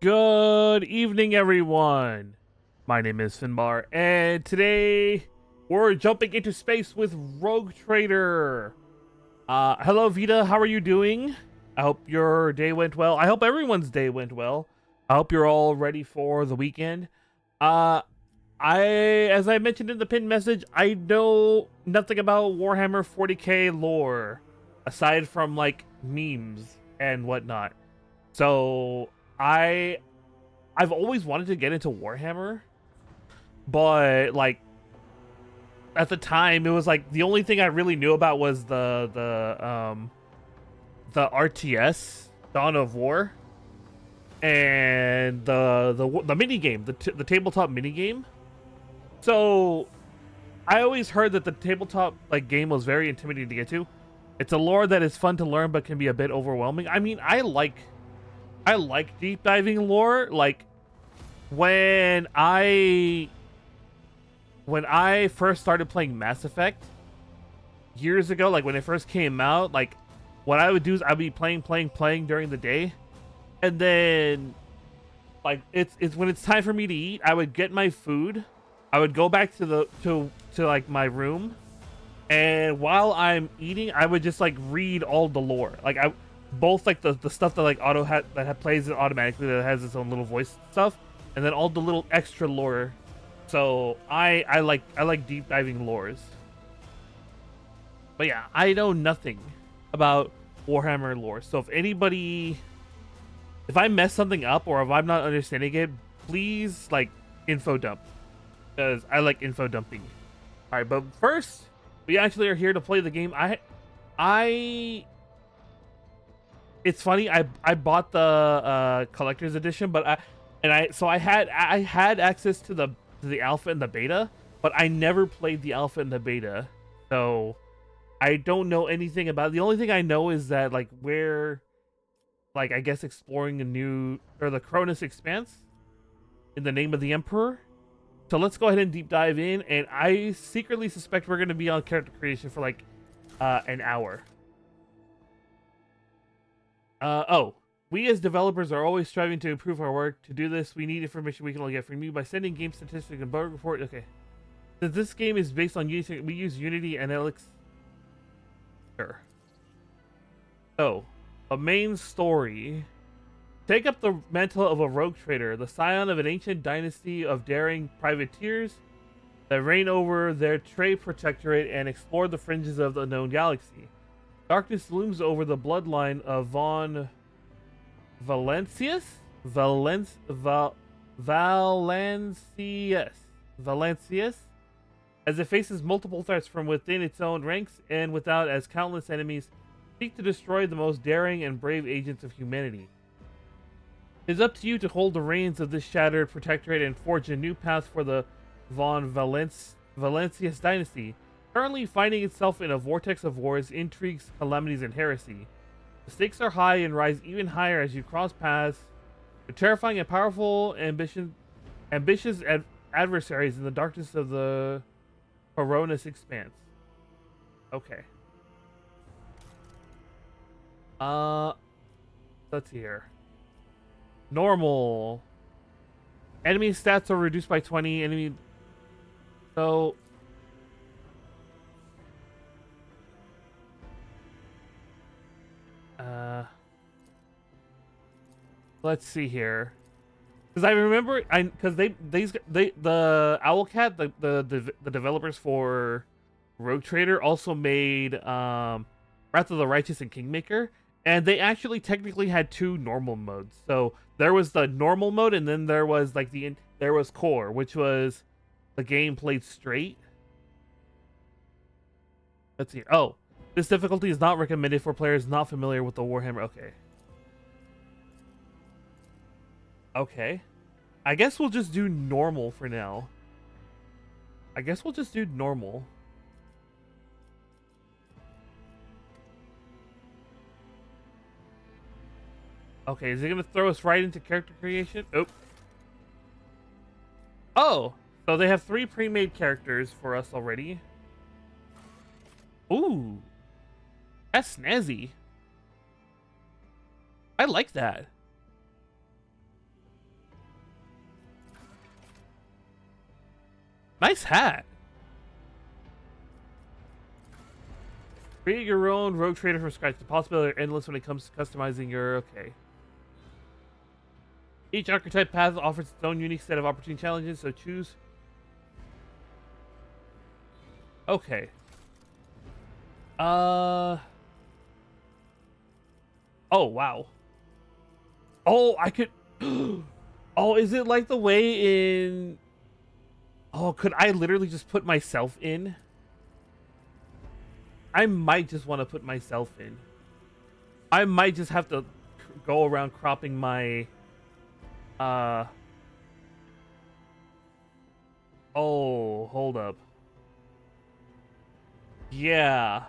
Good evening, everyone. My name is Finbar, and today we're jumping into space with Rogue Trader. Hello, Vita. How are you doing? I hope your day went well. I hope everyone's day went well. I hope you're all ready for the weekend. As I mentioned in the pinned message, I know nothing about Warhammer 40k lore, aside from like memes and whatnot. So I've always wanted to get into Warhammer, but like at the time it was like the only thing I really knew about was the RTS Dawn of War and the mini game, the tabletop mini game. So I always heard that the tabletop like game was very intimidating to get to. It's a lore that is fun to learn but can be a bit overwhelming. I mean, I like deep diving lore. Like when I first started playing Mass Effect years ago, like when it first came out, like what I would do is I'd be playing during the day, and then like it's when it's time for me to eat, I would get my food, I would go back to like my room, and while I'm eating, I would just like read all the lore. Like both like the stuff that like plays it automatically, that has its own little voice stuff, and then all the little extra lore. So I like deep diving lores. But yeah, I know nothing about Warhammer lore. So if I mess something up or if I'm not understanding it, please like info dump, because I like info dumping. All right, but first we actually are here to play the game. It's funny. I bought the collector's edition, but I had access to the alpha and the beta, but I never played the alpha and the beta, so I don't know anything about it. The only thing I know is that like we're like, I guess, exploring the Cronus Expanse in the name of the Emperor. So let's go ahead and deep dive in, and I secretly suspect we're going to be on character creation for like an hour. We as developers are always striving to improve our work. To do this, we need information we can only get from you by sending game statistics and bug report. Okay. Since this game is based on Unity, we use Unity and Elixir. So, a main story. Take up the mantle of a rogue trader, the scion of an ancient dynasty of daring privateers that reign over their trade protectorate and explore the fringes of the known galaxy. Darkness looms over the bloodline of von Valancius, as it faces multiple threats from within its own ranks and without, as countless enemies seek to destroy the most daring and brave agents of humanity. It is up to you to hold the reins of this shattered protectorate and forge a new path for the Valencius dynasty, currently finding itself in a vortex of wars, intrigues, calamities, and heresy. The stakes are high and rise even higher as you cross paths with terrifying and powerful, ambitious adversaries in the darkness of the Coronis expanse. Okay. Let's see here. Normal. Enemy stats are reduced by 20. Enemy. So. Let's see here. Because I remember, because the Owlcat, the developers for Rogue Trader also made Wrath of the Righteous and Kingmaker, and they actually technically had two normal modes. So there was the normal mode, and then there was like there was core, which was the game played straight. Let's see. Oh, this difficulty is not recommended for players not familiar with the Warhammer. Okay. Okay. I guess we'll just do normal for now. I guess we'll just do normal. Okay, is it gonna throw us right into character creation? Oh, so they have 3 pre-made characters for us already. Ooh, that's snazzy. I like that. Nice hat. Create your own Rogue Trader from scratch. The possibilities are endless when it comes to customizing your... Okay. Each archetype path offers its own unique set of opportunity challenges, so choose... Okay. Oh, wow. Oh, I could... Oh, is it like the way in... Oh, could I literally just put myself in? I might just want to put myself in. I might just have to go around cropping my... Oh, hold up. Yeah.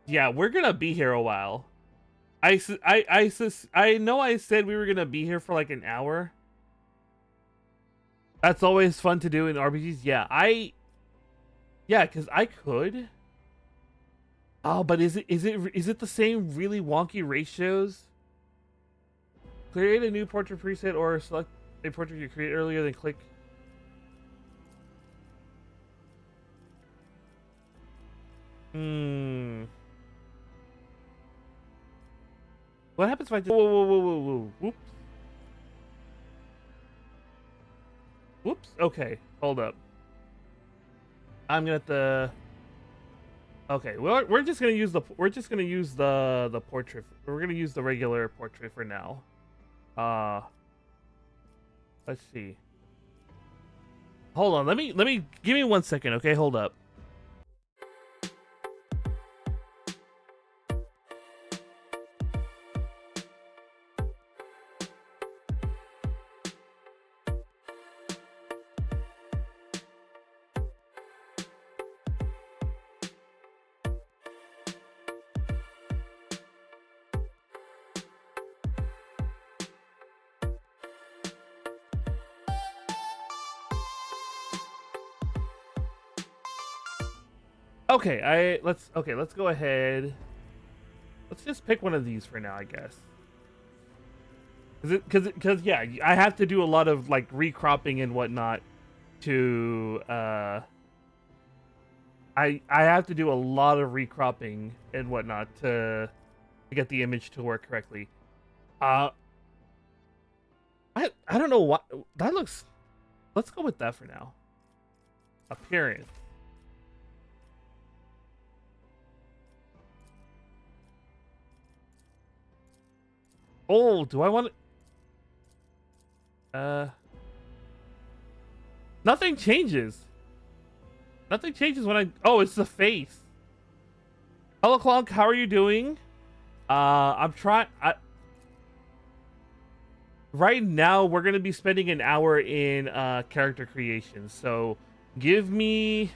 Yeah, we're gonna be here a while. I know I said we were gonna be here for like an hour. That's always fun to do in RPGs. Yeah, because I could. Oh, but is it the same really wonky ratios? Create a new portrait preset or select a portrait you create earlier, then click. What happens if I just... Whoa. Whoops. Whoops. Okay, hold up. I'm gonna have to... Okay, well, we're just gonna use the portrait. We're gonna use the regular portrait for now. Let's see. Hold on, let me give me 1 second, okay? Hold up. Okay, let's go ahead. Let's just pick one of these for now, I guess. Cause yeah, I have to do a lot of like recropping and whatnot to I have to do a lot of recropping and whatnot to get the image to work correctly. I don't know what that looks. Let's go with that for now. Appearance. Oh, do I want to... Nothing changes. Nothing changes when I... Oh, it's the face. Hello, Clunk. How are you doing? I'm trying. Right now, we're gonna be spending an hour in character creation. So, give me.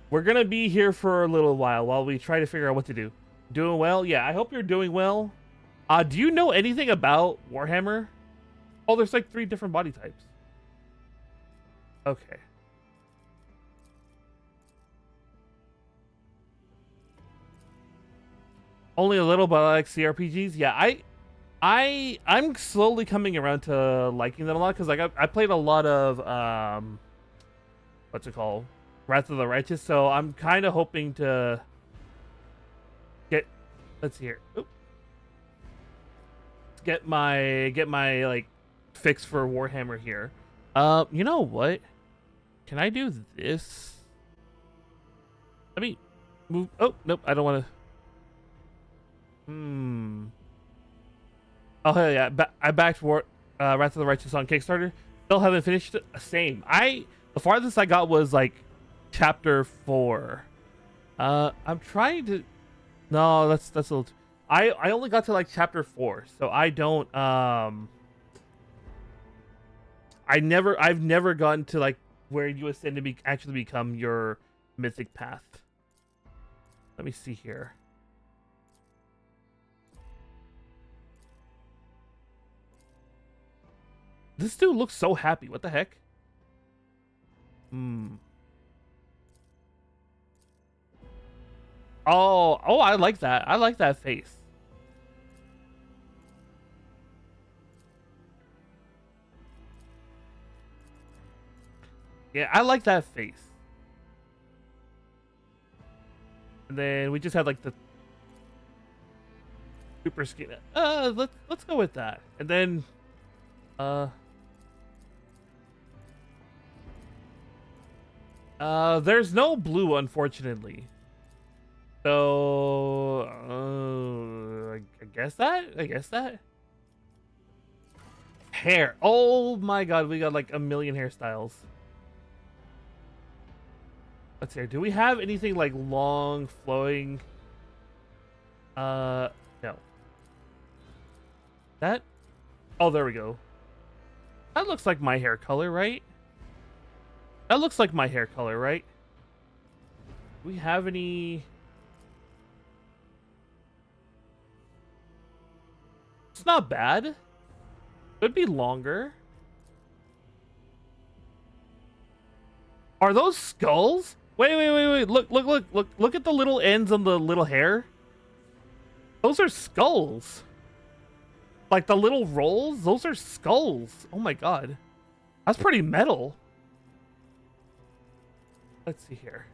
We're gonna be here for a little while we try to figure out what to do. Doing well? Yeah, I hope you're doing well. Do you know anything about Warhammer? Oh, there's like 3 different body types. Okay. Only a little, but I like CRPGs. Yeah, I'm slowly coming around to liking them a lot because like I played a lot of what's it called, Wrath of the Righteous. So I'm kind of hoping to get. Let's see here. Oop. Get my like fix for Warhammer here. You know what? Can I do this? Let me move. Oh nope, I don't want to. Oh hell yeah! I backed Wrath of the Righteous on Kickstarter. Still haven't finished it. Same. The farthest I got was like chapter 4. I'm trying to. No, that's a little. I only got to like chapter 4, so I don't. I've never gotten to like where you ascend to actually become your mythic path. Let me see here. This dude looks so happy. What the heck? Oh, I like that. I like that face. Yeah, I like that face. And then we just had like the super skin. Let's go with that. And then there's no blue, unfortunately. So, I guess that. Hair. Oh my god, we got like a million hairstyles. Let's see. Do we have anything like long, flowing? No. That? Oh, there we go. That looks like my hair color, right? That looks like my hair color, right? Do we have any? It's not bad. Could be longer. Are those skulls? Wait. Look at the little ends on the little hair. Those are skulls. Like the little rolls, those are skulls. Oh my god. That's pretty metal. Let's see here.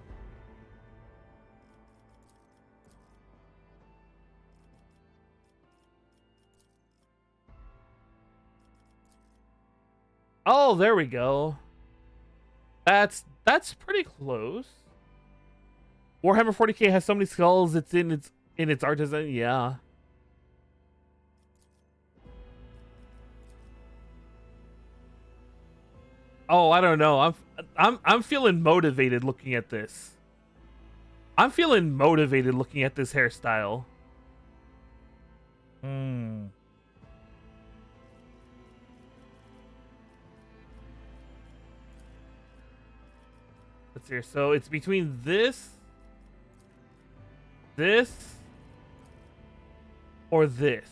Oh, there we go. That's pretty close. Warhammer 40K has so many skulls. It's in its art design. Yeah. Oh, I don't know. I'm feeling motivated looking at this. I'm feeling motivated looking at this hairstyle. Let's see here. So it's between this, or this.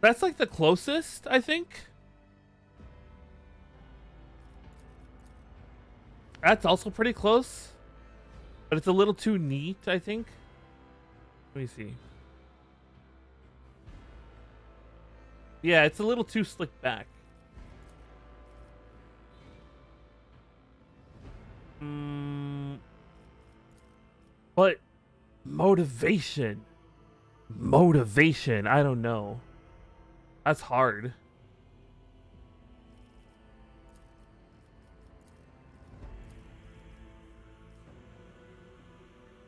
That's like the closest, I think. That's also pretty close. But it's a little too neat, I think. Let me see. Yeah, it's a little too slick back. But motivation. I don't know. That's hard.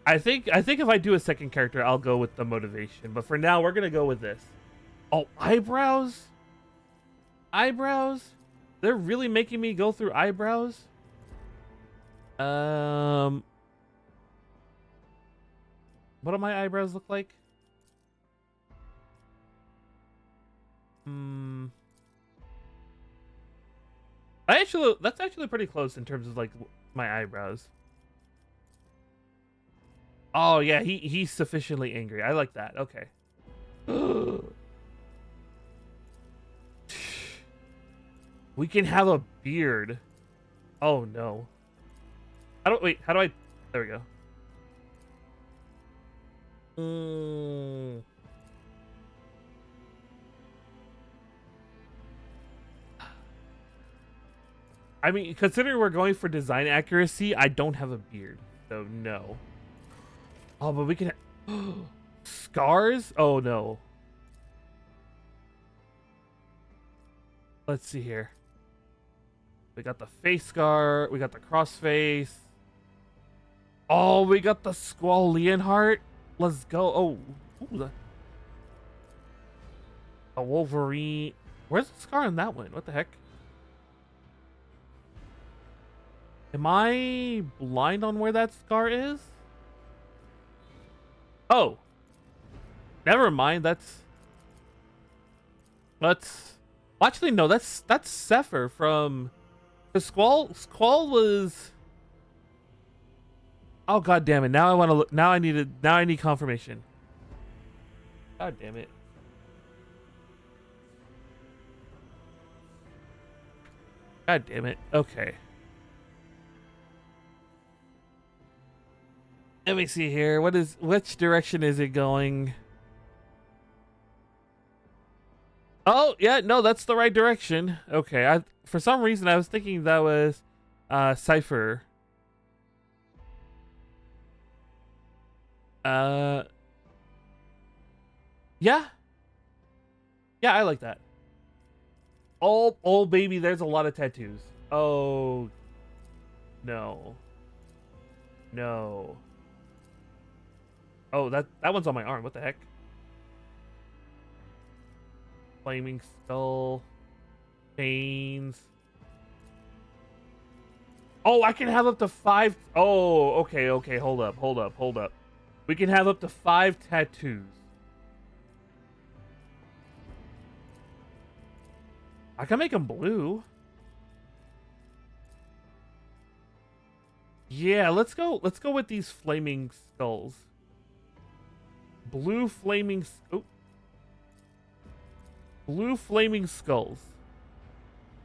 I think if I do a second character, I'll go with the motivation. But for now, we're gonna go with this. Oh, eyebrows. They're really making me go through eyebrows. What do my eyebrows look like? That's actually pretty close in terms of like my eyebrows. Oh yeah, he's sufficiently angry. I like that. Okay. We can have a beard. Oh no. How do I there we go. I mean, considering we're going for design accuracy, I don't have a beard, so no. Oh, but we can scars? Oh no. Let's see here. We got the face scar, we got the cross face. Oh, we got the Squall Leonhardt. Let's go. Oh, ooh, a Wolverine. Where's the scar on that one? What the heck? Am I blind on where that scar is? Oh. Never mind. That's well, actually no, that's Zephyr from the Squall was. Oh god damn it. Now I want to look. Now I need confirmation. God damn it. God damn it. Okay. Let me see here. Which direction is it going? Oh, yeah, no, that's the right direction. Okay. For some reason I was thinking that was Cypher. Yeah. Yeah, I like that. Oh baby, there's a lot of tattoos. Oh no. No. Oh, that one's on my arm. What the heck? Flaming skull. Chains. Oh, I can have up to 5. Oh, okay. Hold up. We can have up to 5 tattoos. I can make them blue. Yeah, let's go with these flaming skulls. Blue flaming skulls.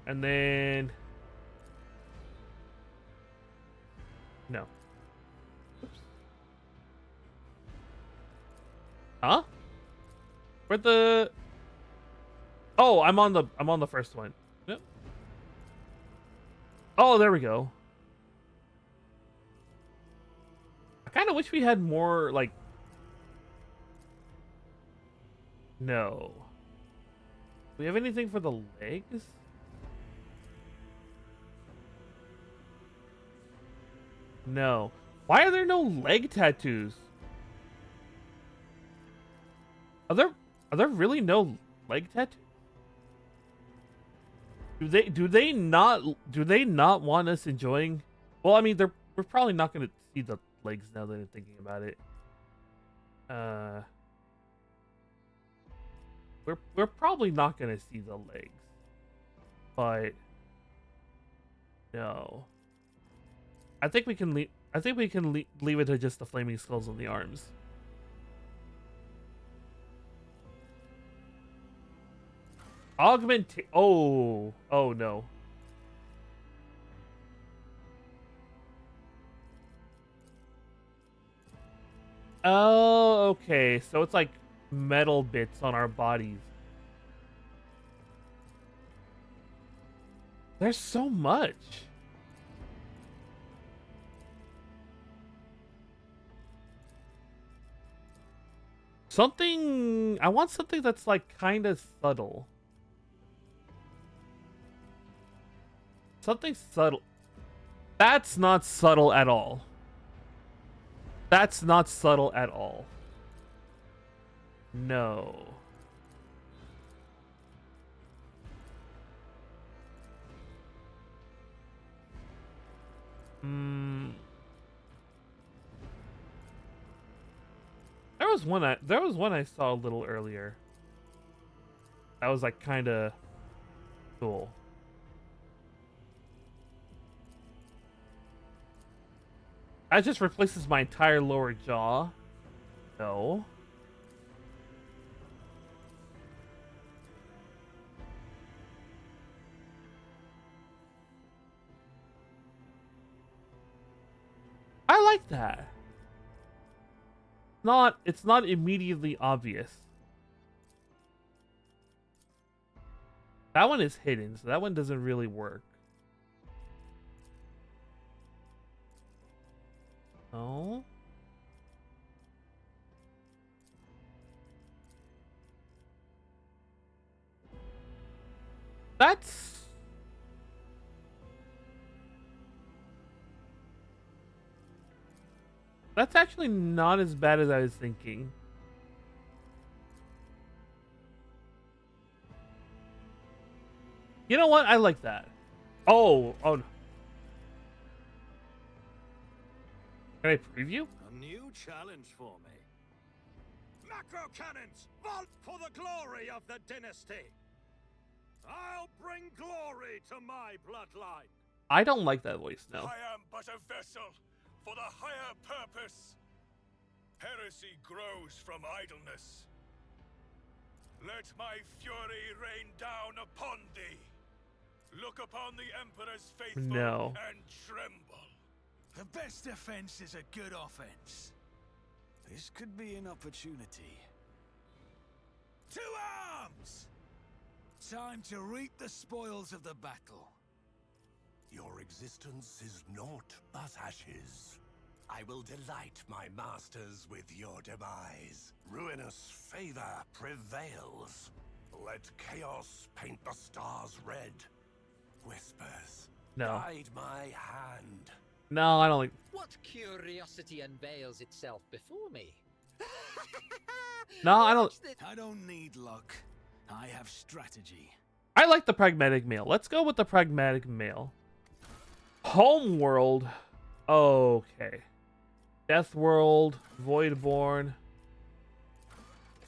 And then no. Oops. Huh? Where the Oh, I'm on the first one. Yep. Oh, there we go. I kind of wish we had more like no. Do we have anything for the legs? No. Why are there no leg tattoos? Are there really no leg tattoos? Do they not want us enjoying? Well, I mean, we're probably not going to see the legs now that I'm thinking about it. We're probably not going to see the legs. But no. I think we can leave it to just the flaming skulls on the arms. Oh no. Oh, okay. So it's like metal bits on our bodies. There's so much. I want something that's like kind of subtle. Something subtle. That's not subtle at all. That's not subtle at all. No. 'Cause, Hmm. There was one I saw a little earlier. That was like kind of cool. That just replaces my entire lower jaw. No. I like that. It's not immediately obvious. That one is hidden, so that one doesn't really work. Oh. That's actually not as bad as I was thinking. You know what? I like that. Oh, no. Can I preview? A new challenge for me. Macro cannons, vault for the glory of the dynasty. I'll bring glory to my bloodline. I don't like that voice, no. I am but a vessel for the higher purpose. Heresy grows from idleness. Let my fury rain down upon thee. Look upon the Emperor's faithful and tremble. The best defense is a good offense. This could be an opportunity. To arms! Time to reap the spoils of the battle. Your existence is naught but ashes. I will delight my masters with your demise. Ruinous favor prevails. Let chaos paint the stars red. Whispers, guide my hand. No, I don't like... What curiosity unveils itself before me? No, I don't... I don't need luck. I have strategy. I like the pragmatic male. Let's go with the pragmatic male. Homeworld. Okay. Death World, Voidborn,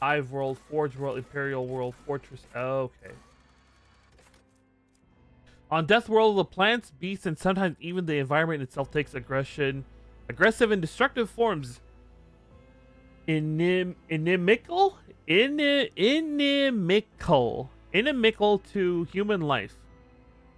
Hive World, Forge World, Imperial World, Fortress. Okay. On Death World, the plants, beasts, and sometimes even the environment itself takes aggressive and destructive forms. Inimical to human life.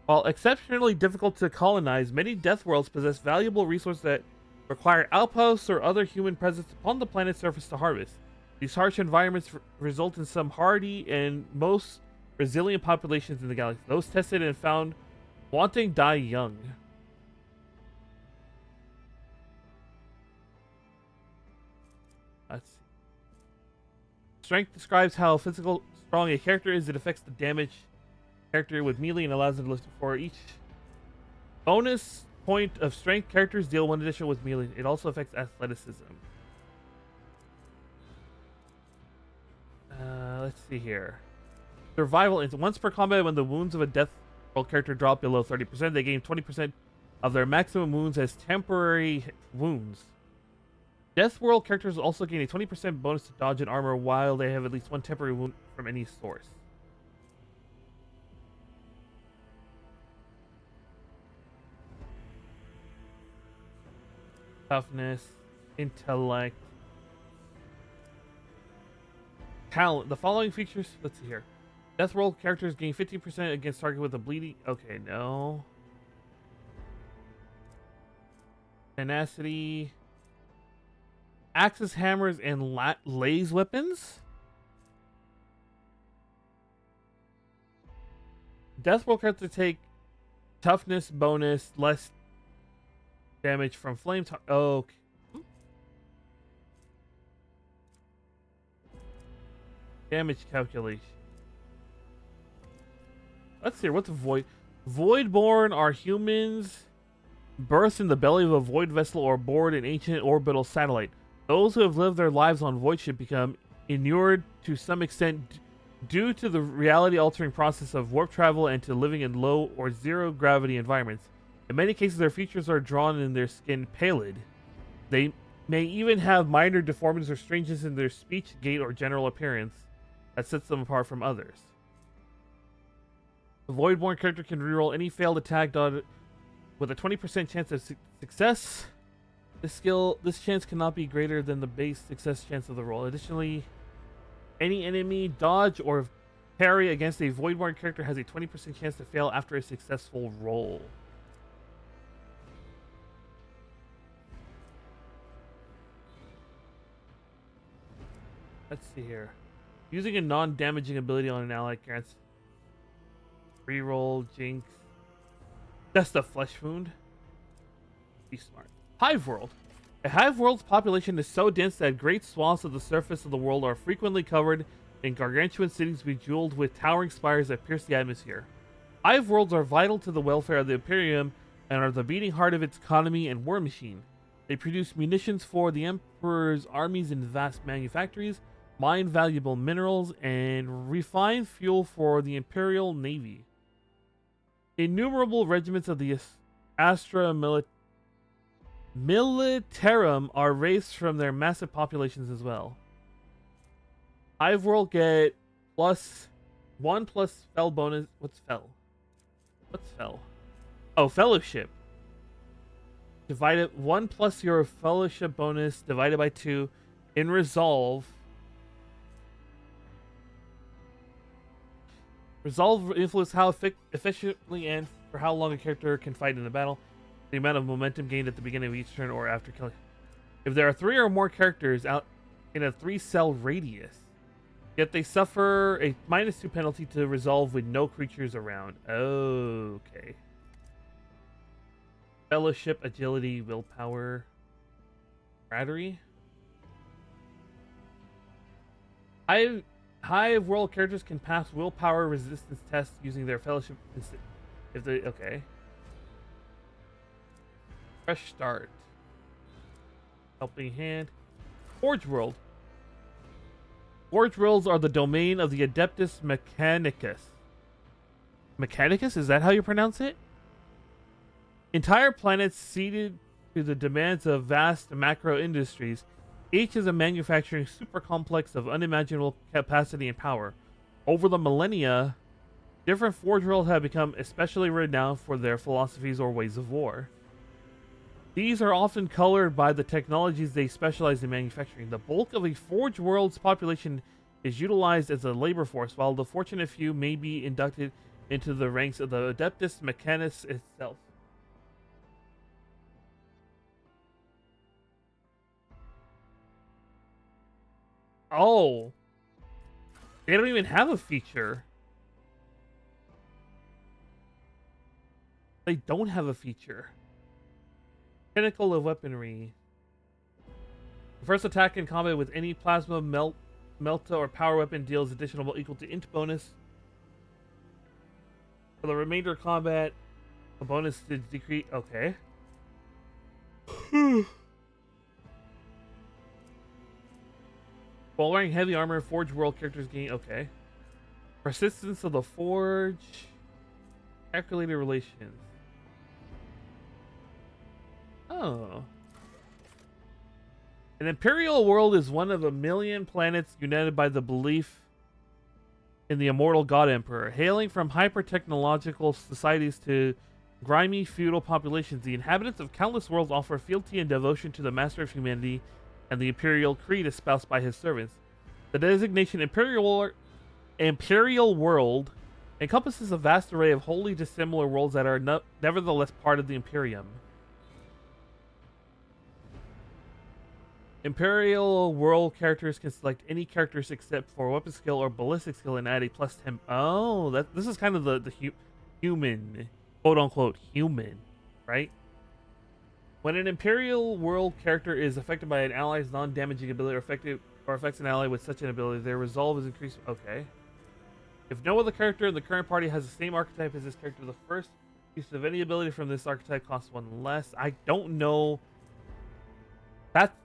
While exceptionally difficult to colonize, many Death Worlds possess valuable resources that require outposts or other human presence upon the planet's surface to harvest. These harsh environments result in some hardy and most resilient populations in the galaxy. Those tested and found wanting die young. Let's see. Strength describes how physical strong a character is. It affects the damage character with melee and allows it to lift for each bonus point of strength. Characters deal 1 additional with melee. It also affects athleticism. Let's see here. Survival. Once per combat, when the wounds of a Death World character drop below 30%, they gain 20% of their maximum wounds as temporary wounds. Death World characters also gain a 20% bonus to dodge and armor while they have at least 1 temporary wound from any source. Toughness, intellect, talent. The following features. Let's see here. Death World characters gain 15% against target with a bleeding. Okay, no. Tenacity. Axes, hammers, and laze weapons. Death World characters take toughness bonus, less damage from flame. Okay. Damage calculation. Let's see. What's void? Voidborn are humans birthed in the belly of a void vessel or aboard an ancient orbital satellite. Those who have lived their lives on void ship become inured to some extent due to the reality-altering process of warp travel and to living in low or zero gravity environments. In many cases, their features are drawn in their skin pallid. They may even have minor deformities or strangeness in their speech, gait, or general appearance that sets them apart from others. The Voidborn character can reroll any failed attack dot with a 20% chance of success. This chance cannot be greater than the base success chance of the roll. Additionally, any enemy dodge or parry against a Voidborn character has a 20% chance to fail after a successful roll. Let's see here. Using a non-damaging ability on an ally grants reroll, jinx. That's the flesh wound. Be smart. Hive world. A hive world's population is so dense that great swaths of the surface of the world are frequently covered in gargantuan cities bejeweled with towering spires that pierce the atmosphere. Hive worlds are vital to the welfare of the Imperium and are the beating heart of its economy and war machine. They produce munitions for the Emperor's armies in vast manufactories, mine valuable minerals, and refine fuel for the Imperial Navy. Innumerable regiments of the Astra Militarum are raised from their massive populations as well. Hive World get +1 fell bonus. What's fell? What's fell? Oh, fellowship. Divided 1 plus your fellowship bonus divided by 2 in resolve. Resolve will influence how efficiently and for how long a character can fight in the battle. The amount of momentum gained at the beginning of each turn or after killing. If there are 3 or more characters out in a 3-cell radius, yet they suffer a -2 penalty to resolve with no creatures around. Okay. Fellowship, agility, willpower, camaraderie. Hive world characters can pass willpower resistance tests using their fellowship if they okay. Fresh start. Helping hand. Forge world. Forge worlds are the domain of the Adeptus Mechanicus. Mechanicus? Is that how you pronounce it? Entire planets ceded to the demands of vast macro industries. Each is a manufacturing super complex of unimaginable capacity and power. Over the millennia, different forge worlds have become especially renowned for their philosophies or ways of war. These are often colored by the technologies they specialize in manufacturing. The bulk of a forge world's population is utilized as a labor force, while the fortunate few may be inducted into the ranks of the Adeptus Mechanicus itself. Oh. They don't even have a feature. They don't have a feature. Pinnacle of weaponry. The first attack in combat with any plasma, melta, or power weapon deals additional equal to int bonus. For the remainder of combat, a bonus to decrease. Okay. While wearing heavy armor, Forge World characters gain. Okay. Persistence of the Forge. Calculated relations. Oh. An Imperial world is one of a million planets united by the belief in the immortal God Emperor. Hailing from hyper-technological societies to grimy feudal populations, the inhabitants of countless worlds offer fealty and devotion to the Master of Humanity and the Imperial Creed espoused by his servants. The designation Imperial World encompasses a vast array of wholly dissimilar worlds that are nevertheless part of the Imperium. Imperial World characters can select any characters except for weapon skill or ballistic skill and add a +10. Oh, this is kind of the human, quote unquote human, right? When an Imperial World character is affected by an ally's non-damaging ability or affects an ally with such an ability, their resolve is increased. Okay. If no other character in the current party has the same archetype as this character, the first use of any ability from this archetype costs 1 less. I don't know.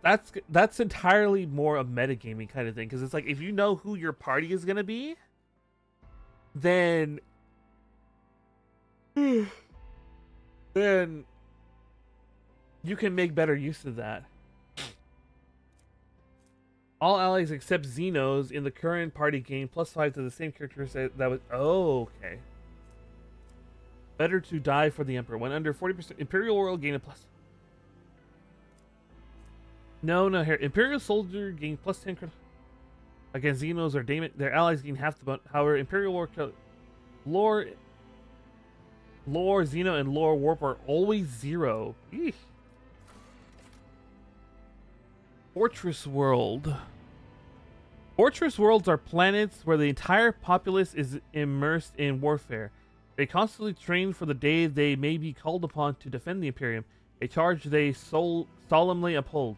That's entirely more a metagaming kind of thing, because it's like if you know who your party is gonna be, then then you can make better use of that. All allies except Xenos in the current party gain +5 to the same characters that was. Oh, okay. Better to die for the Emperor. When under 40%, Imperial World gain a plus. No, here. Imperial Soldier gain +10 against Xenos or Daemon. Their allies gain half the bonus. However, Imperial Lore, Xeno, and Lore Warp are always 0. Eesh. Fortress World. Fortress worlds are planets where the entire populace is immersed in warfare. They constantly train for the day they may be called upon to defend the Imperium, a charge they solemnly uphold.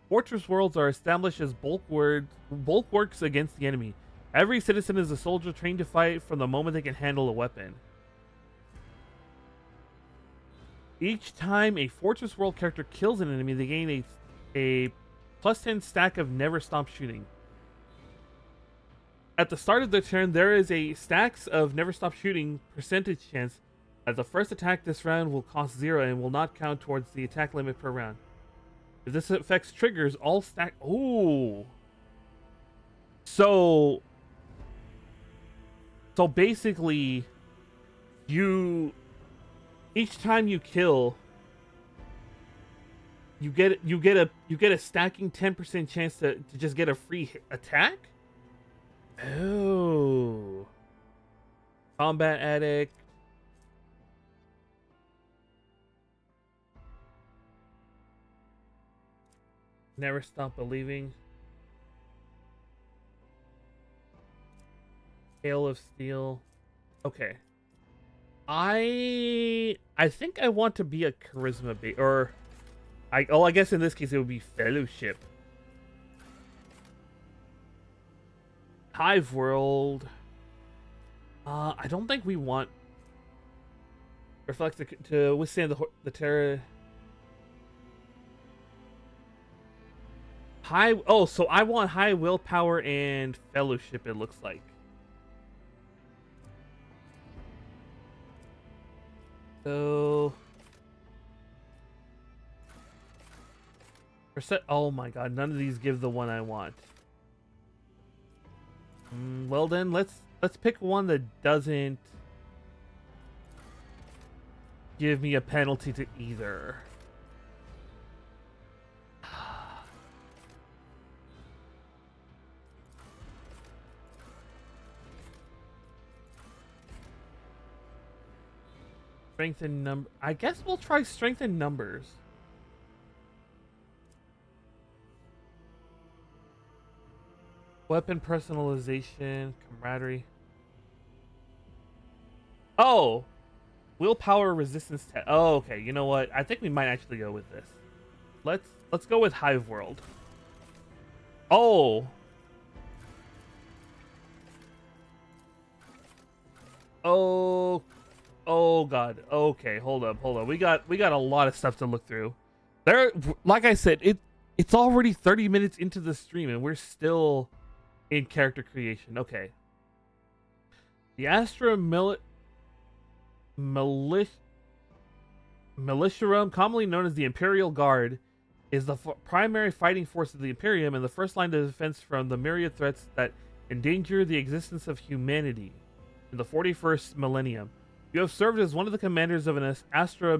Fortress worlds are established as bulwarks against the enemy. Every citizen is a soldier trained to fight from the moment they can handle a weapon. Each time a Fortress World character kills an enemy, they gain a +10 stack of Never Stop Shooting. At the start of the turn, there is a stacks of Never Stop Shooting percentage chance that the first attack this round will cost 0 and will not count towards the attack limit per round. If this affects triggers, all stack. Ooh. So basically, each time you kill, you get a stacking 10% chance to just get a free attack. Oh. Combat Addict. Never Stop Believing. Hail of Steel. Okay. I think I want to be a charisma bait, or I guess in this case it would be Fellowship. Hive World. I don't think we want Reflect to withstand the terror. So I want high willpower and Fellowship, it looks like. So oh my god, none of these give the one I want. Well then, let's pick one that doesn't give me a penalty to either. Strength in number. I guess we'll try strength in numbers. Weapon personalization, camaraderie. Oh, willpower resistance test. Oh, okay. You know what? I think we might actually go with this. Let's go with Hive World. Oh. Oh god. Okay, hold up. We got a lot of stuff to look through. Like I said, it's already 30 minutes into the stream and we're still in character creation. Okay. The Astra Militiarum, commonly known as the Imperial Guard, is the primary fighting force of the Imperium and the first line of defense from the myriad threats that endanger the existence of humanity in the 41st millennium. You have served as one of the commanders of an Astra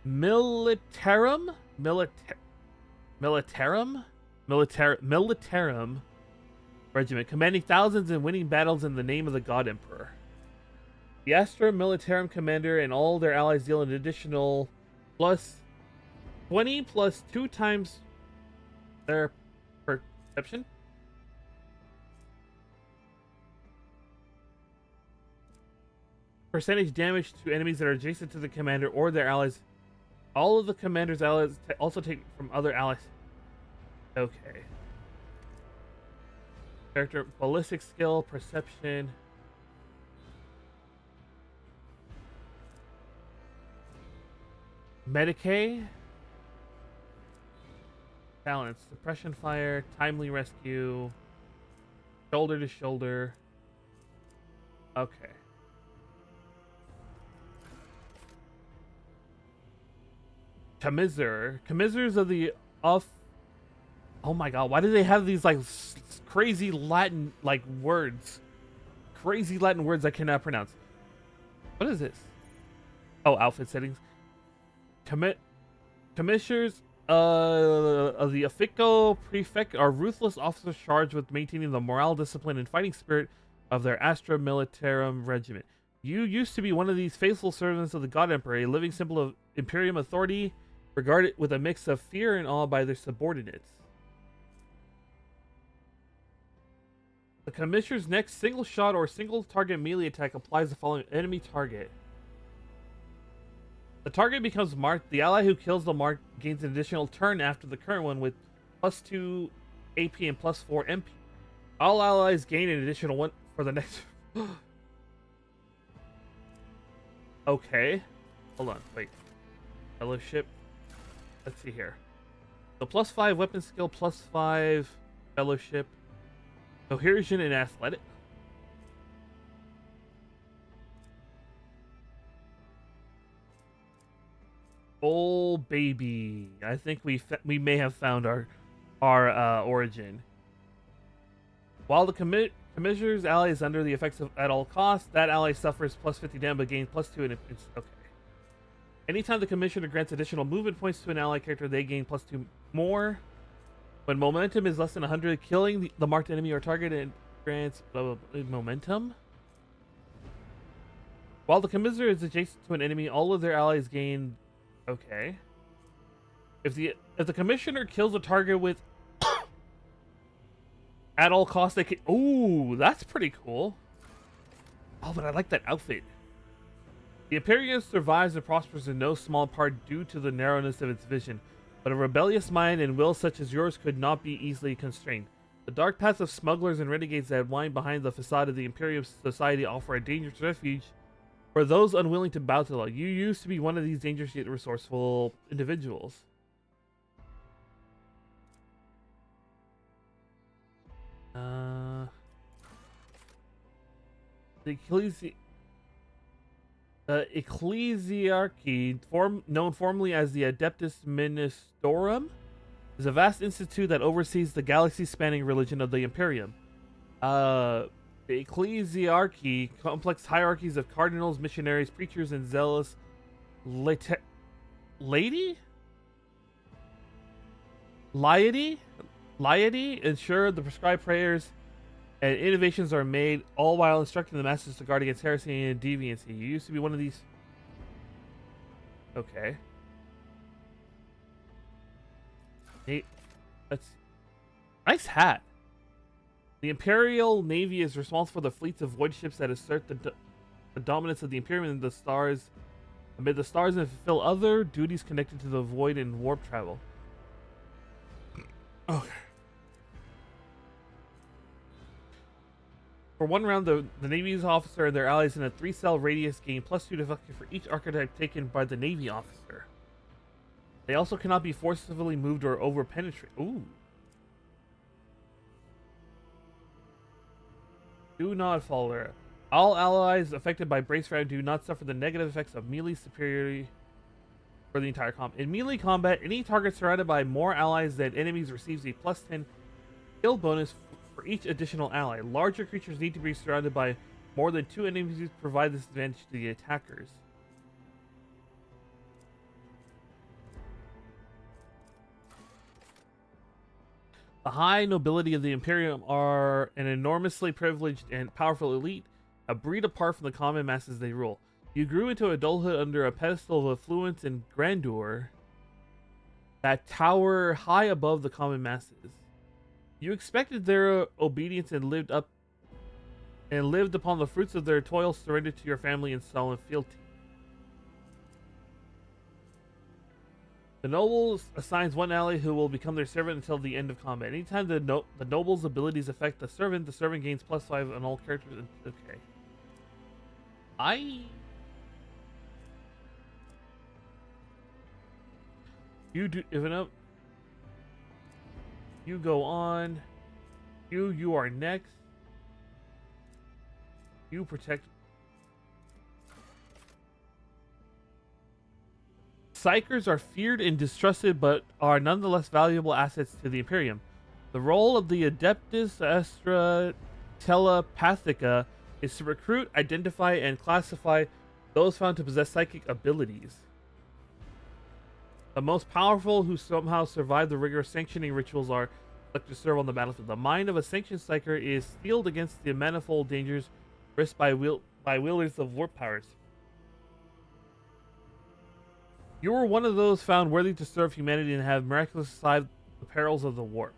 Militarum regiment, commanding thousands and winning battles in the name of the God Emperor. The Astra Militarum commander and all their allies deal an additional plus 20 plus 2 times their perception. Percentage damage to enemies that are adjacent to the commander or their allies. All of the commander's allies also take from other allies. Okay. Character ballistic skill, perception. Medicae. Balance, suppression fire, timely rescue, shoulder to shoulder. Okay. Commisers of the off. Oh my god, why do they have these like crazy Latin like words? Crazy Latin words I cannot pronounce. What is this? Oh, outfit settings. Commissioners of the Offico Prefect are ruthless officers charged with maintaining the morale, discipline, and fighting spirit of their Astra Militarum regiment. You used to be one of these faithful servants of the God Emperor, a living symbol of Imperium authority, regarded with a mix of fear and awe by their subordinates. The Commissioner's next single shot or single target melee attack applies the following enemy target. The target becomes marked. The ally who kills the mark gains an additional turn after the current one with +2 AP and +4 MP. All allies gain an additional one for the next... Okay. Hold on, wait. Fellowship. Let's see here. So +5 weapon skill, +5 fellowship. Cohesion and athletic. Oh baby, I think we may have found our origin. While the commissioner's ally is under the effects of at all costs, that ally suffers +50 damage but gains +2 and it's okay. Anytime the commissioner grants additional movement points to an ally character, they gain +2 more. When momentum is less than 100, killing the marked enemy or target and grants momentum. While the commissioner is adjacent to an enemy, all of their allies gain. Okay. If the commissioner kills a target with at all costs, they can. Ooh, that's pretty cool. Oh, but I like that outfit. The Imperium survives and prospers in no small part due to the narrowness of its vision, but a rebellious mind and will such as yours could not be easily constrained. The dark paths of smugglers and renegades that wind behind the facade of the Imperium society offer a dangerous refuge for those unwilling to bow to the law. You used to be one of these dangerous yet resourceful individuals. The Ecclesiarchy, known formally as the Adeptus Ministorum, is a vast institute that oversees the galaxy-spanning religion of the Imperium. The Ecclesiarchy, complex hierarchies of cardinals, missionaries, preachers, and zealous laity ensure the prescribed prayers and innovations are made, all while instructing the masses to guard against heresy and deviancy. You used to be one of these. Okay. Hey, let's see. Nice hat. The Imperial Navy is responsible for the fleets of void ships that assert the dominance of the Imperium amid the stars and fulfill other duties connected to the void and warp travel. Okay. For one round, the Navy's officer and their allies in a 3-cell radius gain +2 deflection for each archetype taken by the Navy officer. They also cannot be forcibly moved or over-penetrate. Ooh. Do not fall there. All allies affected by brace round do not suffer the negative effects of melee superiority for the entire combat. In melee combat, any target surrounded by more allies than enemies receives a +10 kill bonus for each additional ally. Larger creatures need to be surrounded by more than 2 enemies to provide this advantage to the attackers. The high nobility of the Imperium are an enormously privileged and powerful elite, a breed apart from the common masses they rule. You grew into adulthood under a pedestal of affluence and grandeur that tower high above the common masses. You expected their obedience and lived upon the fruits of their toil, surrendered to your family in solemn fealty. The nobles assigns one ally who will become their servant until the end of combat. Anytime the noble's abilities affect the servant gains +5 on all characters. Okay. You do even up. You go on. You are next. You protect. Psychers are feared and distrusted, but are nonetheless valuable assets to the Imperium. The role of the Adeptus Astra Telepathica is to recruit, identify, and classify those found to possess psychic abilities. The most powerful who somehow survive the rigorous sanctioning rituals are selected to serve on the battlefield. The mind of a sanctioned psyker is steeled against the manifold dangers risked by wielders of warp powers. You were one of those found worthy to serve humanity and have miraculously survived the perils of the warp.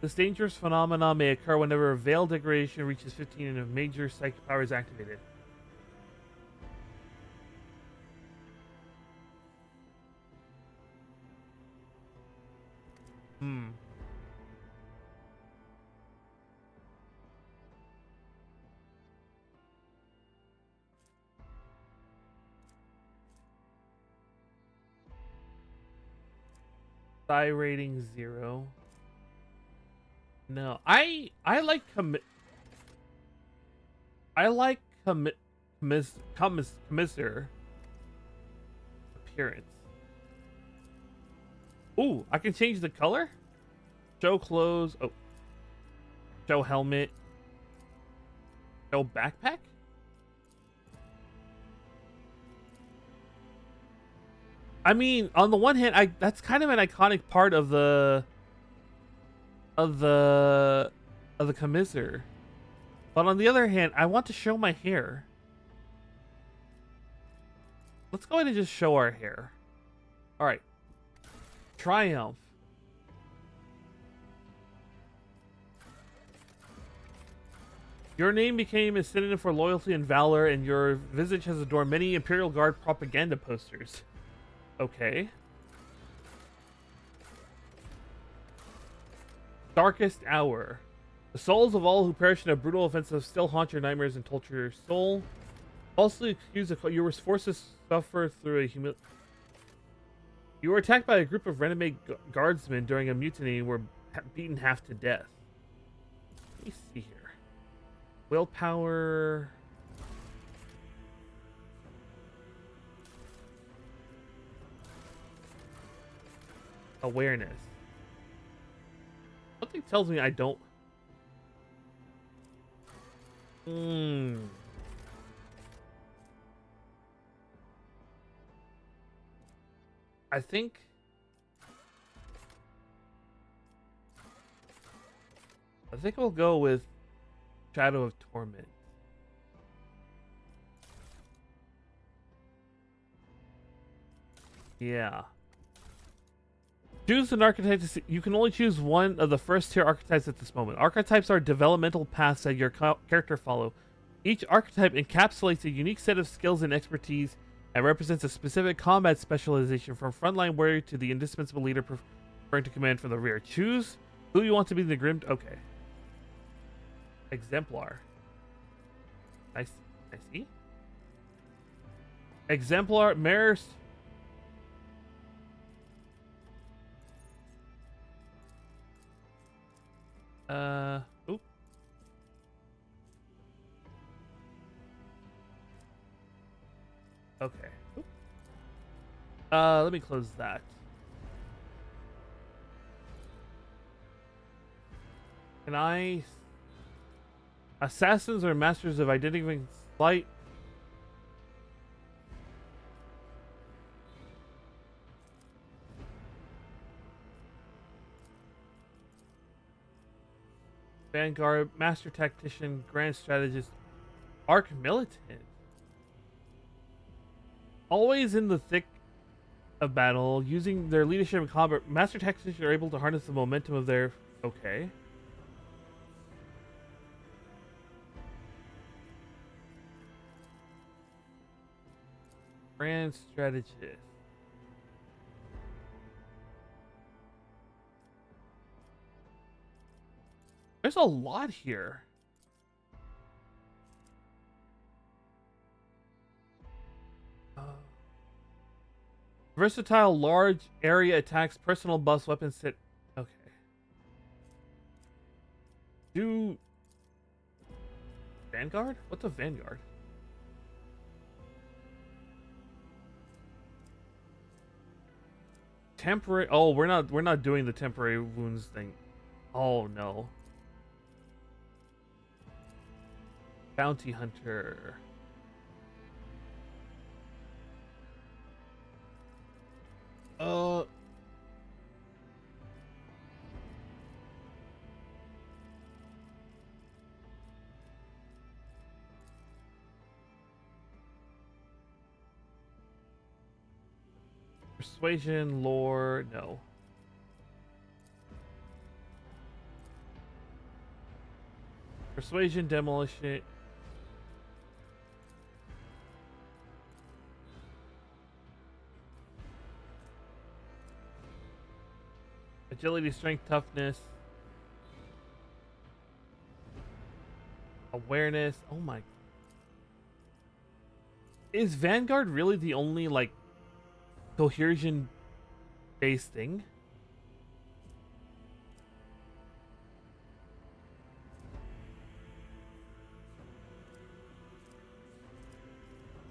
This dangerous phenomenon may occur whenever veil degradation reaches 15 and a major psychic power is activated. Psi rating 0. No, I like commissar appearance. Ooh, I can change the color? Show clothes. Oh. Show helmet. Show backpack? I mean, on the one hand, that's kind of an iconic part of the commissar. But on the other hand, I want to show my hair. Let's go ahead and just show our hair. All right. Triumph. Your name became a synonym for loyalty and valor, and your visage has adorned many Imperial Guard propaganda posters. Okay. Darkest Hour. The souls of all who perished in a brutal offensive still haunt your nightmares and torture your soul. Falsely accused of you were forced to suffer through a You were attacked by a group of renegade guardsmen during a mutiny and were beaten half to death. Let me see here. Willpower. Awareness. Something tells me I don't. I think we'll go with Shadow of Torment. Yeah. Choose an archetype. You can only choose one of the first tier archetypes at this moment. Archetypes are developmental paths that your character follow. Each archetype encapsulates a unique set of skills and expertise and represents a specific combat specialization, from frontline warrior to the indispensable leader preferring to command from the rear. Choose who you want to be in the grim. Okay. Exemplar. I see. Exemplar. Maris. Oop. Okay. Oop. Let me close that. Can I? Assassins are masters of identifying slight. Vanguard, Master Tactician, Grand Strategist, Arc Militant. Always in the thick of battle, using their leadership in combat, Master Tacticians are able to harness the momentum of their... Okay. Grand Strategist. There's a lot here. Versatile large area attacks, personal buffs, weapons set. Okay. Do Vanguard? What's a Vanguard? temporary. Oh, we're not doing the temporary wounds thing. Oh no. Bounty hunter. Uh. Persuasion, lore, no. Persuasion, demolition. Agility, strength, toughness. Awareness. Oh my. Is Vanguard really the only, like, cohesion based thing?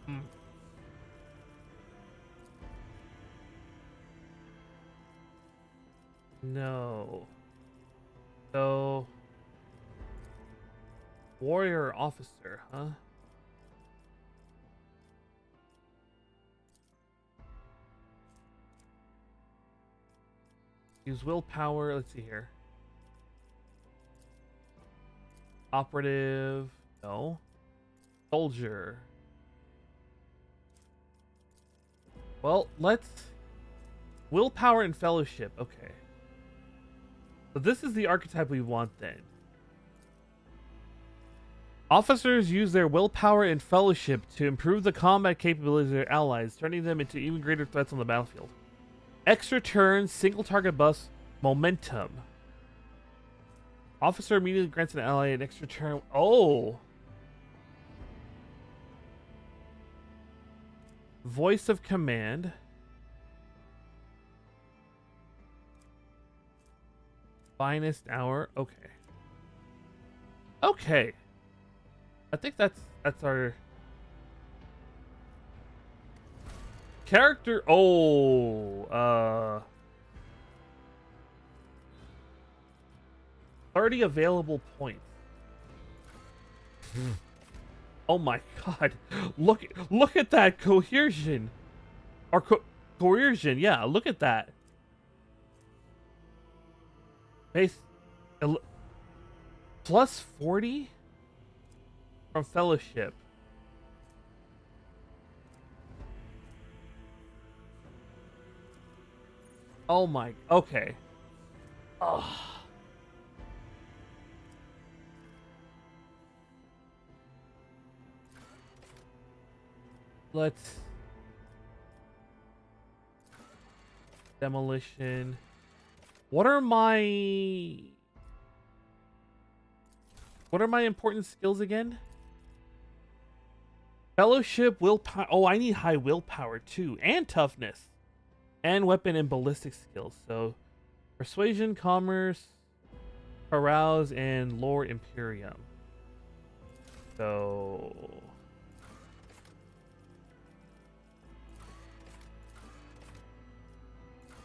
Hmm. No. So, warrior officer, huh? Use willpower. Let's see here. Operative. No. Soldier. Well, let's... Willpower and fellowship. Okay. So this is the archetype we want then. Officers use their willpower and fellowship to improve the combat capabilities of their allies, turning them into even greater threats on the battlefield. Extra turn, single target buffs, momentum. Officer immediately grants an ally an extra turn. Oh! Voice of command. Finest hour. Okay. Okay. I think that's our character. Oh, 30 available points. Oh my god. Look at that cohesion. Or coercion. Yeah, look at that. Base plus 40 from fellowship. Oh my. Okay. Oh. Let's demolition. What are my important skills again? Fellowship, willpower. Oh, I need high willpower too, and toughness, and weapon and ballistic skills. So, persuasion, commerce, carouse, and lore imperium. So,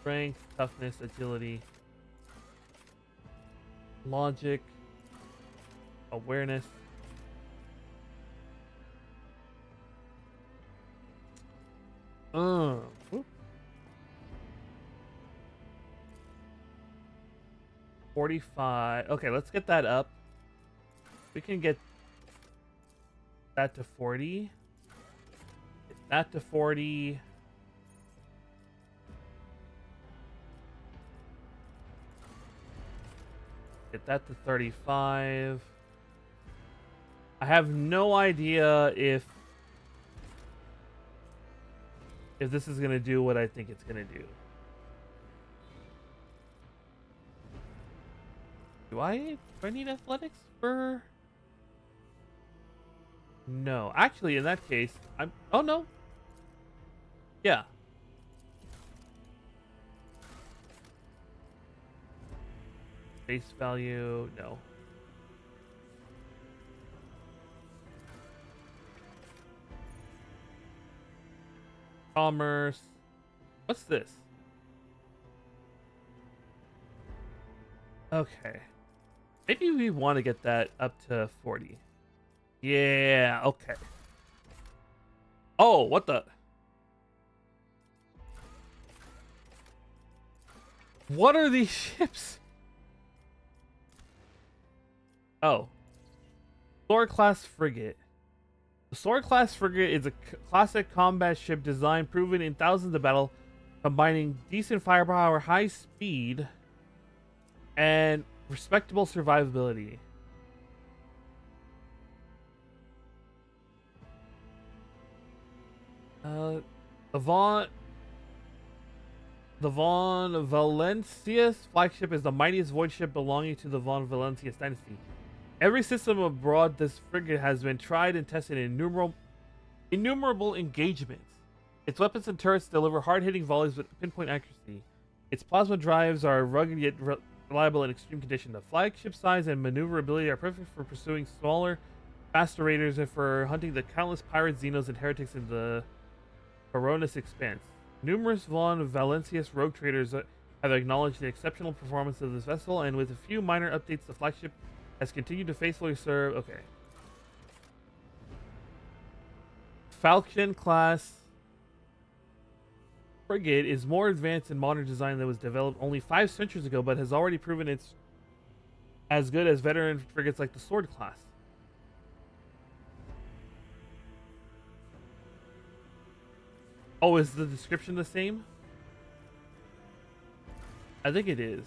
strength, toughness, agility, logic, awareness. Whoop. 45. Okay, let's get that up. We can get that to 40. Get that to 40. Get that to 35. I have no idea if this is gonna do what I think it's gonna do. Do I need athletics for? No, actually, in that case, I'm. Oh no. Yeah. Base value, no. Commerce. What's this? Okay. Maybe we want to get that up to 40. Yeah, okay. Oh, what the? What are these ships? Oh. Sword class frigate. The Sword class frigate is a classic combat ship design proven in thousands of battle, combining decent firepower, high speed, and respectable survivability. Uh, the Von Valencias flagship is the mightiest void ship belonging to the Von Valencias dynasty. Every system aboard this frigate has been tried and tested in innumerable engagements. Its weapons and turrets deliver hard-hitting volleys with pinpoint accuracy. Its plasma drives are rugged yet reliable in extreme condition. The flagship size and maneuverability are perfect for pursuing smaller, faster raiders and for hunting the countless pirates, xenos, and heretics in the Coronis expanse. Numerous Von Valencias rogue traders have acknowledged the exceptional performance of this vessel, and with a few minor updates, the flagship has continued to faithfully serve. Okay. Falcon class frigate is more advanced in modern design that was developed only 5 centuries ago, but has already proven it's as good as veteran frigates like the Sword class. Oh, is the description the same? I think it is.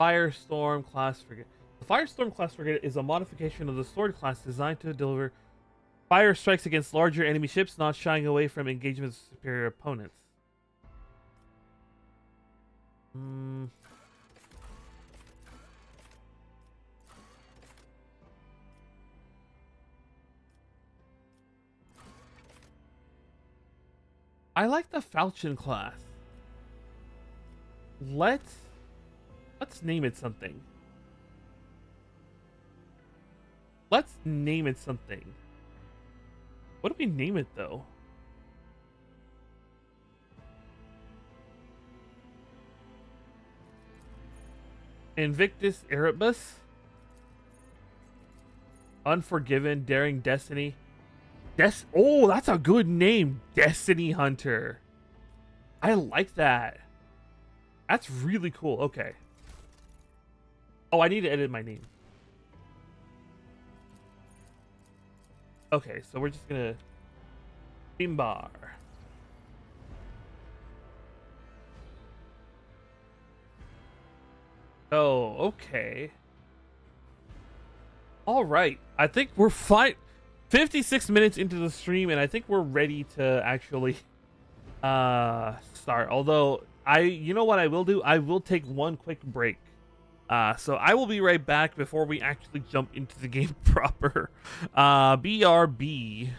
Firestorm class frigate. The Firestorm class frigate is a modification of the Sword class designed to deliver fire strikes against larger enemy ships, not shying away from engagements with superior opponents. I like the Falchion class. Let's name it something. Let's name it something. What do we name it though? Invictus Erebus? Unforgiven, Daring Destiny. Oh, that's a good name. Destiny Hunter. I like that. That's really cool. Okay. Oh, I need to edit my name. Okay, so we're just gonna Finbar. Oh, okay. All right. I think we're fine. 56 minutes into the stream, and I think we're ready to actually start. Although you know what I will do? I will take one quick break. So I will be right back before we actually jump into the game proper. BRB.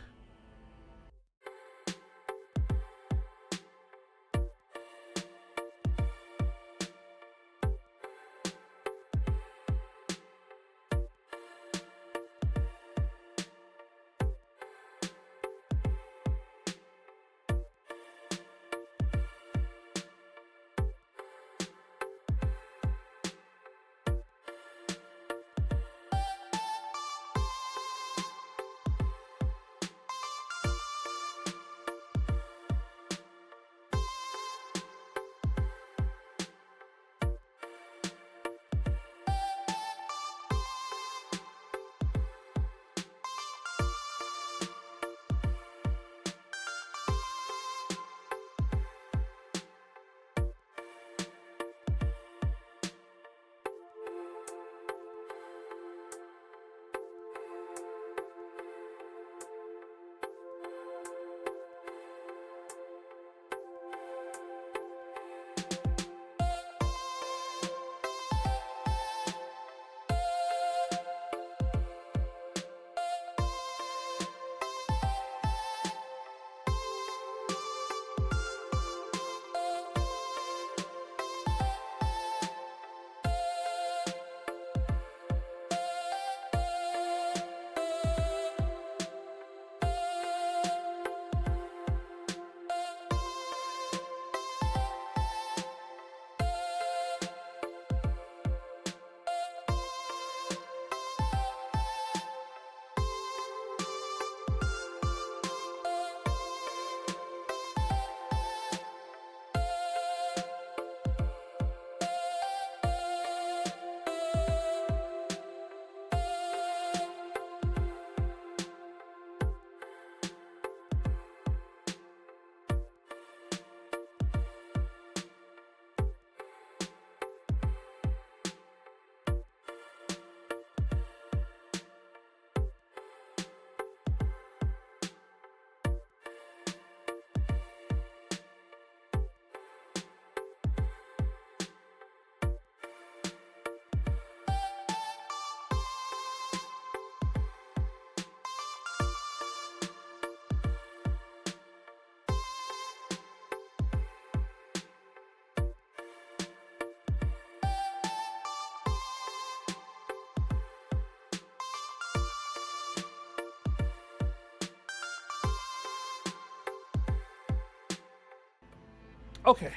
Okay.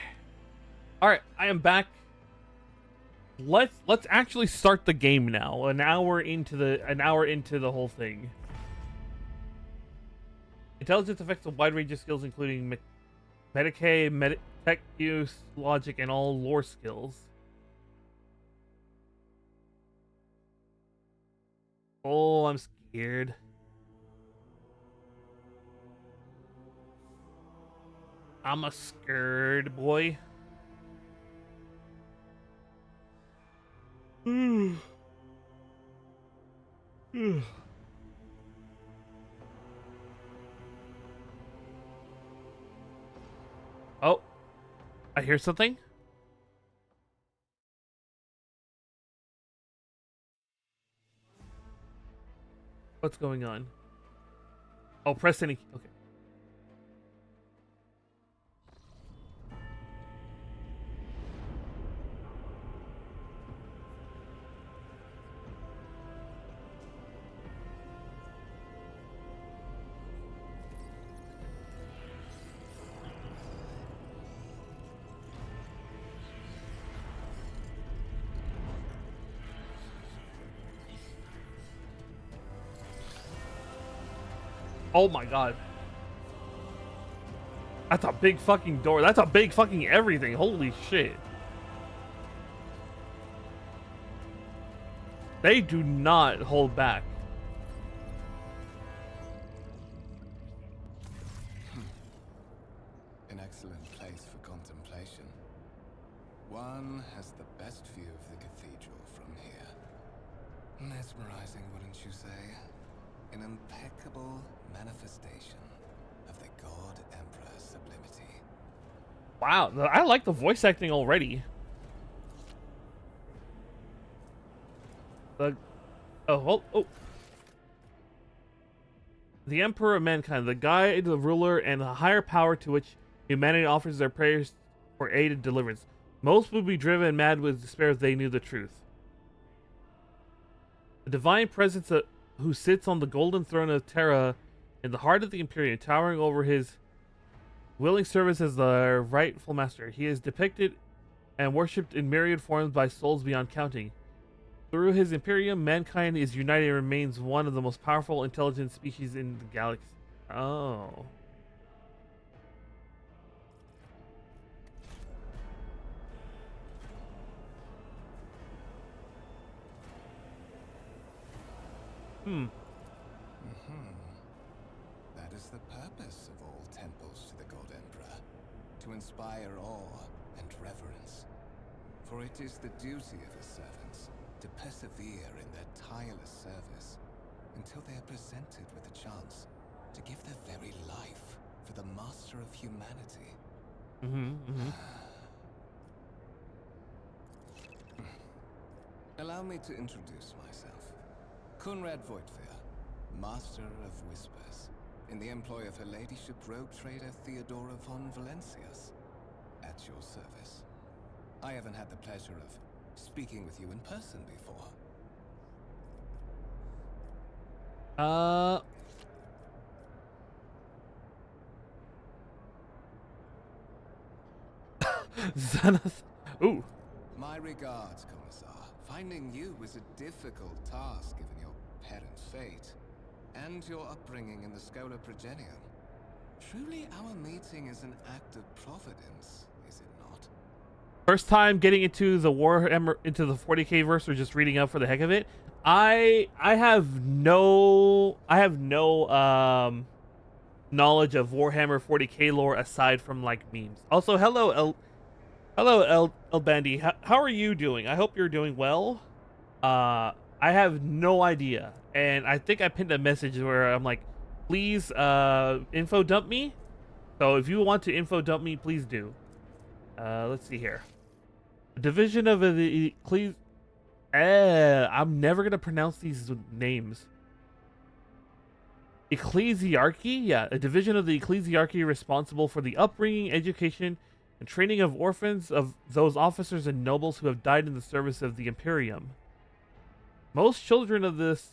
All right, I am back. Let's actually start the game now. An hour into the whole thing. Intelligence affects a wide range of skills, including Medicaid, tech use, logic, and all lore skills. Oh, I'm scared. I'm a scared boy. Oh, I hear something. What's going on? Oh, press any. Okay. Oh my god. That's a big fucking door. That's a big fucking everything. Holy shit. They do not hold back. An excellent place for contemplation. One has the best view of the cathedral from here. Mesmerizing, wouldn't you say? An impeccable manifestation of the God Emperor's sublimity. Wow, I like the voice acting already. Oh. The Emperor of Mankind, the guide, the ruler, and the higher power to which humanity offers their prayers for aid and deliverance. Most would be driven mad with despair if they knew the truth. The divine presence who sits on the golden throne of Terra in the heart of the Imperium, towering over his willing service as the rightful master. He is depicted and worshipped in myriad forms by souls beyond counting. Through his Imperium, mankind is united and remains one of the most powerful, intelligent species in the galaxy. Oh. That is the purpose of all temples to the God Emperor, to inspire awe and reverence. For it is the duty of his servants to persevere in their tireless service until they are presented with a chance to give their very life for the master of humanity. Allow me to introduce myself. Conrad Voigtveer, Master of Whispers, in the employ of Her Ladyship Rogue Trader Theodora von Valencias, at your service. I haven't had the pleasure of speaking with you in person before. Xanath. Ooh. My regards, Commissar. Finding you was a difficult task given your parents' fate and your upbringing in the Schola Progenium. Truly, our meeting is an act of providence, is it not? First time getting into the Warhammer, into the 40k verse, or just reading up for the heck of it. I have no knowledge of Warhammer 40k lore aside from like memes. Also, hello El Bandy. How are you doing? I hope you're doing well. I have no idea, and I think I pinned a message where I'm like, please info dump me. So if you want to info dump me, please do. Let's see here. Division of the I'm never gonna pronounce these names. Ecclesiarchy? Yeah, a division of the Ecclesiarchy responsible for the upbringing, education, and training of orphans of those officers and nobles who have died in the service of the Imperium. Most children of this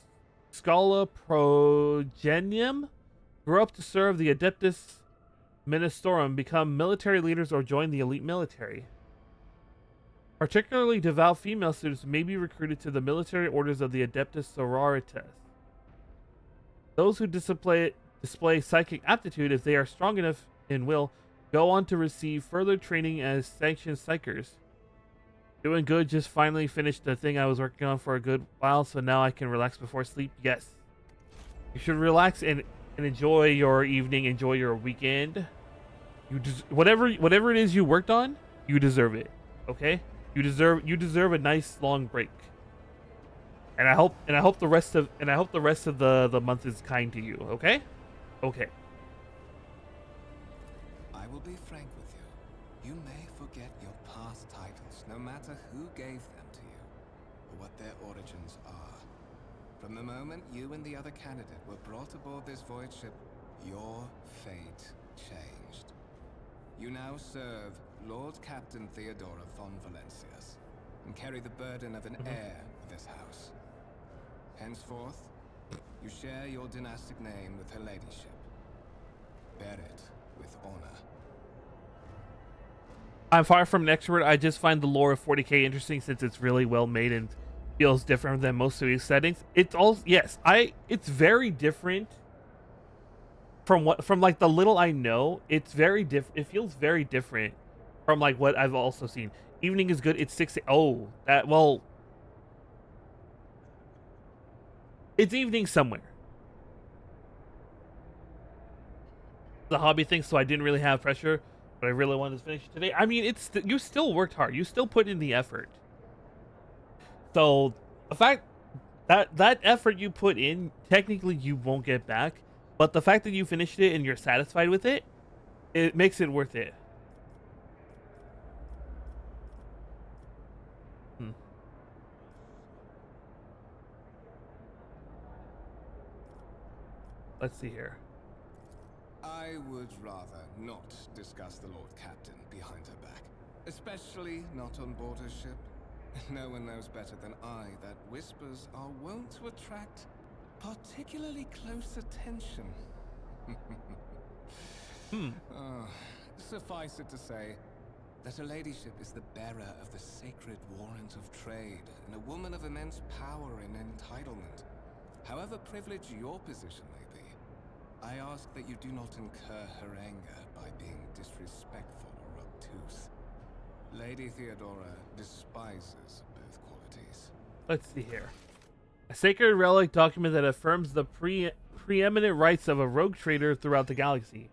Scala Progenium grew up to serve the Adeptus Ministorum become military leaders or join the elite military. Particularly devout female students may be recruited to the military orders of the Adeptus Sororitas. Those who display psychic aptitude, if they are strong enough in will, go on to receive further training as sanctioned psychers. Doing good, just finally finished the thing I was working on for a good while, so now I can relax before sleep. Yes. You should relax and enjoy your evening, enjoy your weekend. You whatever it is you worked on, you deserve it. Okay? You deserve a nice long break. And I hope the rest of the month is kind to you, okay? Okay. I will be frank with you. You may forget your past titles, no matter who gave them to you, or what their origins are. From the moment you and the other candidate were brought aboard this void ship, your fate changed. You now serve Lord Captain Theodora von Valencius, and carry the burden of an heir of this house. Henceforth, you share your dynastic name with her ladyship. Bear it with honor. I'm far from an expert. I just find the lore of 40k interesting since it's really well made and feels different than most of these settings. It's all it's very different from like the little I know. It's very different. It feels very different from like what I've also seen. Evening is good. It's 6. Oh, that well. It's evening somewhere. The hobby thing, so I didn't really have pressure, but I really wanted to finish it today. I mean, you still worked hard. You still put in the effort. So the fact that effort you put in, technically you won't get back, but the fact that you finished it and you're satisfied with it, it makes it worth it. Let's see here. I would rather not discuss the Lord Captain behind her back. Especially not on board her ship. No one knows better than I that whispers are wont to attract particularly close attention. Suffice it to say that her ladyship is the bearer of the sacred warrant of trade and a woman of immense power and entitlement. However privileged your position may be, I ask that you do not incur her anger by being disrespectful or obtuse. Lady Theodora despises both qualities. Let's see here. A sacred relic document that affirms the preeminent rights of a rogue trader throughout the galaxy.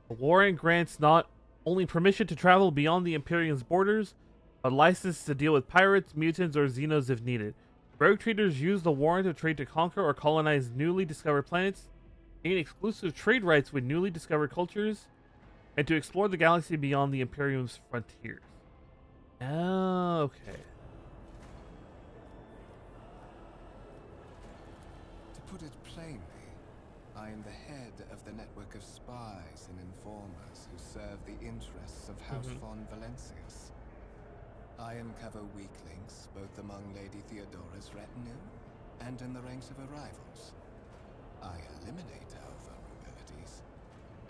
The warrant grants not only permission to travel beyond the Imperium's borders, but license to deal with pirates, mutants, or xenos if needed. Rogue traders use the warrant of trade to conquer or colonize newly discovered planets, gain exclusive trade rights with newly discovered cultures, and to explore the galaxy beyond the Imperium's frontiers. Oh, okay. To put it plainly, I am the head of the network of spies and informers who serve the interests of House von Valencius. I uncover weak links both among Lady Theodora's retinue and in the ranks of her rivals. I eliminate our vulnerabilities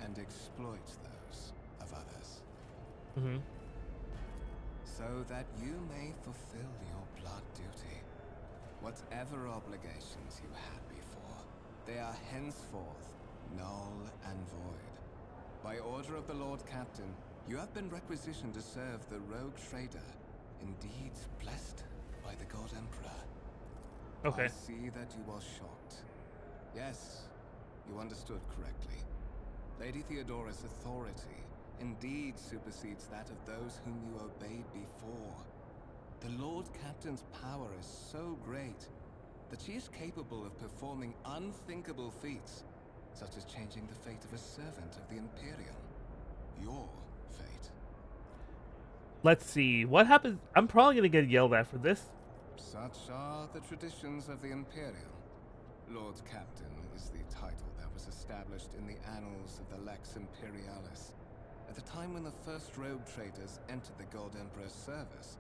and exploit those of others. So that you may fulfill your blood duty. Whatever obligations you had before, they are henceforth null and void. By order of the Lord Captain, you have been requisitioned to serve the rogue trader, indeed blessed by the God Emperor. Okay. I see that you are shocked. Yes, you understood correctly. Lady Theodora's authority indeed supersedes that of those whom you obeyed before. The Lord Captain's power is so great that she is capable of performing unthinkable feats, such as changing the fate of a servant of the Imperium. Your fate. Let's see. What happens? I'm probably going to get yelled at for this. Such are the traditions of the Imperium. Lord Captain is the title that was established in the annals of the Lex Imperialis at the time when the first rogue traders entered the God Emperor's service,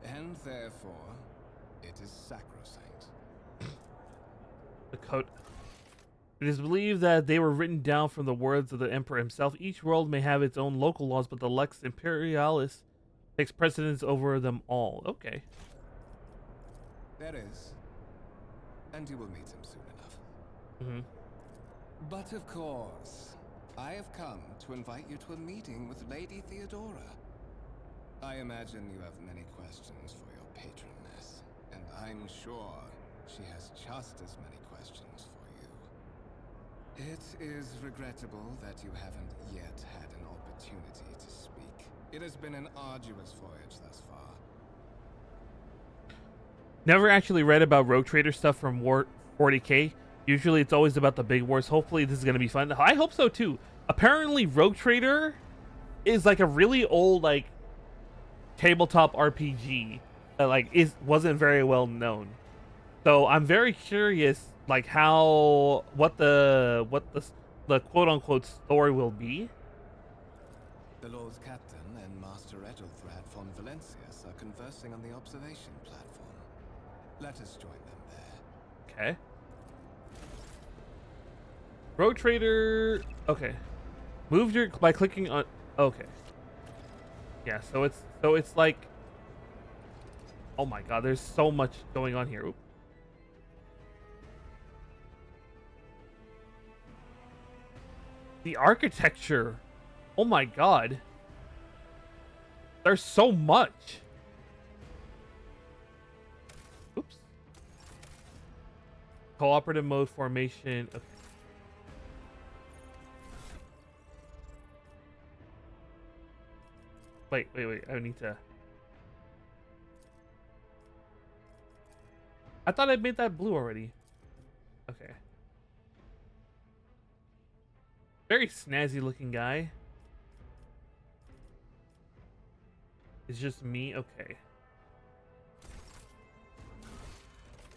and therefore, it is sacrosanct. The code. It is believed that they were written down from the words of the Emperor himself. Each world may have its own local laws, but the Lex Imperialis takes precedence over them all. Okay. There is. And you will meet him soon enough. Mm-hmm. But of course, I have come to invite you to a meeting with Lady Theodora. I imagine you have many questions for your patroness, and I'm sure she has just as many questions for you. It is regrettable that you haven't yet had an opportunity to speak. It has been an arduous voyage thus far. Never actually read about Rogue Trader stuff from War 40k. Usually it's always about the big wars. Hopefully this is going to be fun. I hope so too. Apparently Rogue Trader is like a really old like tabletop RPG that like wasn't very well known. So I'm very curious like what the quote unquote story will be. The Lord Captain and Master Ethelthrad von Valencius are conversing on the observation platform. Let us join them there. Okay. Rogue Trader. Okay. Move your by clicking on. Okay. Yeah. So it's like. Oh my God! There's so much going on here. Oop. The architecture. Oh my God. There's so much. Oops. Cooperative mode formation. Okay. Wait. I need to. I thought I made that blue already. Okay. Very snazzy looking guy. It's just me? Okay.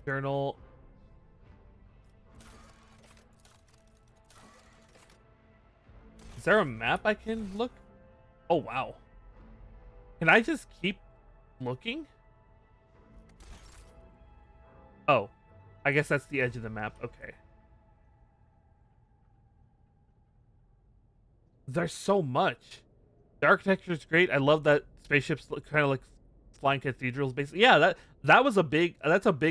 Journal. Is there a map I can look? Oh, wow. Can I just keep looking? Oh, I guess that's the edge of the map. Okay. There's so much. The architecture is great. I love that spaceships look kind of like flying cathedrals. Basically, yeah. That's a big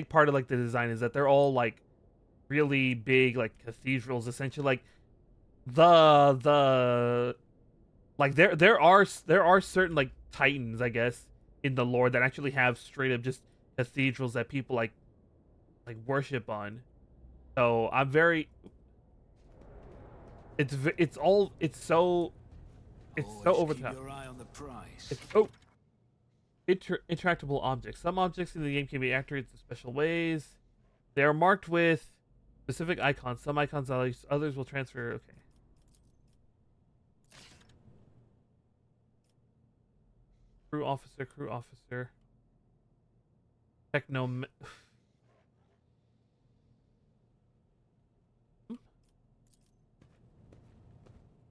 part of like the design is that they're all like really big like cathedrals. Essentially, like the like there are certain like titans, I guess, in the lore that actually have straight up just cathedrals that people like worship on. So I'm very. It's so over the top. Your eye on the prize. Interactable objects. Some objects in the game can be activated in special ways. They are marked with specific icons. Some icons others will transfer. Okay. Crew officer. Techno.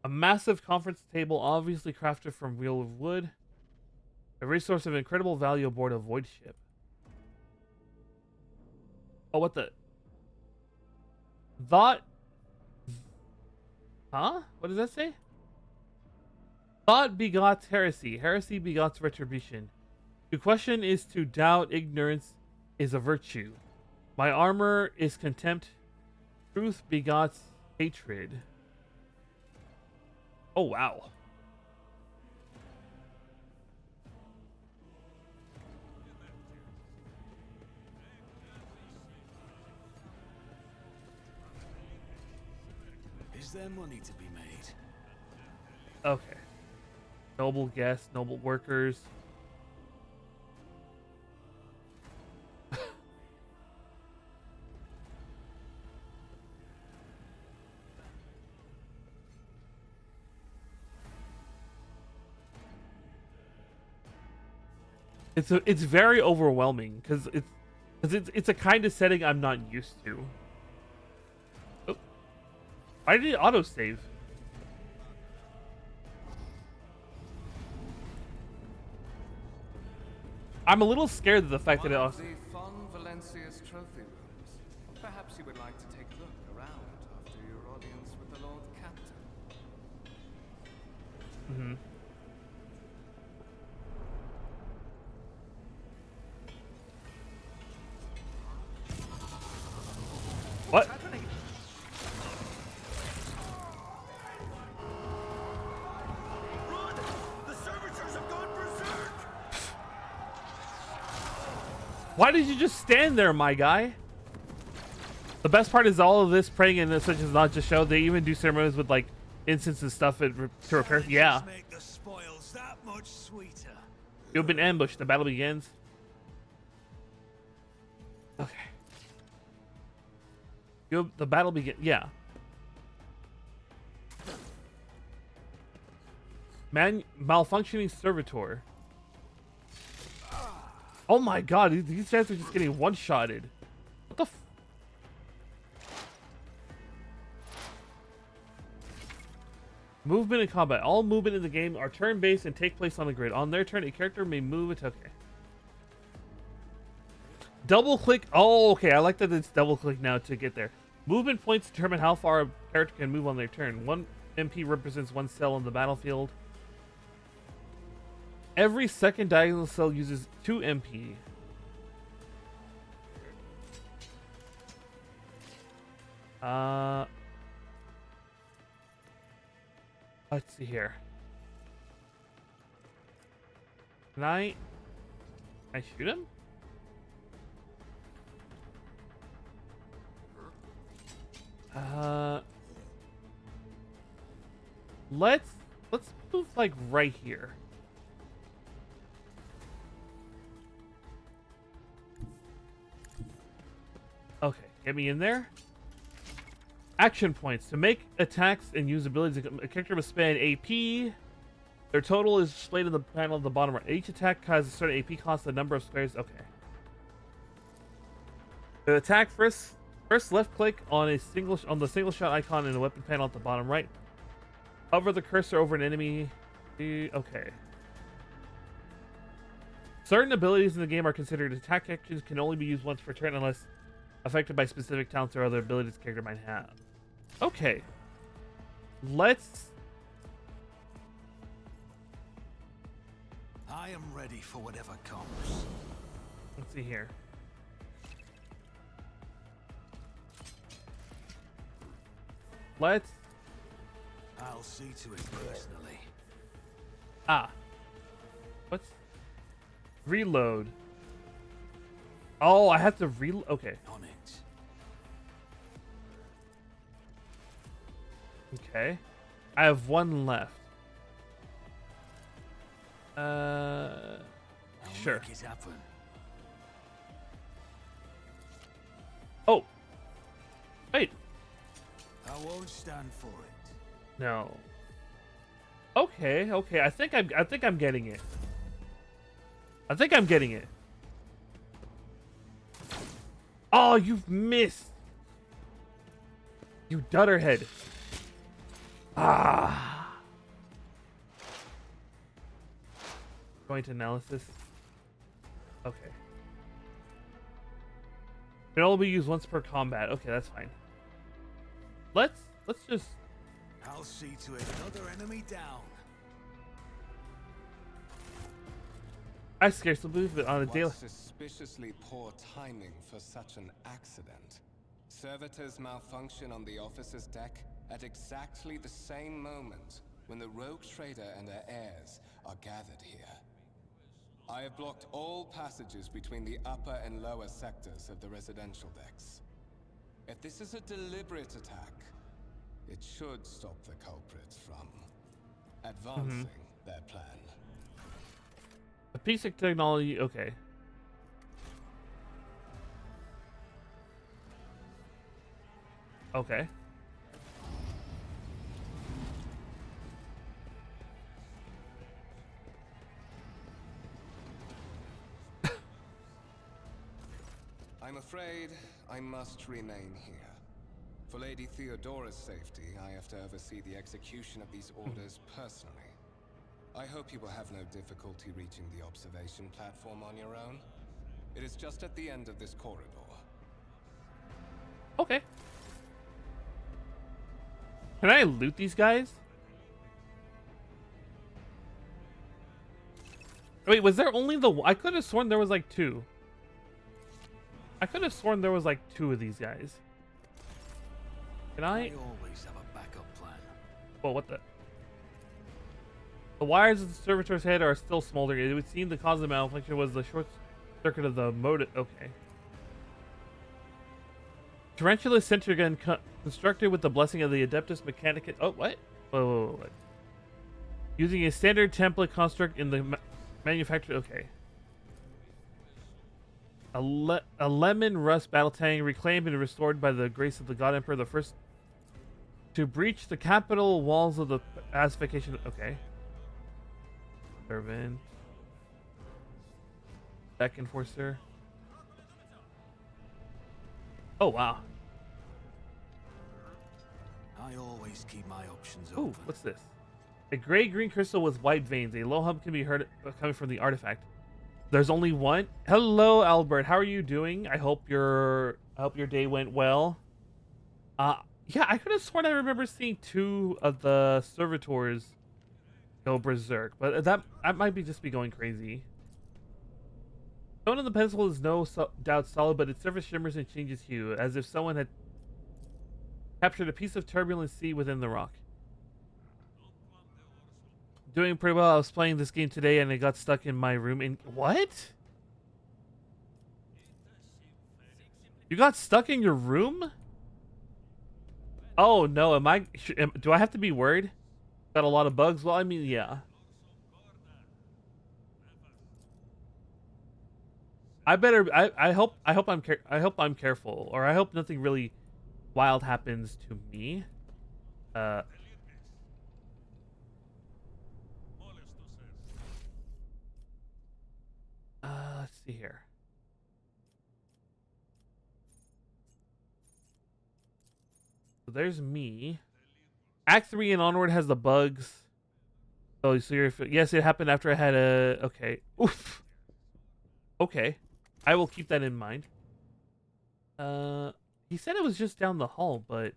A massive conference table, obviously crafted from real wood. A resource of incredible value aboard a void ship. Oh, what the? Thought? Huh? What does that say? Thought begots heresy. Heresy begots retribution. To question is to doubt. Ignorance is a virtue. My armor is contempt. Truth begots hatred. Oh, wow. Is there money to be made? Okay. Noble guests, noble workers. It's very overwhelming because it's a kind of setting I'm not used to. Oh. Why did it autosave? I'm a little scared of the fact that it also. The von Valencius trophy rooms. Perhaps you would like to take a look around after you Mm-hmm. What? Run! The servitors have gone berserk! Why did you just stand there, my guy? The best part is all of this praying and such is not just show. They even do ceremonies with like incense and stuff to repair. Yeah. Make the spoils that much sweeter. You've been ambushed. The battle begins. Okay. The battle begins. Yeah. Malfunctioning servitor. Oh my god, these guys are just getting one-shotted. What the f— Movement and combat. All movement in the game are turn-based and take place on the grid. On their turn, a character may move it. Okay. Double click. Oh, okay. I like that it's double click now to get there. Movement points determine how far a character can move on their turn. 1 MP represents 1 cell on the battlefield. Every second diagonal cell uses 2 MP. Let's see here. Can I shoot him? Let's move like right here. Okay, get me in there. Action points. To make attacks and use abilities, a character must spend AP. Their total is displayed in the panel at the bottom right. Each attack has a certain AP cost, the number of squares. Okay. The attack first left click on the single shot icon in the weapon panel at the bottom right. Hover the cursor over an enemy. Okay. Certain abilities in the game are considered attack actions, can only be used once per turn unless affected by specific talents or other abilities the character might have. Okay. I am ready for whatever comes. Let's see here. I'll see to it personally. What's reload? Oh, I have to reload. Okay. On it. Okay. I have 1 left. I'll Sure. make it happen. Oh. Wait. I won't stand for it. No. Okay. Okay. I think I'm getting it. I think I'm getting it. Oh, you've missed. You dudderhead. Ah. Going to analysis. Okay. Can only be used once per combat. Okay, that's fine. Let's just. I'll see to it. Another enemy down. I scarcely believe it on a What daily. suspiciously poor timing for such an accident. Servitors malfunction on the officer's deck at exactly the same moment when the rogue trader and her heirs are gathered here. I have blocked all passages between the upper and lower sectors of the residential decks. If this is a deliberate attack, it should stop the culprits from advancing their plan. A piece of technology. Okay. Okay. I'm afraid I must remain here. For Lady Theodora's safety, I have to oversee the execution of these orders personally. I hope you will have no difficulty reaching the observation platform on your own. It is just at the end of this corridor. Okay. Can I loot these guys? Wait, was there only the? I could have sworn there was like two. I could have sworn there was like two of these guys. Can I? I always have a backup plan. Well, what the? The wires of the servitor's head are still smoldering. It would seem the cause of the malfunction was the short circuit of the motor. Okay. Tarantula sentry gun constructed with the blessing of the Adeptus Mechanicus. Oh, what? Whoa. Using a standard template construct in the manufacturer. Okay. A lemon rust battle tank reclaimed and restored by the grace of the God Emperor, the first to breach the capital walls of the pacification. Okay. Servant. Deck enforcer. Oh, wow. I always keep my options Ooh, open. what's this? A gray-green crystal with white veins. A low hum can be heard coming from the artifact. There's only one. Hello, Albert. How are you doing? I hope your day went well. Yeah, I could have sworn I remember seeing two of the servitors go berserk, but that might be just be going crazy. Stone on the pencil is no doubt solid, but its surface shimmers and changes hue, as if someone had captured a piece of turbulent sea within the rock. Doing pretty well. I was playing this game today and I got stuck in my room. In what? You got stuck in your room? Oh no! Do I have to be worried? Got a lot of bugs. Well, I mean, yeah. I better. I hope I'm careful, or I hope nothing really wild happens to me. Let's see here. So there's me. Act 3 and onward has the bugs. Oh, so yes, it happened after I had a. Okay. Oof. Okay. I will keep that in mind. He said it was just down the hall, but.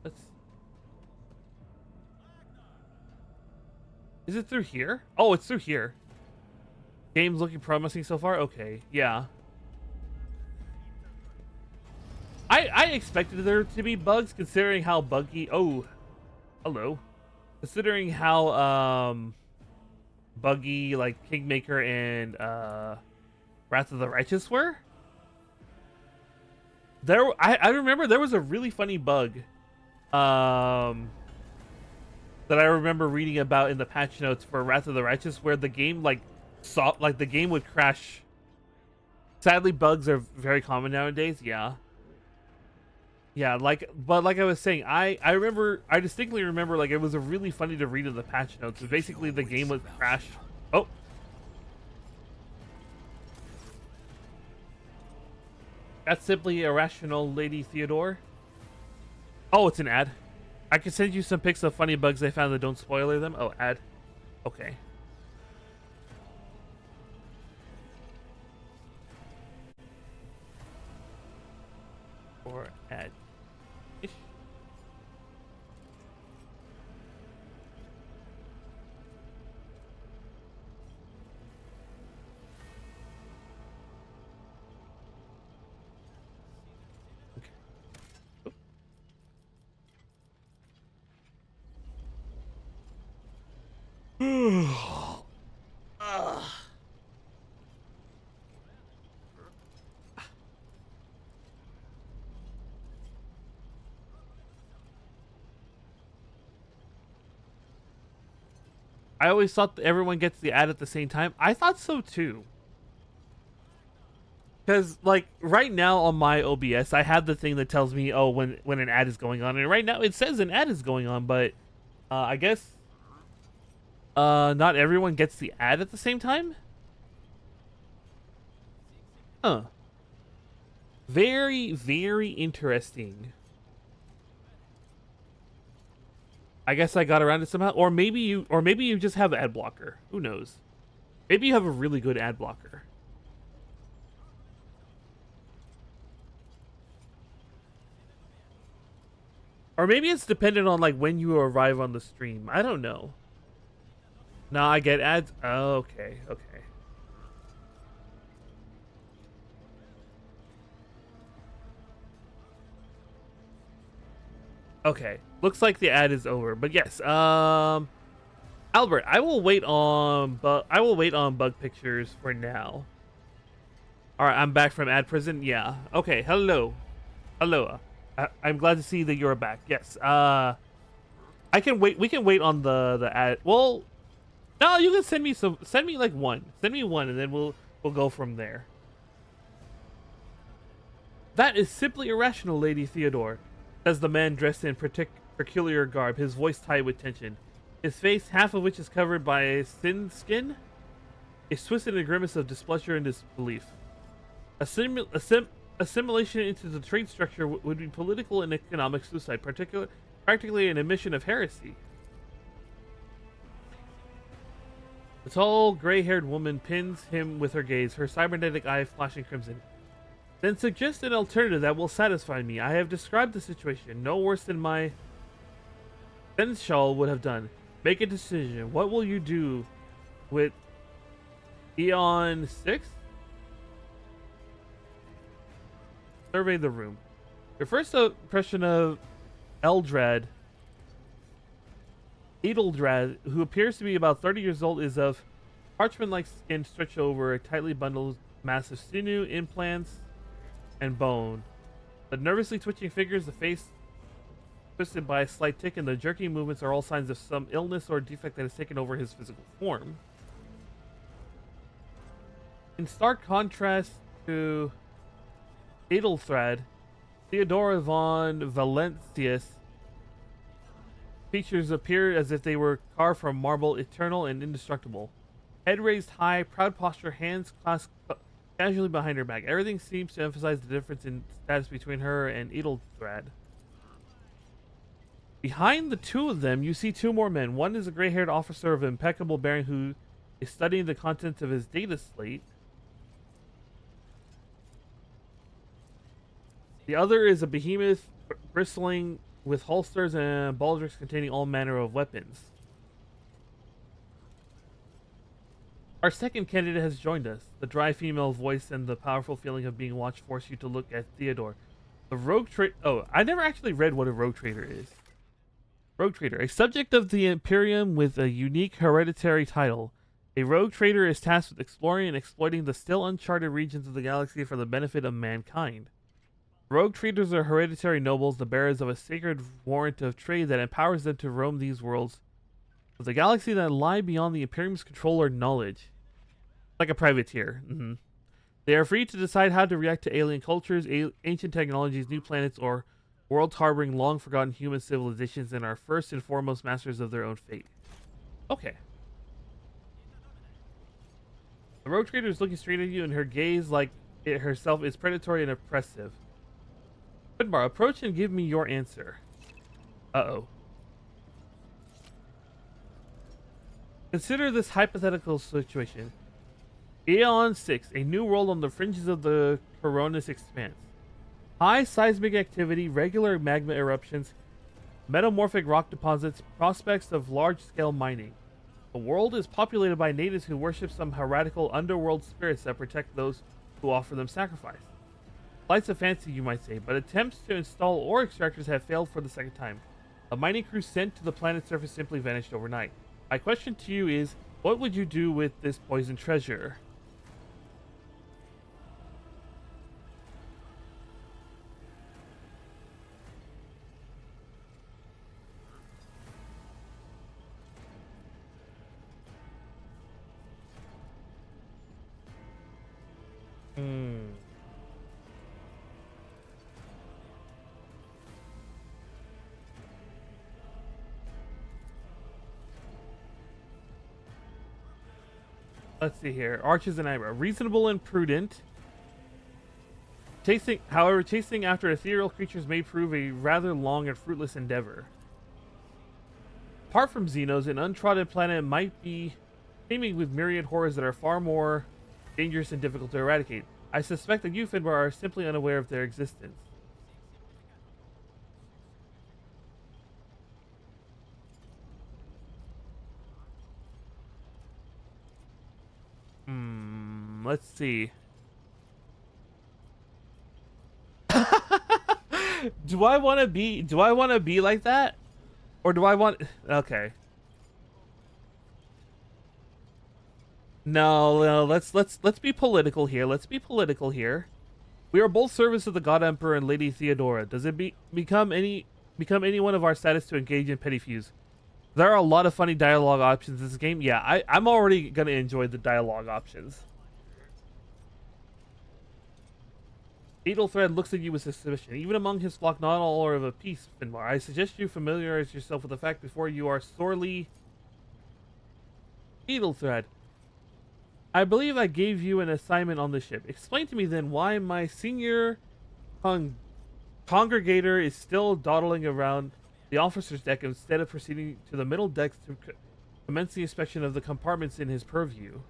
Let's. Is it through here? Oh, it's through here. Game's looking promising so far? Okay, yeah. I expected there to be bugs considering how buggy... Oh, hello. Considering how, buggy, like, Kingmaker and, Wrath of the Righteous were. I remember there was a really funny bug, that I remember reading about in the patch notes for Wrath of the Righteous where the game, like, the game would crash. Sadly, bugs are very common nowadays. Yeah, but like I was saying, I distinctly remember, like, it was a really funny to read in the patch notes. So basically, the game would crash. Oh, that's simply irrational, Lady Theodore. Oh, it's an ad. I can send you some pics of funny bugs I found that don't spoiler them. Oh, ad. Okay. Or ad. Ish. Okay. I always thought that everyone gets the ad at the same time. I thought so too. Because, like, right now on my OBS, I have the thing that tells me, oh, when an ad is going on. And right now it says an ad is going on, but I guess not everyone gets the ad at the same time? Huh. Very, very interesting. I guess I got around it somehow. Or maybe you just have ad blocker. Who knows? Maybe you have a really good ad blocker. Or maybe it's dependent on like when you arrive on the stream. I don't know. No, I get ads. Oh, okay, okay. Okay, looks like the ad is over. But yes, Albert, I will wait on bug pictures for now. All right, I'm back from ad prison. Yeah. Okay. Hello. Hello. I'm glad to see that you're back. Yes. I can wait. We can wait on the ad. Well, no, you can send me some. Send me like one. Send me one, and then we'll go from there. That is simply irrational, Lady Theodore, says the man dressed in peculiar garb, his voice tight with tension. His face, half of which is covered by a thin skin, is twisted in a grimace of displeasure and disbelief. Assimilation into the trade structure would be political and economic suicide, practically an admission of heresy. The tall, gray-haired woman pins him with her gaze, her cybernetic eye flashing crimson. Then suggest an alternative that will satisfy me. I have described the situation, no worse than my Seneschal would have done. Make a decision. What will you do with Eon 6? Survey the room. Your first impression of Edeldrad, who appears to be about 30 years old, is of parchment-like skin stretched over a tightly bundled mass of sinew, implants, and bone. The nervously twitching fingers, the face twisted by a slight tick, and the jerky movements are all signs of some illness or defect that has taken over his physical form. In stark contrast to Edeldrad, Theodora von Valentius features appear as if they were carved from marble, eternal and indestructible. Head raised high, proud posture, hands clasped casually behind her back. Everything seems to emphasize the difference in status between her and Edeldrad. Behind the two of them, you see two more men. One is a gray-haired officer of impeccable bearing who is studying the contents of his data slate. The other is a behemoth bristling with holsters and baldricks containing all manner of weapons. Our second candidate has joined us. The dry female voice and the powerful feeling of being watched force you to look at Theodore. The rogue trader. Oh, I never actually read what a rogue trader is. Rogue trader, a subject of the Imperium with a unique hereditary title. A rogue trader is tasked with exploring and exploiting the still uncharted regions of the galaxy for the benefit of mankind. Rogue traders are hereditary nobles, the bearers of a sacred warrant of trade that empowers them to roam these worlds of the galaxy that lie beyond the Imperium's control or knowledge. Like a privateer. They are free to decide how to react to alien cultures, ancient technologies, new planets, or worlds harboring long-forgotten human civilizations, and are first and foremost masters of their own fate. Okay. The rogue trader is looking straight at you, and her gaze, like it herself, is predatory and oppressive. Finbar, approach and give me your answer. Uh-oh. Consider this hypothetical situation. Aeon 6, a new world on the fringes of the Coronis expanse. High seismic activity, regular magma eruptions, metamorphic rock deposits, prospects of large-scale mining. The world is populated by natives who worship some heretical underworld spirits that protect those who offer them sacrifice. Flights of fancy, you might say, but attempts to install ore extractors have failed for the second time. A mining crew sent to the planet's surface simply vanished overnight. My question to you is, what would you do with this poisoned treasure? Let's see here. Arches and eyebrow. Reasonable and prudent. Chasing after ethereal creatures may prove a rather long and fruitless endeavor. Apart from Xenos, an untrodden planet might be teeming with myriad horrors that are far more dangerous and difficult to eradicate. I suspect that you, Finbar, are simply unaware of their existence. Let's see. Do I want to be like that? Or do I want... Okay. No, let's be political here. Let's be political here. We are both servants of the God Emperor and Lady Theodora. Does it become any one of our status to engage in petty feuds? There are a lot of funny dialogue options in this game. Yeah, I'm already gonna enjoy the dialogue options. Edelthred looks at you with suspicion. Even among his flock, not all are of a peace, Finbar. I suggest you familiarize yourself with the fact before you are sorely... Edelthred, I believe I gave you an assignment on the ship. Explain to me then why my senior congregator is still dawdling around the officer's deck instead of proceeding to the middle decks to commence the inspection of the compartments in his purview.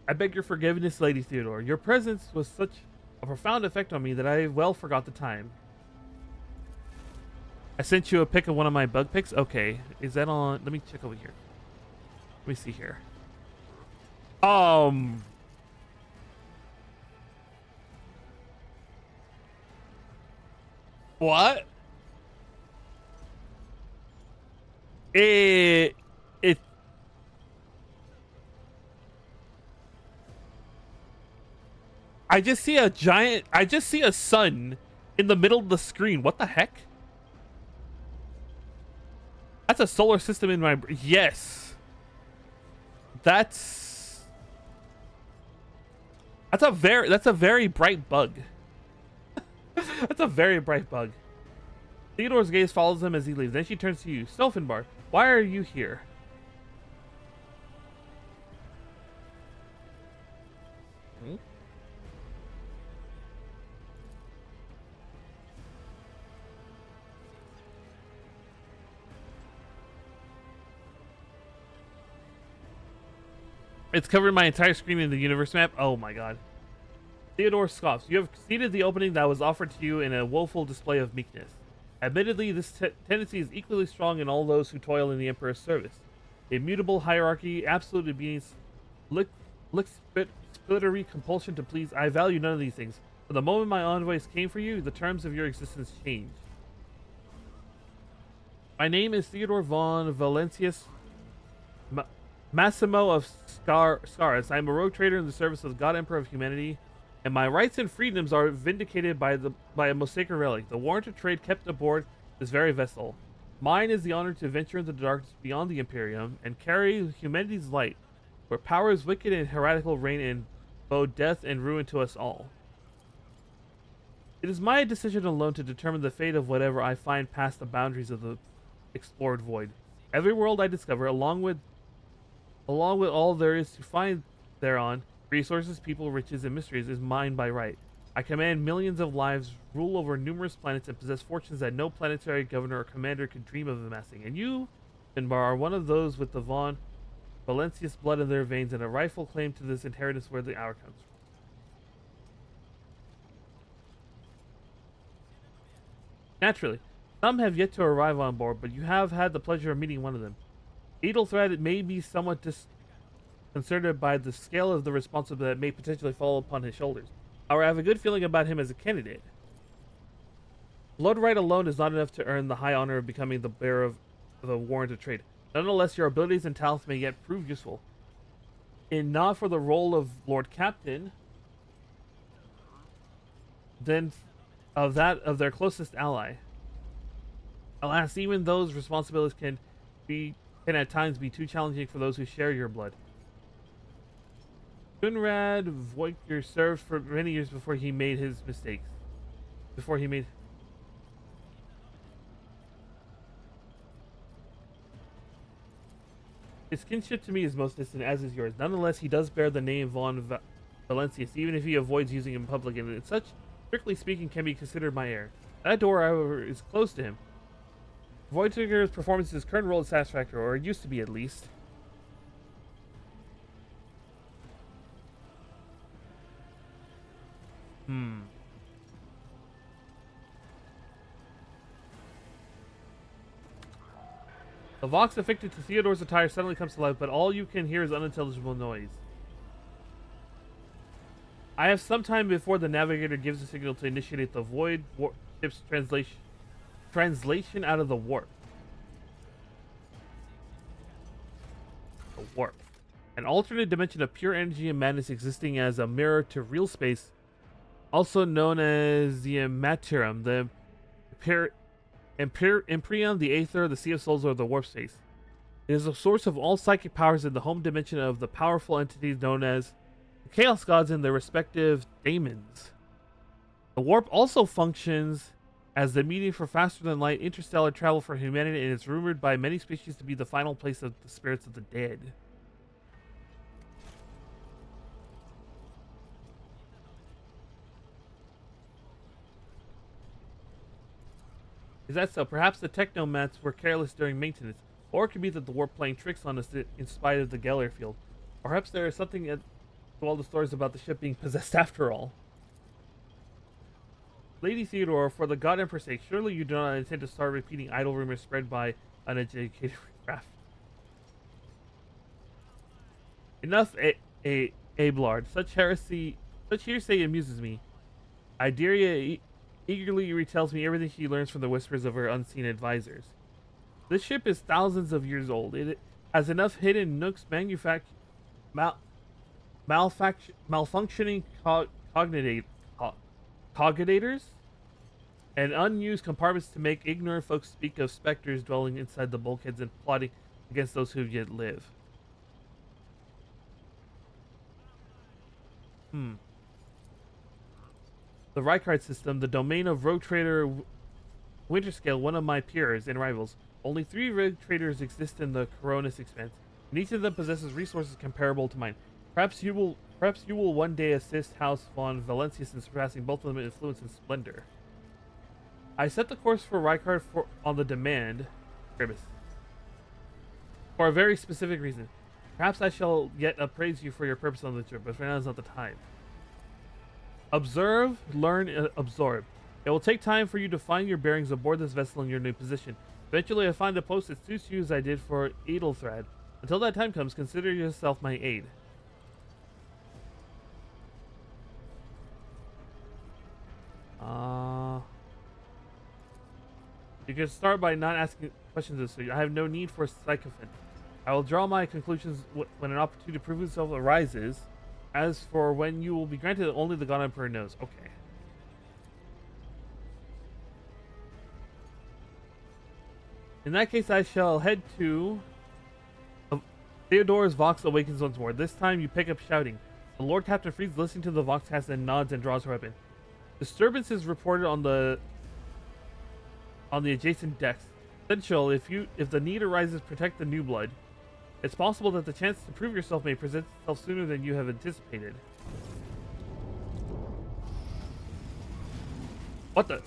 I beg your forgiveness, Lady Theodore. Your presence was such a profound effect on me that I well forgot the time. I sent you a pic of one of my bug pics. Okay, is that on? Let me check over here. Let me see here. What? It I just see a sun in the middle of the screen. What the heck? That's a solar system in my... Yes. That's a very bright bug. That's a very bright bug. Theodore's gaze follows him as he leaves. Then she turns to you. Stolfenbar, why are you here? Hmm? It's covering my entire screen in the universe map. Oh my god. Theodore scoffs. You have conceded the opening that was offered to you in a woeful display of meekness. Admittedly, this tendency is equally strong in all those who toil in the Emperor's service. The immutable hierarchy, absolute obedience, splittery compulsion to please. I value none of these things. From the moment my envoys came for you, the terms of your existence changed. My name is Theodore von Valentius Massimo of Scaris. I am a rogue trader in the service of the God Emperor of humanity, and my rights and freedoms are vindicated by a most sacred relic, the warrant of trade kept aboard this very vessel. Mine is the honor to venture into the darkness beyond the Imperium and carry humanity's light, where powers wicked and heretical reign and bow death and ruin to us all. It is my decision alone to determine the fate of whatever I find past the boundaries of the explored void. Every world I discover, along with all there is to find thereon, resources, people, riches, and mysteries, is mine by right. I command millions of lives, rule over numerous planets, and possess fortunes that no planetary governor or commander could dream of amassing. And you, Finbar, are one of those with the von Valentius blood in their veins and a rightful claim to this inheritance where the hour comes from. Naturally, some have yet to arrive on board, but you have had the pleasure of meeting one of them. Edelthred may be somewhat disconcerted by the scale of the responsibility that may potentially fall upon his shoulders. However, I have a good feeling about him as a candidate. Blood right alone is not enough to earn the high honor of becoming the bearer of a warrant of trade. Nonetheless, your abilities and talents may yet prove useful. And not for the role of Lord Captain, then of that of their closest ally. Alas, even those responsibilities can at times be too challenging for those who share your blood. Gunrad Voigtger served for many years before he made his mistakes. His kinship to me is most distant, as is yours. Nonetheless, he does bear the name von Valentius, even if he avoids using it in public, and such, strictly speaking, can be considered my heir. That door, however, is closed to him. Voigtger's performance in his current role is satisfactory, or it used to be at least. The Vox affixed to Theodore's attire suddenly comes to life, but all you can hear is unintelligible noise. I have some time before the navigator gives a signal to initiate the void ship's translation out of the warp. The warp. An alternate dimension of pure energy and madness existing as a mirror to real space, also known as the Immaterium, the Imperium, the Aether, the Sea of Souls, or the Warp Space. It is a source of all psychic powers in the home dimension of the powerful entities known as the Chaos Gods and their respective daemons. The warp also functions as the medium for faster-than-light interstellar travel for humanity, and is rumored by many species to be the final place of the spirits of the dead. Is that so? Perhaps the technomats were careless during maintenance, or it could be that the warp playing tricks on us in spite of the Geller field. Perhaps there is something to all the stories about the ship being possessed after all. Lady Theodore, for the God Emperor's sake, surely you do not intend to start repeating idle rumors spread by uneducated craft. Enough, Abelard. Such hearsay amuses me. Ideria eagerly retells me everything she learns from the whispers of her unseen advisors. This ship is thousands of years old. It has enough hidden nooks, malfunctioning cognitators, and unused compartments to make ignorant folks speak of specters dwelling inside the bulkheads and plotting against those who yet live. The Rykard system, the domain of rogue trader Winterscale, one of my peers and rivals. Only 3 rogue traders exist in the Coronis expanse, and each of them possesses resources comparable to mine. Perhaps you will one day assist House von Valencius in surpassing both of them in influence and splendor. I set the course for Rykard on the demand, Grimace, for a very specific reason. Perhaps I shall yet appraise you for your purpose on the trip, but for now is not the time. Observe, learn, absorb. It will take time for you to find your bearings aboard this vessel in your new position. Eventually, I find a post that suits you as I did for Edelthrad. Until that time comes, consider yourself my aide. You can start by not asking questions of this. I have no need for a sycophant. I will draw my conclusions when an opportunity to prove itself arises. As for when you will be granted, only the God Emperor knows. Okay. In that case, I shall head to Theodore's Vox awakens once more. This time, you pick up shouting. The Lord Captain Freeze listening to the Vox cast and nods and draws her weapon. Disturbances reported on the adjacent decks. Essential, if the need arises, protect the new blood. It's possible that the chance to prove yourself may present itself sooner than you have anticipated. What the?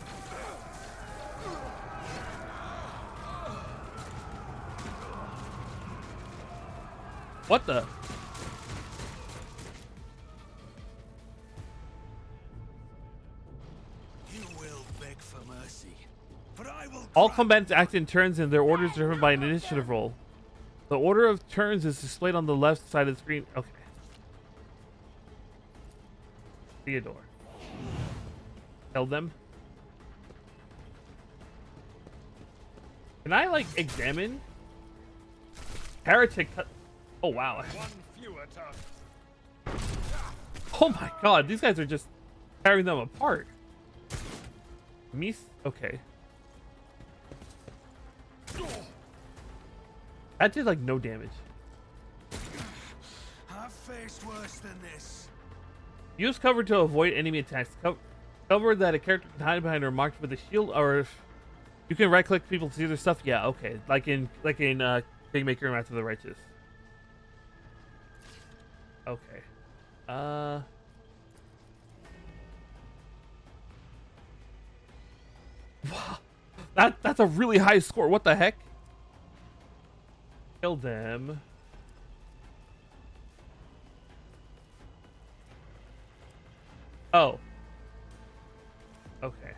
What the? You will beg for mercy, but I will. All combatants act in turns and their orders are driven by an initiative roll. The order of turns is displayed on the left side of the screen. Okay. Theodore. Kill them. Can I, like, examine? Heretic. Oh, wow. One fewer to... Oh my god, these guys are just tearing them apart. Okay. That did like no damage. I've faced worse than this. Use cover to avoid enemy attacks. Cover that a character can hide behind or marked with a shield, or if you can right click people to see their stuff. Yeah, okay. Like in Kingmaker and Wrath of the Righteous. Okay. Wow. That's a really high score. What the heck? Kill them. Oh. Okay.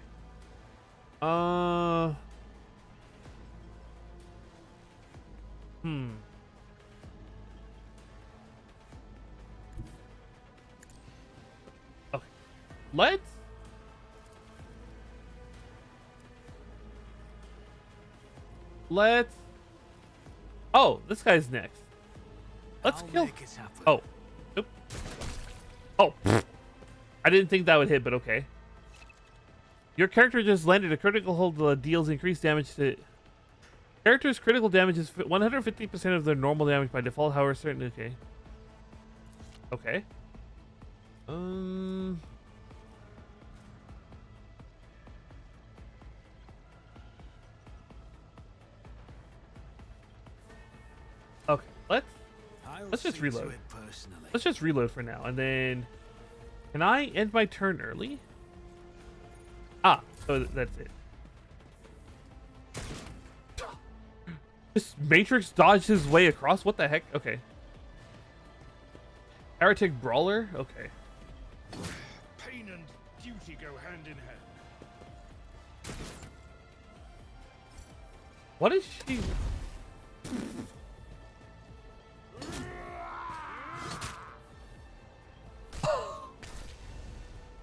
Hmm. Okay. Let's. Let's. Oh, this guy's next. Let's I'll kill. make it happen. Oh. Oop. Oh. I didn't think that would hit, but okay. Your character just landed a critical hold that deals increased damage to. Character's critical damage is 150% of their normal damage by default, however, certain. Okay. Okay. Okay. Let's just see to reload. it personally. Let's just reload for now, and then can I end my turn early? Ah, so that's it. This Matrix dodged his way across. What the heck? Okay. Heretic Brawler? Okay. Pain and duty go hand in hand. What is she?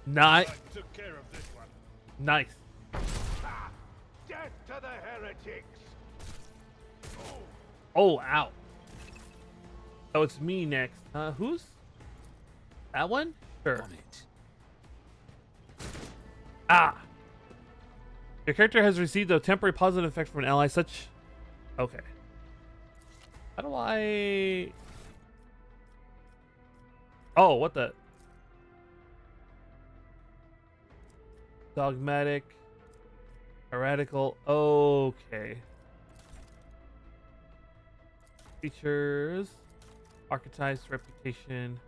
Nice. I took care of this one. Nice. Death to the heretics! Oh, ow. So it's me next. Who's? That one? Sure. On it. Ah. Your character has received a temporary positive effect from an ally such... Okay. How do I... Oh, what the... Dogmatic. Heretical. Okay. Features. Archetypes. Reputation.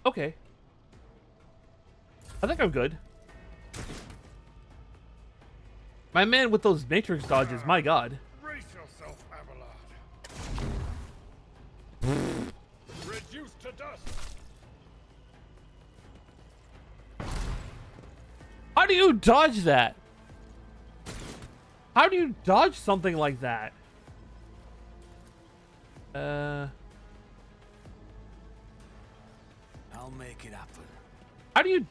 Okay. I think I'm good. My man with those Matrix dodges, my god. Brace yourself, Abelard. Reduced to dust. How do you dodge that? How do you dodge something like that? I'll make it happen. How do you...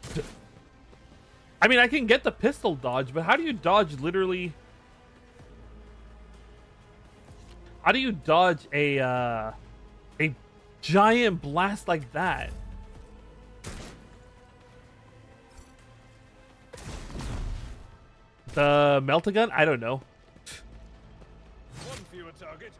I mean, I can get the pistol dodge, but how do you dodge literally... How do you dodge a giant blast like that? The melt-a-gun? I don't know. One fewer target.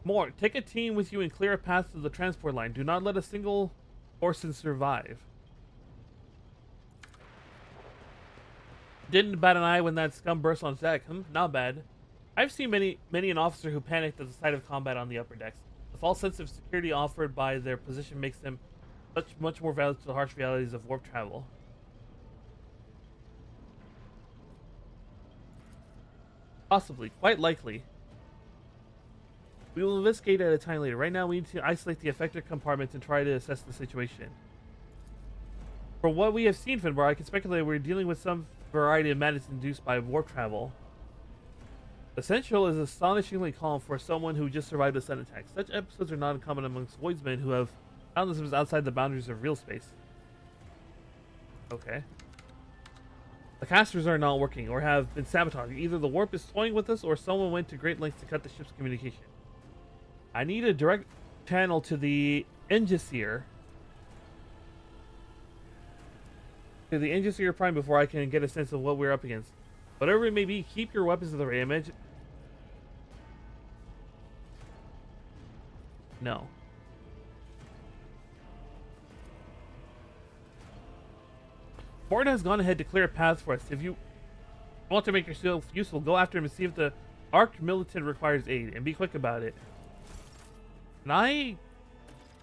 More, take a team with you and clear a path to the transport line. Do not let a single person survive. Didn't bat an eye when that scum burst on deck. Not bad. I've seen many an officer who panicked at the sight of combat on the upper decks. The false sense of security offered by their position makes them much more valuable to the harsh realities of warp travel. Possibly, quite likely. We will investigate at a time later. Right now, we need to isolate the affected compartments and try to assess the situation. From what we have seen, Finbar, I can speculate we're dealing with some variety of madness induced by warp travel. The Central is astonishingly calm for someone who just survived a sun attack. Such episodes are not uncommon amongst Voidsmen who have found themselves outside the boundaries of real space. Okay. The casters are not working or have been sabotaged. Either the warp is toying with us or someone went to great lengths to cut the ship's communication. I need a direct channel to the Engiseer. To the Engiseer Prime before I can get a sense of what we're up against. Whatever it may be, keep your weapons at the right image. No. Morton has gone ahead to clear a path for us. If you want to make yourself useful, go after him and see if the arc militant requires aid, and be quick about it. Can I...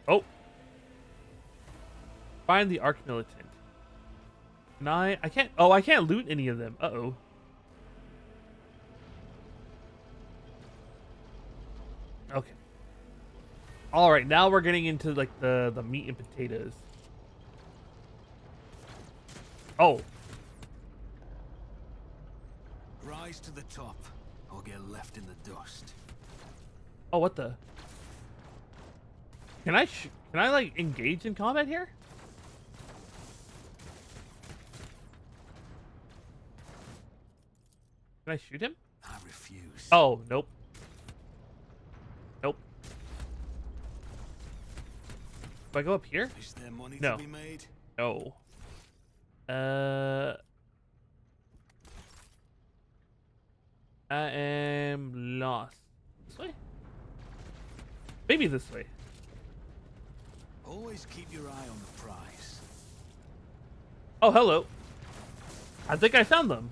Oh. Find the arc militant. Can I can't... Oh, I can't loot any of them. Uh-oh. All right, now we're getting into like the meat and potatoes. Oh, Rise to the top, or get left in the dust. oh, what the? Can I like engage in combat here? Can I shoot him? I refuse. Oh, nope. Nope. Do I go up here? Is there money No. to be made? No. I am lost. This way? Maybe this way. Always keep your eye on the prize. Oh, hello. I think I found them.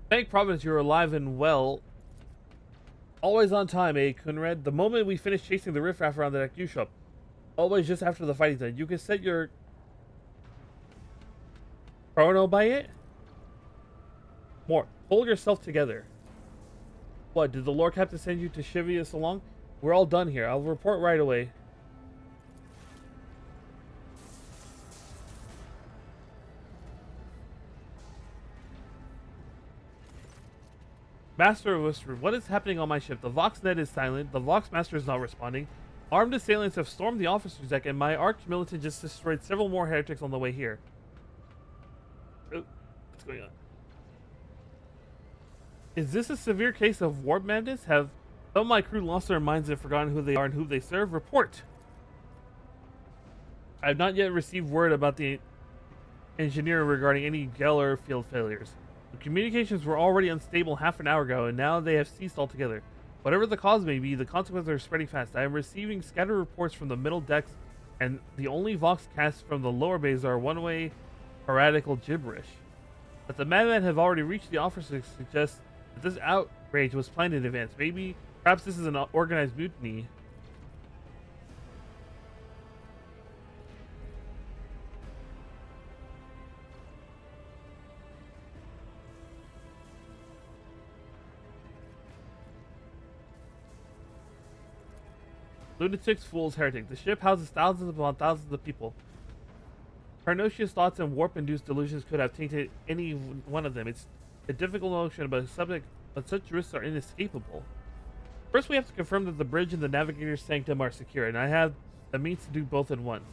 Thank Providence you're alive and well. Always on time, eh, Kunrad? The moment we finish chasing the riffraff around the Nekdu shop. Always just after the fighting's done. You can set your chrono by it? More. Pull yourself together. What, did the Lord Captain send you to chivvy us along? We're all done here. I'll report right away. Master of Whisper, what is happening on my ship? The Vox net is silent. The Vox Master is not responding. Armed assailants have stormed the officer's deck, and my arch militant just destroyed several more heretics on the way here. Oh, what's going on? Is this a severe case of warp madness? Have some of my crew lost their minds and forgotten who they are and who they serve? Report! I have not yet received word about the engineer regarding any Geller field failures. The communications were already unstable half an hour ago, and now they have ceased altogether. Whatever the cause may be, the consequences are spreading fast. I am receiving scattered reports from the middle decks, and the only vox casts from the lower bays are one-way heretical gibberish. But the madmen have already reached the officers suggests that this outrage was planned in advance. Perhaps this is an organized mutiny. Lunatics, fools, heretic. The ship houses thousands upon thousands of people. Pernicious thoughts and warp-induced delusions could have tainted any one of them. It's a difficult notion, but such risks are inescapable. First, we have to confirm that the bridge and the navigator's sanctum are secure, and I have the means to do both at once.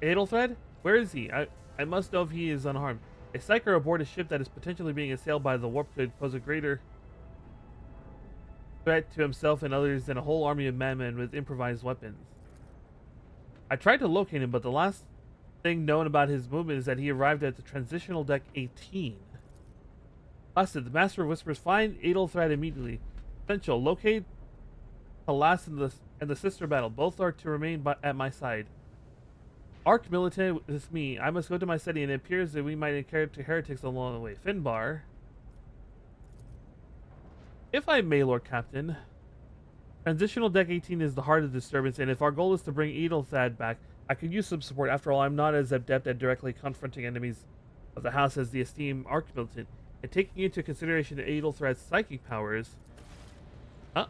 Adelthred? Where is he? I must know if he is unharmed. A psyker aboard a ship that is potentially being assailed by the warp could pose a greater threat to himself and others than a whole army of madmen with improvised weapons. I tried to locate him, but the last thing known about his movement is that he arrived at the transitional deck 18. Busted, the Master of Whispers, find Adelthred immediately. Essential, locate Halas and the sister battle. Both are to remain at my side. Arch Militant is me. I must go to my study, and it appears that we might encounter heretics along the way. Finbar. If I may, Lord Captain, transitional deck 18 is the heart of the disturbance, and if our goal is to bring Adelthad back, I could use some support. After all, I'm not as adept at directly confronting enemies of the house as the esteemed Archmilitant, and taking into consideration Adelthrad's psychic powers. Huh?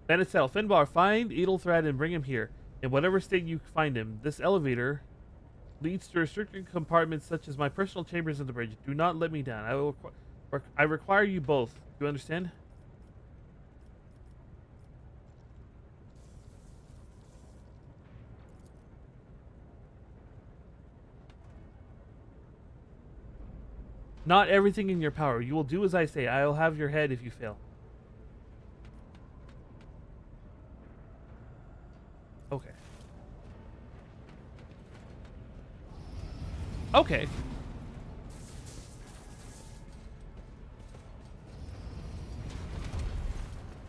Then it's settled. Finbar, find Adelthad and bring him here. In whatever state you find him, this elevator leads to restricted compartments such as my personal chambers in the bridge. Do not let me down. I require you both. Do you understand? Not everything in your power. You will do as I say. I will have your head if you fail. Okay. Okay.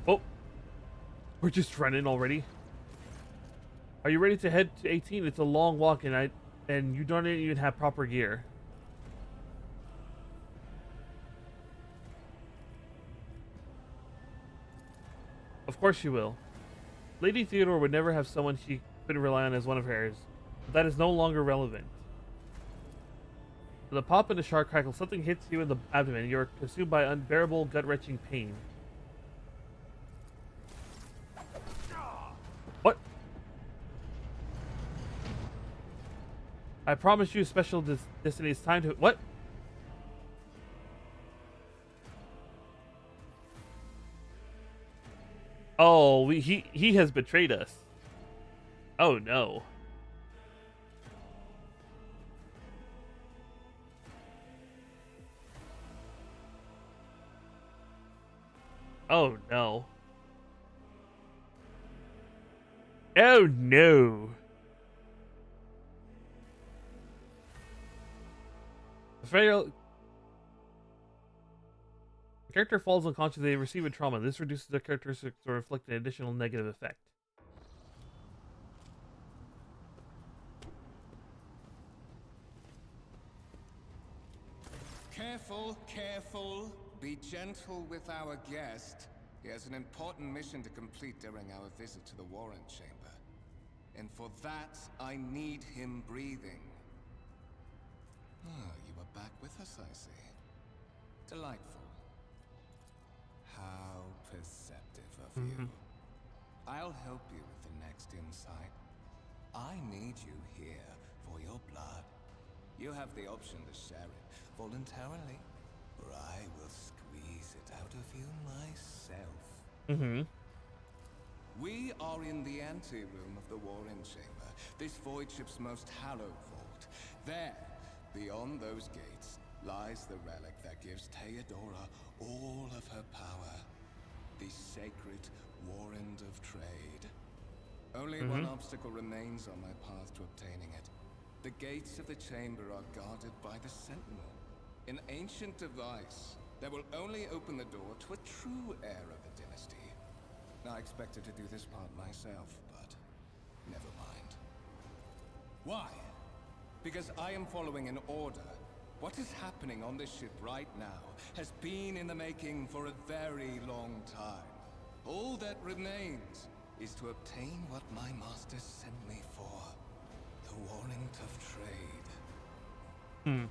Oh. We're just running already. Are you ready to head to 18? It's a long walk, and And you don't even have proper gear. Of course you will. Lady Theodore would never have someone she couldn't rely on as one of hers, but that is no longer relevant. With a pop and a sharp crackle, something hits you in the abdomen. You are consumed by unbearable, gut-wrenching pain. What? I promise you special destiny. It's time to... What? Oh, he has betrayed us. Oh no. Oh no. Oh no. The character falls unconscious. They receive a trauma. This reduces their characteristics to reflect an additional negative effect. Careful, careful. Be gentle with our guest. He has an important mission to complete during our visit to the Warren Chamber. And for that, I need him breathing. Ah, you are back with us, I see. Delightful. How perceptive of you. I'll help you with the next insight. I need you here for your blood. You have the option to share it voluntarily, or I will squeeze it out of you myself. We are in the anteroom of the Warren Chamber, this void ship's most hallowed vault. There, beyond those gates, lies the relic that gives Theodora all of her power. The sacred Warrant of Trade. Only one obstacle remains on my path to obtaining it. The gates of the chamber are guarded by the Sentinel, an ancient device that will only open the door to a true heir of the dynasty. I expected to do this part myself, but never mind. Why? Because I am following an order. What is happening on this ship right now has been in the making for a very long time. All that remains is to obtain what my master sent me for. The Warrant of Trade.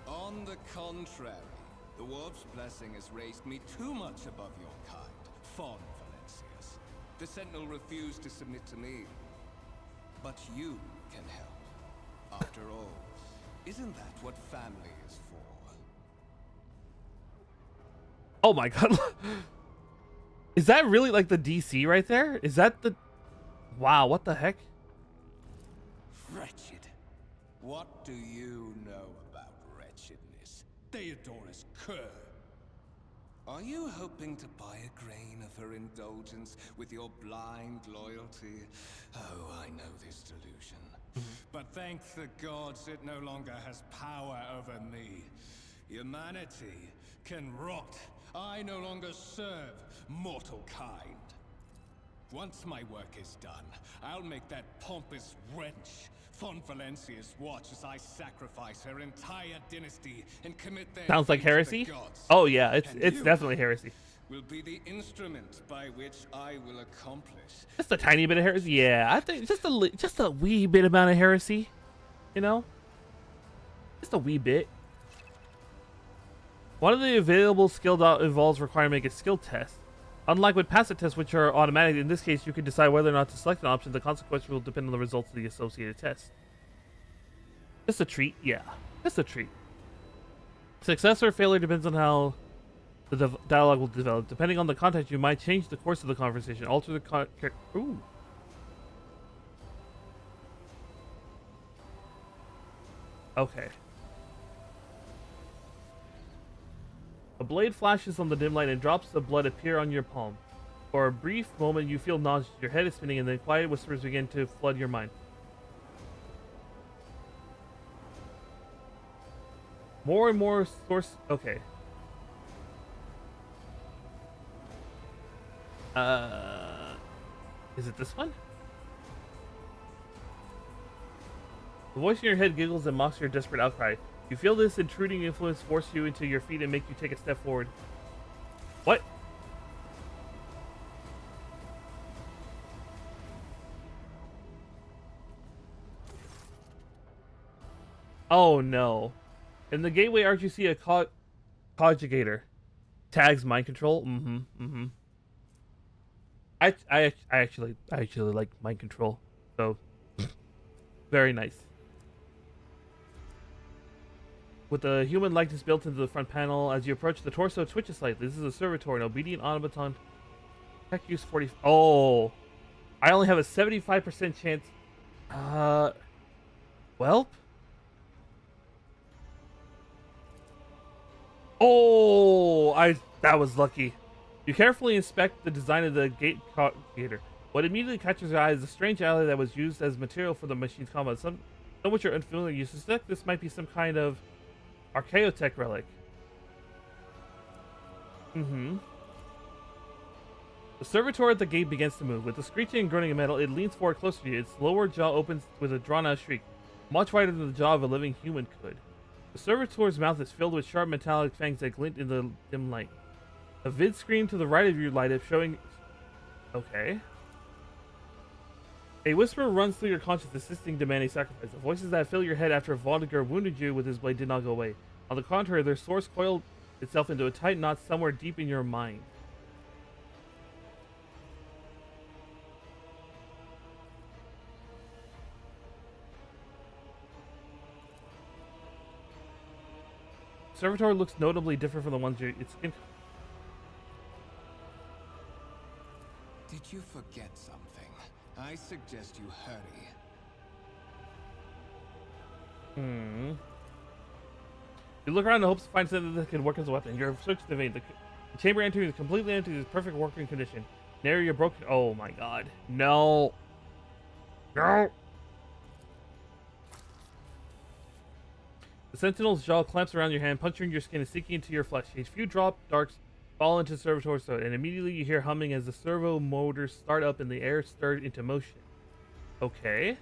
On the contrary, the Warp's blessing has raised me too much above your kind, Fon Valencius. The Sentinel refused to submit to me. But you can help. After all, isn't that what family is for? Oh my god. Is that really like the DC right there? Is that the... Wow, what the heck? Wretched. What do you know about wretchedness? Theodora's cur. Are you hoping to buy a grain of her indulgence with your blind loyalty? Oh, I know this delusion. But thank the gods it no longer has power over me. Humanity can rot. I no longer serve mortal kind. Once my work is done, I'll make that pompous wench Fon Valencius watch as I sacrifice her entire dynasty and commit their Sounds like fate to the heresy. gods. Oh yeah, it's And it's you definitely heresy. will be the instrument by which I will accomplish. Just a tiny bit of heresy. Yeah, I think just a wee bit amount of heresy. You know, just a wee bit. One of the available skill dot involves requiring to make a skill test. Unlike with passive tests, which are automatic, in this case, you can decide whether or not to select an option. The consequence will depend on the results of the associated test. Just a treat, yeah. Just a treat. Success or failure depends on how the dialogue will develop. Depending on the content, you might change the course of the conversation, alter the ooh. Okay. A blade flashes on the dim light and drops of blood appear on your palm. For a brief moment, you feel nauseous, your head is spinning, and then quiet whispers begin to flood your mind. More and more source... Okay. Is it this one? The voice in your head giggles and mocks your desperate outcry. You feel this intruding influence force you into your feet and make you take a step forward. What? Oh no. In the gateway arch you see a conjugator. Tags mind control. I actually like mind control. So very nice. With the human likeness built into the front panel, as you approach, the torso twitches slightly. This is a servitor, an obedient automaton. Tech use 40. Oh, I only have a 75% chance. Welp. Oh, that was lucky. You carefully inspect the design of the gator. What immediately catches your eye is a strange alloy that was used as material for the machine's combat. Some which are unfamiliar. You suspect this might be some kind of Archaeotech relic. The servitor at the gate begins to move. With the screeching and groaning of metal, it leans forward closer to you. Its lower jaw opens with a drawn-out shriek, much wider than the jaw of a living human could. The servitor's mouth is filled with sharp metallic fangs that glint in the dim light. A vid screen to the right of you light up, showing... Okay. A whisper runs through your conscience, assisting demanding sacrifice. The voices that fill your head after Voldiger wounded you with his blade did not go away. On the contrary, their source coiled itself into a tight knot somewhere deep in your mind. Servitor looks notably different from the ones its skin. Did you forget something? I suggest you hurry. You look around in hopes to find something that can work as a weapon. You're searching the vein. The chamber entering is completely empty. It's perfect working condition. An area broken. Oh my god. No. No. The sentinel's jaw clamps around your hand, puncturing your skin and sinking into your flesh. A few drop darks fall into Servitor's throat, and immediately you hear humming as the servo motors start up and the air stirred into motion. Okay.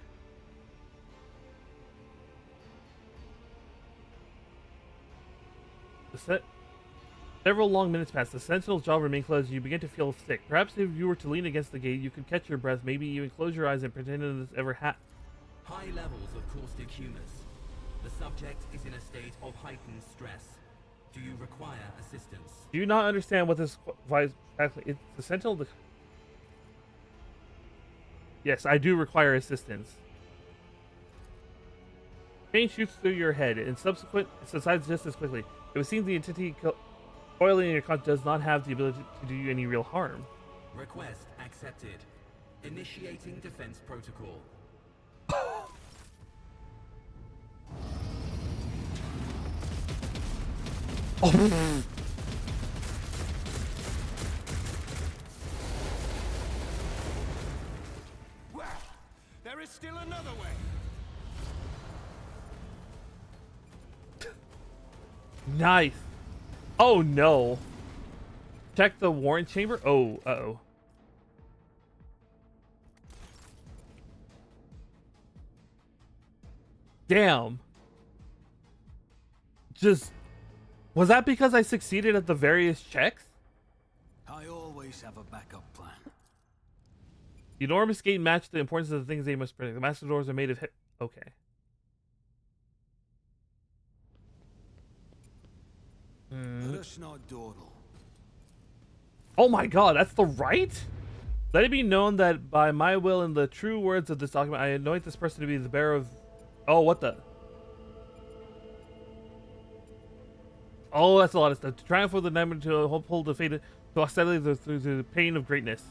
Several long minutes pass. The sentinel's jaw remains closed and you begin to feel sick. Perhaps if you were to lean against the gate, you could catch your breath, maybe even close your eyes and pretend that this ever happened. High levels of caustic humus. The subject is in a state of heightened stress. Do you require assistance? Do you not understand what this exactly? It's the sentinel. Yes, I do require assistance. Pain shoots through your head, and subsequent subsides just as quickly. It would seem the entity coiling in your conscience does not have the ability to do you any real harm. Request accepted. Initiating defense protocol. Oh. Well, there is still another way. Nice. Oh no. Check the warrant chamber. Oh, uh-oh. Damn. Just... Was that because I succeeded at the various checks? I always have a backup plan. The enormous gate matched the importance of the things they must protect. The master doors are made of... Okay. Let us not dawdle. Oh my god, that's the right? Let it be known that by my will and the true words of this document, I anoint this person to be the bearer of... Oh, what the... Oh, that's a lot of stuff. To triumph with the name, to uphold the fate, to hostility through the pain of greatness.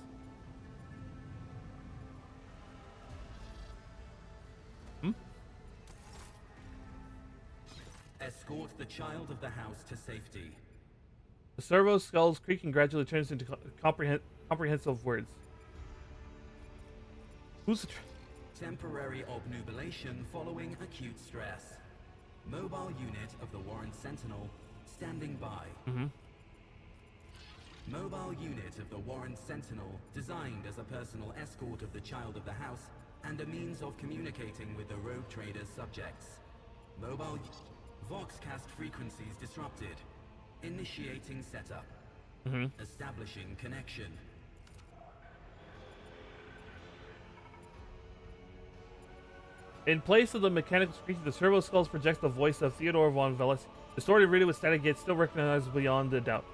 Escort the child of the house to safety. The servo skulls creak and gradually turns into comprehensive words. Who's the... Temporary obnubilation following acute stress. Mobile unit of the Warren Sentinel standing by. Mobile unit of the Warren Sentinel designed as a personal escort of the child of the house and a means of communicating with the rogue trader's subjects. Mobile Voxcast frequencies disrupted. Initiating setup. Establishing connection. In place of the mechanical screech, the servo skulls projects the voice of Theodore von Veles. Distorted radio with static yet still recognizable beyond the doubt.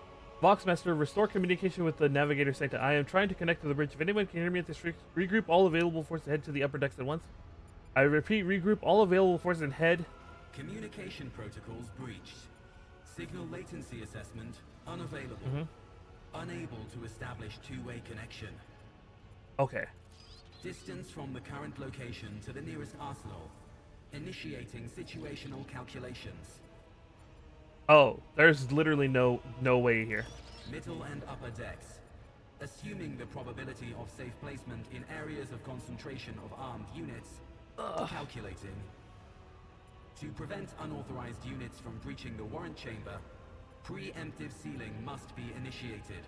Voxmaster, restore communication with the navigator Sancta. I am trying to connect to the bridge. If anyone can hear me at this regroup all available forces head to the upper decks at once. I repeat, regroup all available forces and head. Communication protocols breached. Signal latency assessment unavailable. Unable to establish two-way connection. Okay. Distance from the current location to the nearest arsenal. Initiating situational calculations. Oh, there's literally no way here. Middle and upper decks. Assuming the probability of safe placement in areas of concentration of armed units. Calculating. To prevent unauthorized units from breaching the warrant chamber, preemptive sealing must be initiated.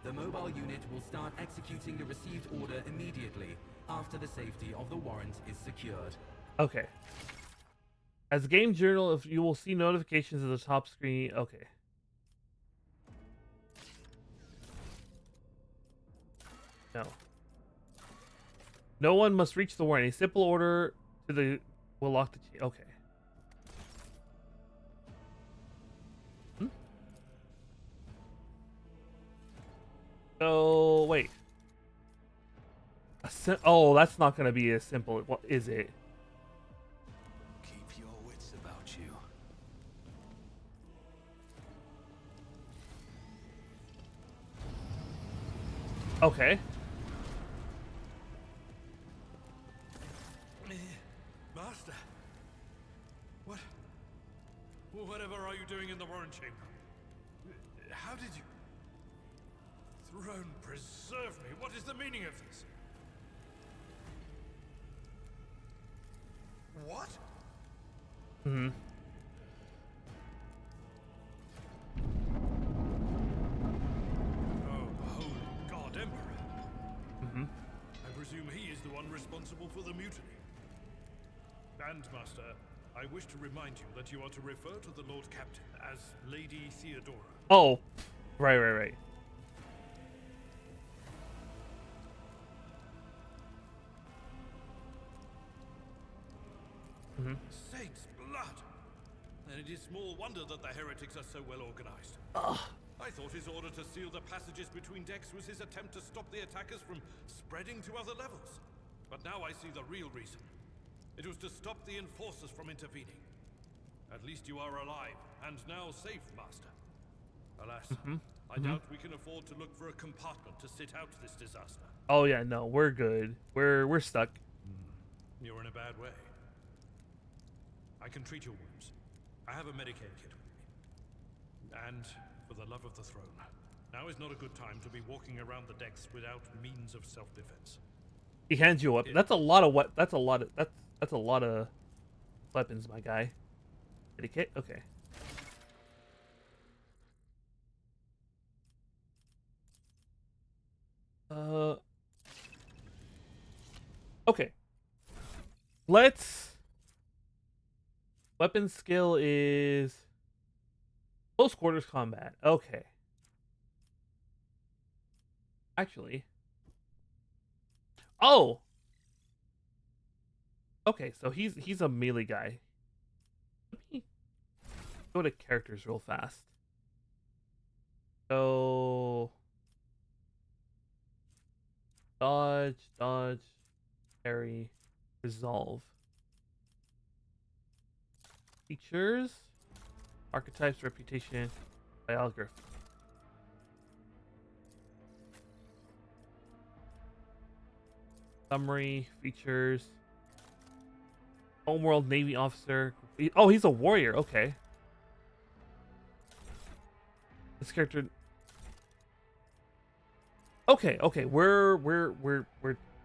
The mobile unit will start executing the received order immediately after the safety of the warrant is secured. Okay. As game journal, if you will see notifications at the top screen. Okay. No. No one must reach the warrant. A simple order to the will lock the key. Okay. So wait. Oh, that's not gonna be as simple. What is it? Keep your wits about you. Okay. Master, whatever are you doing in the warrant chamber? How did you? Throne preserve me. What is the meaning of this? What? Oh, holy God, Emperor. I presume he is the one responsible for the mutiny. And, Master, I wish to remind you that you are to refer to the Lord Captain as Lady Theodora. Oh, right. Saints' blood! Then it is small wonder that the heretics are so well organized. I thought his order to seal the passages between decks was his attempt to stop the attackers from spreading to other levels. But now I see the real reason. It was to stop the enforcers from intervening. At least you are alive, and now safe, Master. Alas, I doubt we can afford to look for a compartment to sit out this disaster. Oh yeah, no, we're good. We're stuck. You're in a bad way. I can treat your wounds. I have a Medicaid kit with me. And for the love of the throne, now is not a good time to be walking around the decks without means of self-defense. He hands you up. That's a lot of what? That's a lot of weapons, my guy. Medikit? Okay. Okay. Let's. Weapon skill is close quarters combat. Okay. Actually. Oh. Okay, so he's a melee guy. Let me go to characters real fast. So dodge, parry, resolve. Features, archetypes, reputation, biography. Summary, features. Homeworld Navy officer. Oh, he's a warrior. Okay. This character. Okay. We're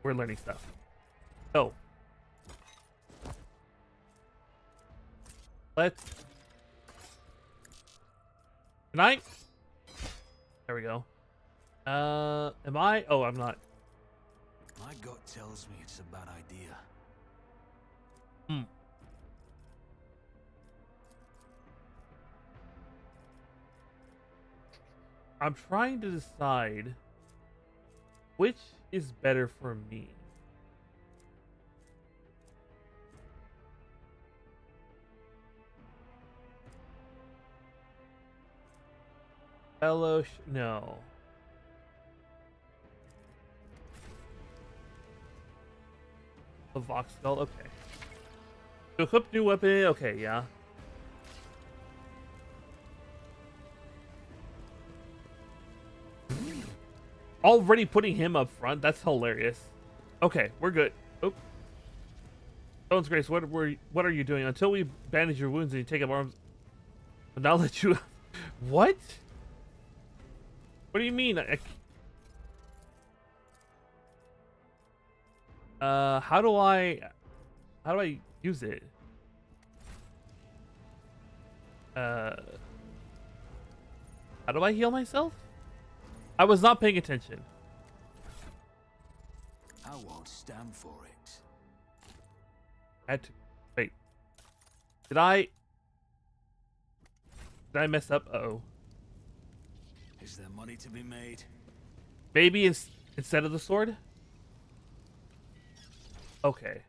learning stuff. So let's. Can I? There we go. Am I? Oh, I'm not. My gut tells me it's a bad idea. Hmm. I'm trying to decide which is better for me. No. The Vox Skull, okay. To equip new weapon, okay, yeah. Already putting him up front, that's hilarious. Okay, we're good. Oh. Stone's Grace, what are you doing? Until we bandage your wounds and you take up arms. But now that you what? What do you mean? How do I use it? How do I heal myself? I was not paying attention. I won't stand for it. I had to wait. Did I mess up? Uh-oh. Is there money to be made? Maybe instead of the sword? Okay.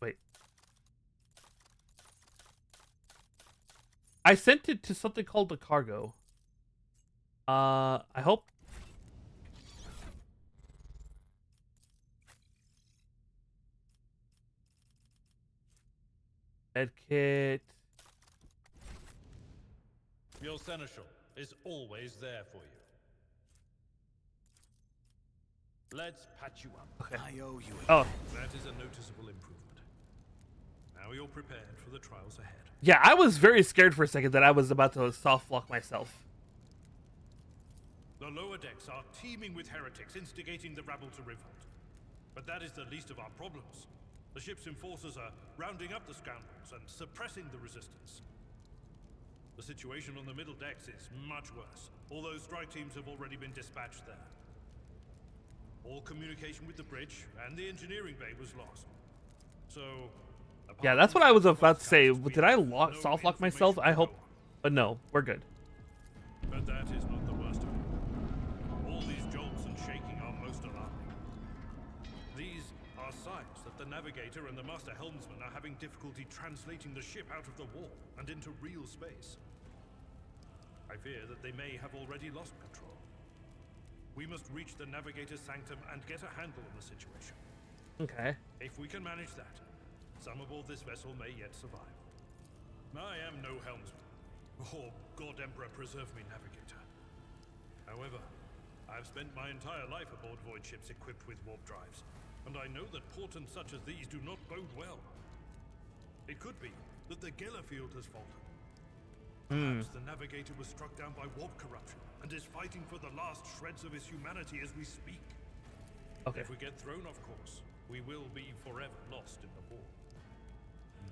Wait. I sent it to something called the cargo. I hope. Med kit. Your seneschal is always there for you. Let's patch you up. Okay. I owe you a Oh. That is a noticeable improvement. Now you're prepared for the trials ahead. Yeah, I was very scared for a second that I was about to soft lock myself. The lower decks are teeming with heretics instigating the rabble to revolt. But that is the least of our problems. The ship's enforcers are rounding up the scoundrels and suppressing the resistance. The situation on the middle decks is much worse, although strike teams have already been dispatched there. All communication with the bridge and the engineering bay was lost. So, Yeah, that's what I was about to say. Did I soft lock myself? I hope, but no, we're good. But that is not the worst of it. All these jolts and shaking are most alarming. These are signs that the navigator and the master helmsman are having difficulty translating the ship out of the warp and into real space. I fear that they may have already lost control. We must reach the navigator's sanctum and get a handle on the situation. Okay. If we can manage that, some aboard this vessel may yet survive. I am no helmsman, or God Emperor preserve me navigator. However, I've spent my entire life aboard void ships equipped with warp drives, and I know that portents such as these do not bode well. It could be that the Gellerfield has fallen. Perhaps the navigator was struck down by warp corruption and is fighting for the last shreds of his humanity as we speak. Okay. If we get thrown off course, we will be forever lost in the war.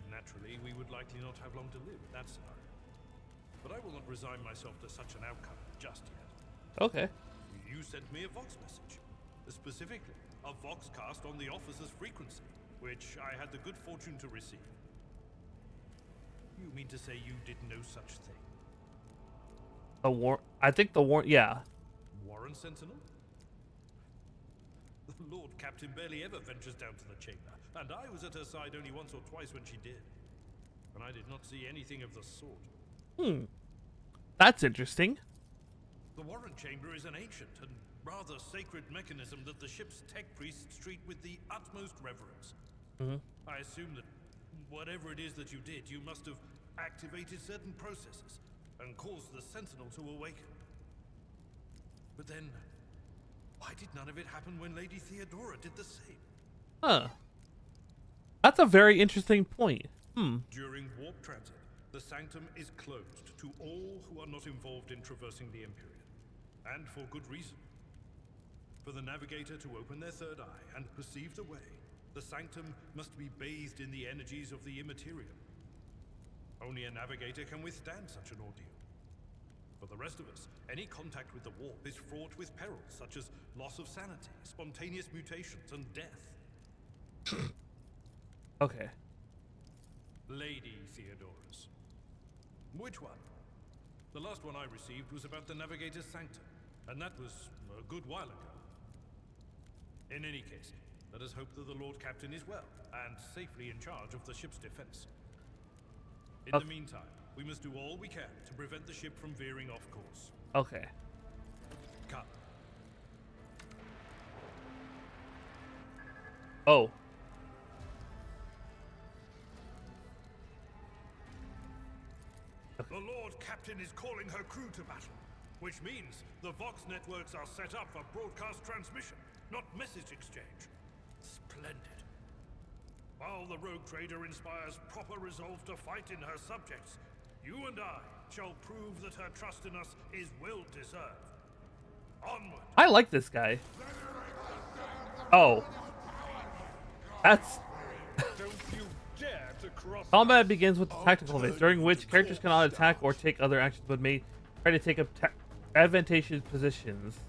Naturally, we would likely not have long to live in that scenario. But I will not resign myself to such an outcome just yet. Okay. You sent me a Vox message. Specifically, a Vox cast on the officer's frequency, which I had the good fortune to receive. You mean to say you did no such thing? I think yeah. Warren Sentinel? The Lord Captain barely ever ventures down to the chamber, and I was at her side only once or twice when she did. And I did not see anything of the sort. That's interesting. The Warren Chamber is an ancient and rather sacred mechanism that the ship's tech priests treat with the utmost reverence. I assume that whatever it is that you did, you must have activated certain processes and caused the Sentinel to awaken. But then, why did none of it happen when Lady Theodora did the same? Huh. That's a very interesting point. During warp transit, the sanctum is closed to all who are not involved in traversing the Empyrean. And for good reason. For the navigator to open their third eye and perceive the way, the sanctum must be bathed in the energies of the immaterial. Only a navigator can withstand such an ordeal. For the rest of us, any contact with the warp is fraught with perils such as loss of sanity, spontaneous mutations, and death. Okay. Lady Theodorus. Which one? The last one I received was about the Navigator's Sanctum, and that was a good while ago. In any case, let us hope that the Lord Captain is well, and safely in charge of the ship's defense. In the meantime, we must do all we can to prevent the ship from veering off course. Okay. Come. Oh. The Lord Captain is calling her crew to battle, which means the Vox networks are set up for broadcast transmission, not message exchange. Splendid. While the rogue trader inspires proper resolve to fight in her subjects, you and I shall prove that her trust in us is well deserved. Onward. I like this guy. Oh. That's... Don't you dare to cross. Combat begins with the tactical phase, during which characters cannot attack or take other actions, but may try to take up advantageous positions.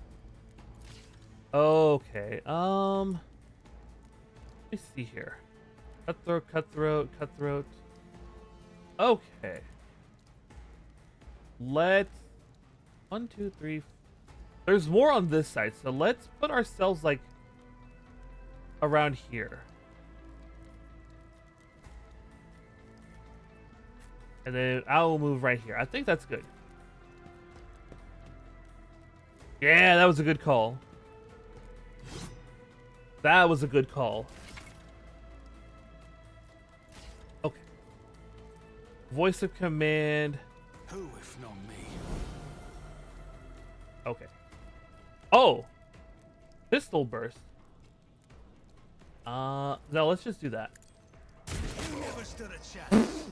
Okay, let me see here. Cutthroat. Okay. Let's... 1, 2, 3... There's more on this side, so let's put ourselves, like, around here. And then I will move right here. I think that's good. Yeah, that was a good call. That was a good call. Okay. Voice of command. Who if not me? Okay. Oh! Pistol burst. No, let's just do that. You never stood a chance.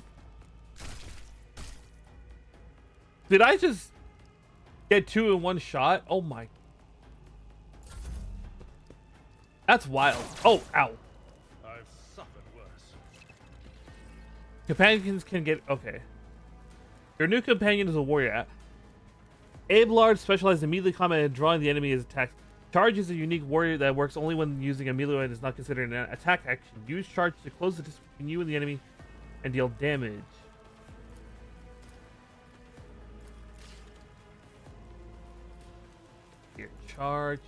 Did I just get 2 in one shot? Oh my. That's wild. Oh, ow. I've suffered worse. Companions can get... Okay. Your new companion is a warrior. Abelard specializes in melee combat and drawing the enemy as attacks. Charge is a unique warrior that works only when using a melee and is not considered an attack action. Use charge to close the distance between you and the enemy and deal damage. Here, charge.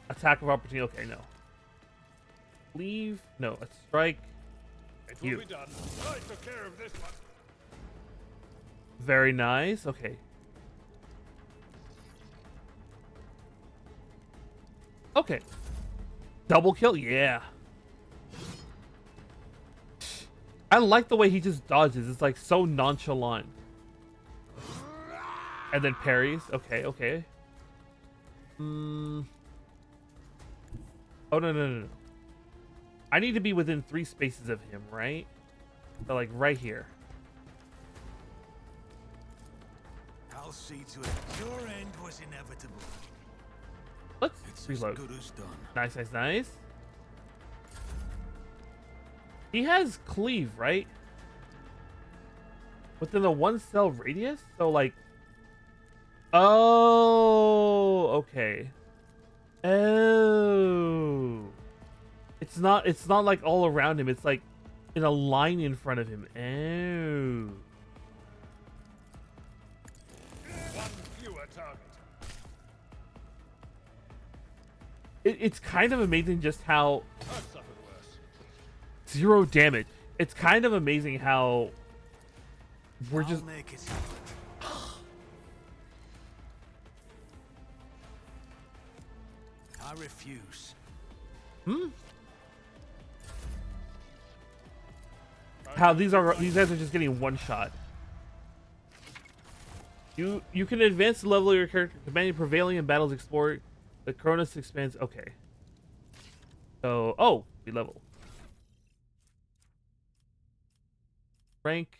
Attack of opportunity. Okay, no. Leave. No, a strike. It will be done. I took care of this one. Very nice. Okay. Okay. Double kill? Yeah. I like the way he just dodges. It's like so nonchalant. And then parries. Okay, okay. Oh, no. I need to be within 3 spaces of him, right? So, like, right here. I'll see to it. Your end was inevitable. Let's It's reload. as good as done. Nice. He has cleave, right? Within the 1 cell radius? So, like... Oh, okay. Oh. It's not like all around him. It's like in a line in front of him. Oh. One fewer target. It's kind of amazing just how... I've suffered worse. 0 damage. It's kind of amazing how... We're I'll just... make it. I refuse. How these guys are just getting 1 shot. You can advance the level of your character, companion prevailing in battles, explore the Cronus expands. Okay. So we level. Rank.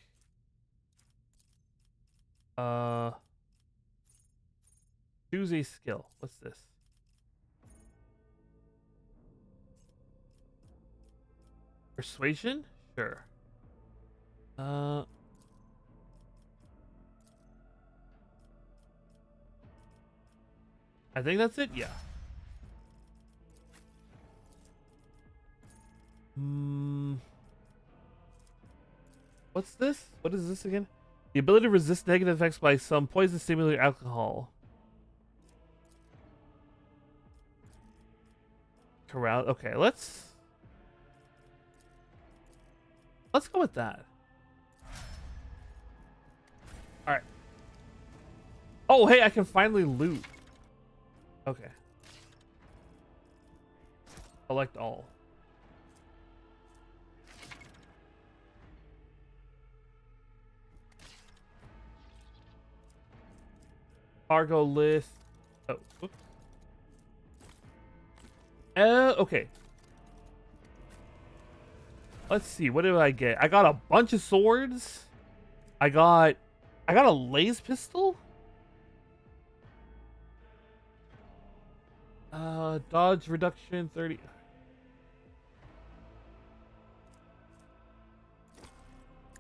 Choose a skill. What's this? Persuasion? Sure. I think that's it. Yeah. What's this? What is this again? The ability to resist negative effects by some poison stimulating alcohol. Corral. Okay, let's go with that. All right. Oh, hey, I can finally loot. Okay. Select all. Cargo list. Oh, whoops. Okay. Let's see. What did I get? I got a bunch of swords. I got a laser pistol. Dodge reduction 30.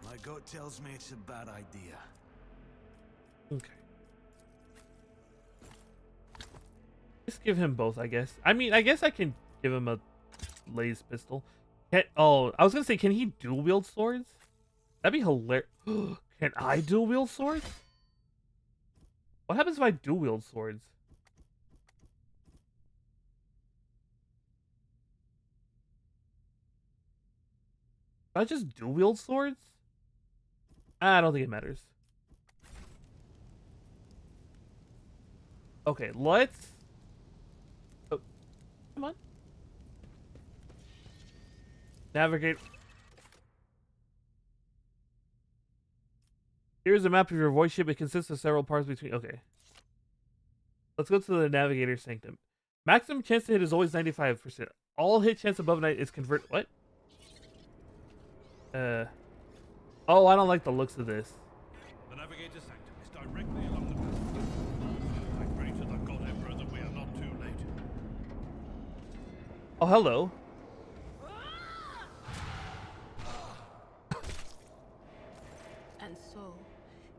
My gut tells me it's a bad idea. Okay. Just give him both, I guess. I mean, I guess I can give him a laser pistol. Oh, I was gonna say, can he dual wield swords? That'd be hilarious. Can I dual wield swords? What happens if I dual wield swords? Can I just dual wield swords? I don't think it matters. Okay, let's... Oh, come on. Navigate. Here's a map of your voice ship. It consists of several parts between... Okay. Let's go to the Navigator Sanctum. Maximum chance to hit is always 95%. All hit chance above 9 is convert... What? Oh, I don't like the looks of this. The Navigator Sanctum is directly along the passage. I pray to the God Emperor that we are not too late. Oh, hello. And so,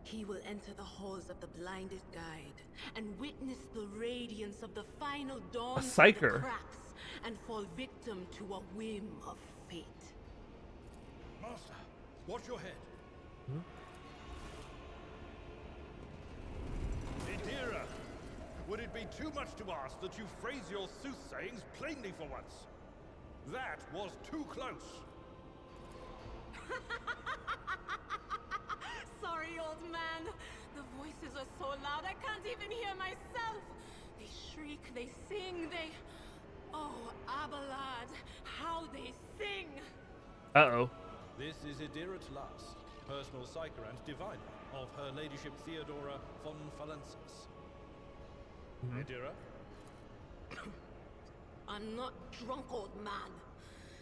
he will enter the halls of the blinded guide and witness the radiance of the final dawn A psyker. the cracks and fall victim to a whim of fate. Master, watch your head. Idira, would it be too much to ask that you phrase your soothsayings plainly for once? That was too close. Sorry, old man. The voices are so loud I can't even hear myself. They shriek, they sing, they... Oh, Abelard, how they sing! Uh-oh. This is Idira Tlas, personal psyker and diviner of Her Ladyship Theodora von Valensis. Idira? I'm not drunk, old man.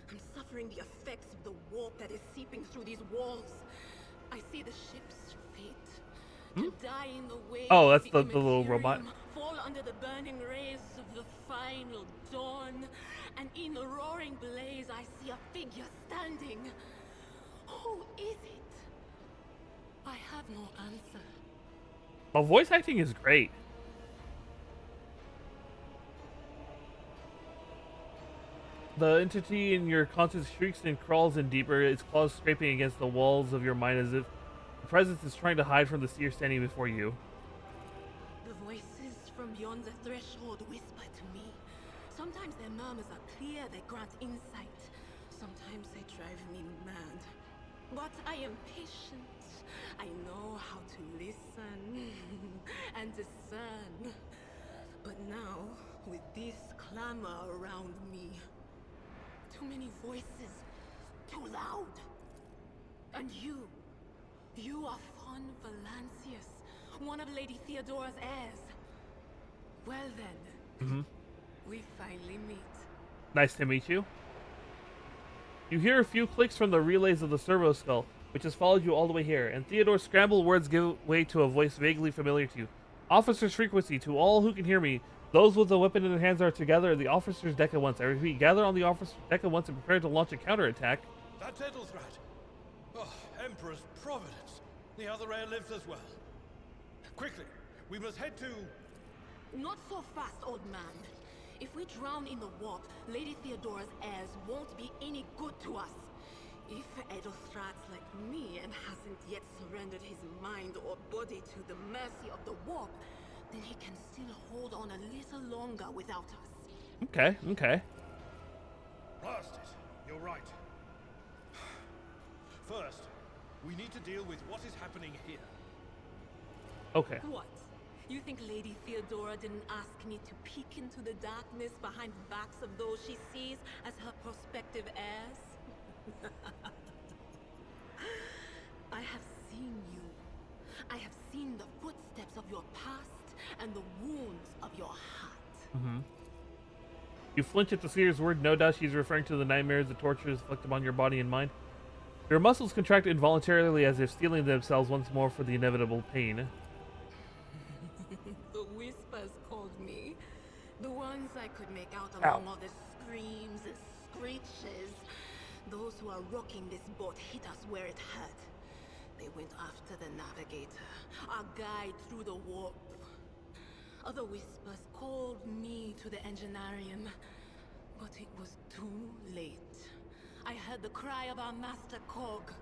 I'm suffering the effects of the warp that is seeping through these walls. I see the ship's fate. To die in the waves Oh, that's of the little robot. fall under the burning rays of the final dawn. And in the roaring blaze, I see a figure standing. Who is it? I have no answer. Well, voice acting is great. The entity in your conscience shrieks and crawls in deeper, its claws scraping against the walls of your mind as if the presence is trying to hide from the seer standing before you. The voices from beyond the threshold whisper to me. Sometimes their murmurs are clear, they grant insight. Sometimes they drive me mad. But I am patient. I know how to listen and discern. But now, with this clamor around me, too many voices, too loud. And you are Von Valancius, one of Lady Theodora's heirs. Well then, we finally meet. Nice to meet you. You hear a few clicks from the relays of the servo skull, which has followed you all the way here, and Theodore's scrambled words give way to a voice vaguely familiar to you. Officer's frequency, to all who can hear me. Those with a weapon in their hands are together at the officer's deck at once. I repeat, gather on the officer's deck at once and prepare to launch a counterattack. That's Ethelthrat. Oh, Emperor's providence. The other heir lives as well. Quickly, we must head to... Not so fast, old man. If we drown in the warp, Lady Theodora's heirs won't be any good to us. If Edelstrat's like me and hasn't yet surrendered his mind or body to the mercy of the warp, then he can still hold on a little longer without us. Okay, okay. Blast it. You're right. First, we need to deal with what is happening here. Okay. What? You think Lady Theodora didn't ask me to peek into the darkness behind the backs of those she sees as her prospective heirs? I have seen you. I have seen the footsteps of your past and the wounds of your heart. Mm-hmm. You flinch at the seer's word. No doubt she's referring to the nightmares, the tortures inflicted on your body and mind. Your muscles contract involuntarily as if steeling themselves once more for the inevitable pain. The whispers called me. The ones I could make out among all the screams and screeches. Those who are rocking this boat hit us where it hurt. They went after the navigator, our guide through the warp. Other whispers called me to the enginarium, but it was too late. I heard the cry of our master Cog,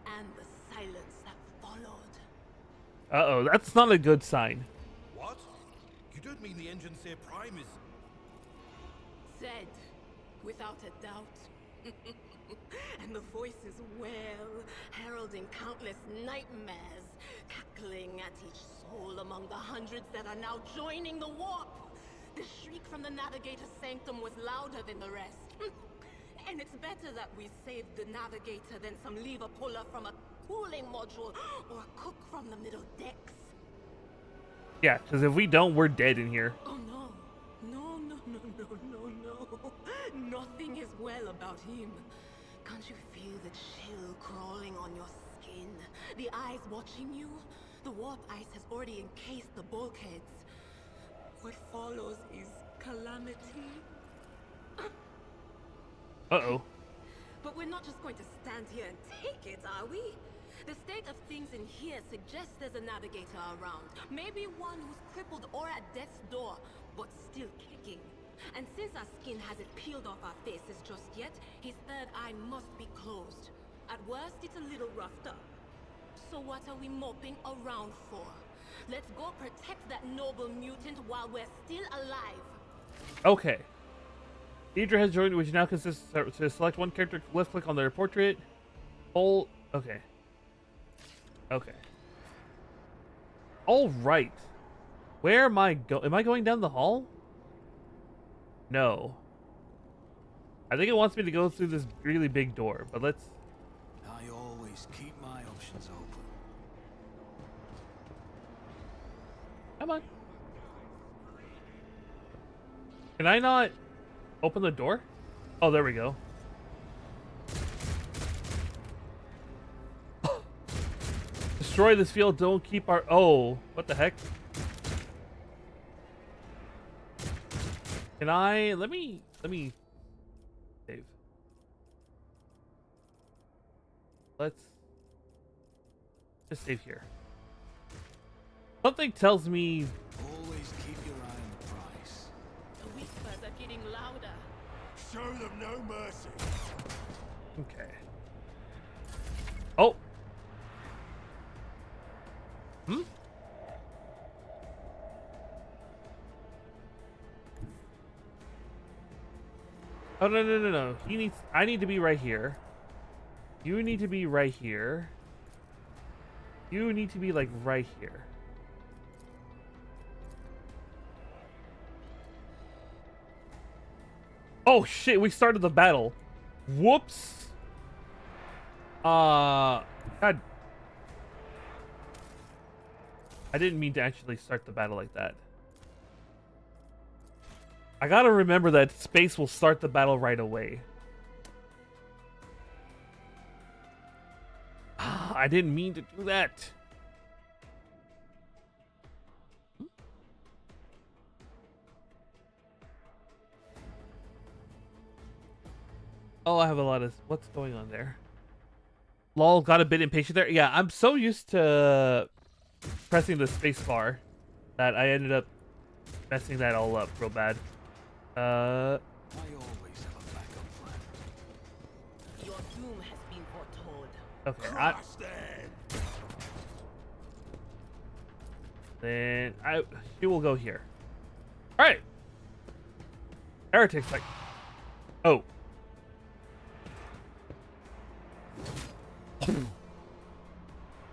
and the silence that followed. Uh-oh, that's not a good sign. What? You don't mean the engine Seer Prime is... Said, without a doubt. And the voices wail, heralding countless nightmares, cackling at each soul among the hundreds that are now joining the warp. The shriek from the navigator's sanctum was louder than the rest. And it's better that we save the navigator than some lever puller from a cooling module or a cook from the middle decks. Yeah, because if we don't, we're dead in here. Oh no. No. Nothing is well about him. Can't you feel the chill crawling on your skin? The eyes watching you? The warp ice has already encased the bulkheads. What follows is calamity. Uh-oh. But we're not just going to stand here and take it, are we? The state of things in here suggests there's a navigator around. Maybe one who's crippled or at death's door, but still kicking. And since our skin hasn't peeled off our faces just yet, his third eye must be closed. At worst, it's a little roughed up. So what are we moping around for? Let's go protect that noble mutant while we're still alive. Okay. Deidre has joined, which now consists to select one character, left click on their portrait. Hold. Okay. Okay. All right. Where am I go? Am I going down the hall? No. I think it wants me to go through this really big door, but let's... I always keep my options open. Come on. Can I not open the door? Oh, there we go. Destroy this field, don't keep our... Oh, what the heck? Can I... Let me save. Let's just save here. Something tells me... Always keep your eye on the prize. The whispers are getting louder. Show them no mercy. Okay. Oh! Hmm? Oh, no. He needs... I need to be right here. You need to be right here. You need to be, like, right here. Oh, shit. We started the battle. Whoops. God. I didn't mean to actually start the battle like that. I gotta remember that space will start the battle right away. I didn't mean to do that. Oh, I have a lot of... What's going on there? Lol, got a bit impatient there. Yeah, I'm so used to pressing the space bar that I ended up messing that all up real bad. I always have a backup plan. Your doom has been foretold. Okay, Crush them! then she will go here. All right. Heretic's like, oh.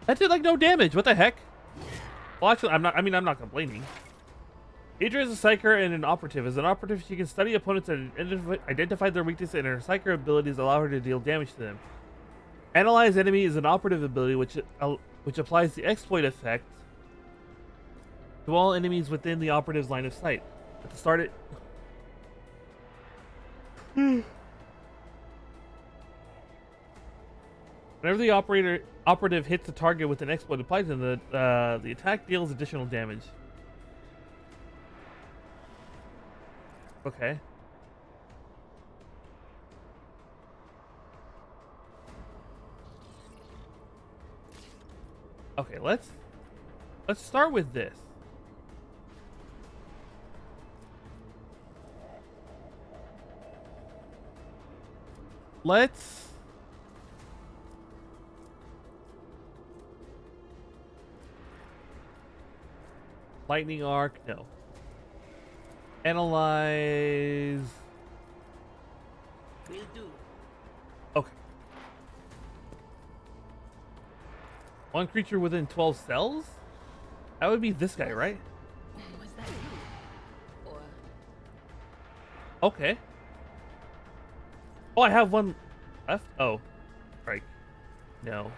That did like no damage. What the heck? Well, actually, I'm not complaining. Idra is a psyker and an operative. As an operative, she can study opponents and identify their weaknesses, and her psyker abilities allow her to deal damage to them. Analyze enemy is an operative ability which applies the exploit effect to all enemies within the operative's line of sight. At the start it. Whenever the operative hits the target with an exploit applied to them, the attack deals additional damage. Okay. Okay, let's start with this. Let's lightning arc, no. Analyze. Will do. Okay. One creature within 12 cells? That would be this guy, right? Was that you? Or Okay. Oh, I have one left? Oh. Right. No.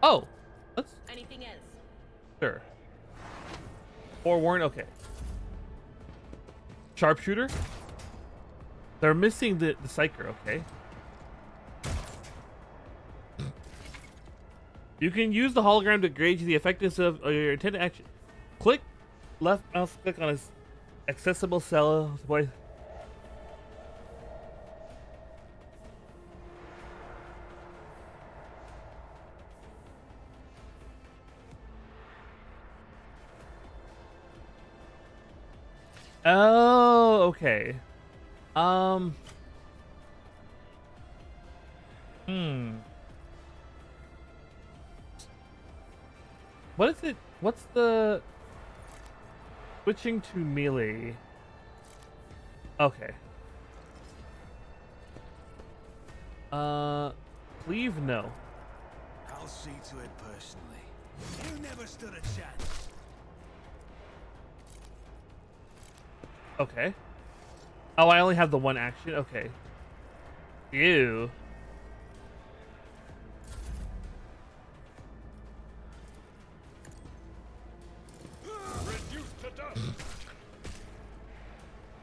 Oh. Let's... anything else? Sure. Forewarn, okay. Sharpshooter? They're missing the psyker, okay. You can use the hologram to gauge the effectiveness of your intended action. Click left mouse click on a accessible cell. Oh, okay. What is it? What's the switching to melee? Okay. Cleave, no. I'll see to it personally. You never stood a chance. Okay. Oh, I only have the one action? Okay. Ew. Reduced to dust.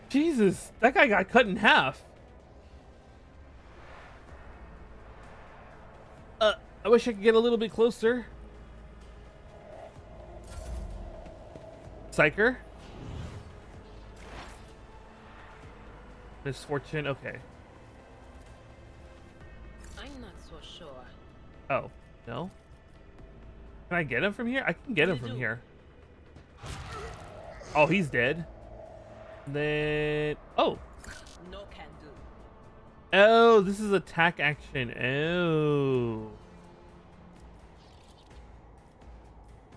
Jesus, that guy got cut in half. I wish I could get a little bit closer. Psyker. Misfortune, okay. I'm not so sure. Oh, no? Can I get him from here? I can get him from here. Oh, he's dead. Then... oh. No can do. Oh, this is attack action. Oh.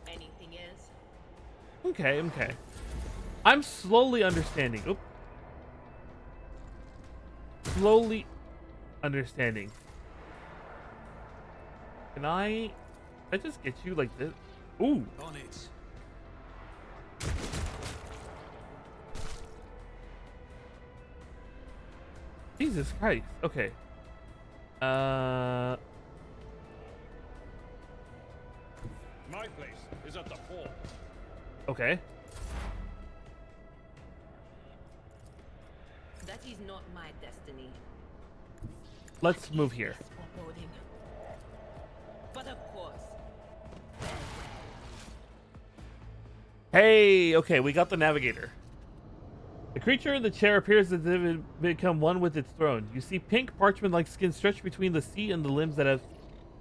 Anything else? Okay, okay. I'm slowly understanding. Oop. Slowly understanding. Can I just get you like this? Ooh. On it. Jesus Christ. Okay. My place is at the fort. Okay. That is not my destiny. Let's move here. Yes, foreboding. But of course. Hey, okay, we got the navigator. The creature in the chair appears as if it become one with its throne. You see pink parchment-like skin stretched between the seat and the limbs that have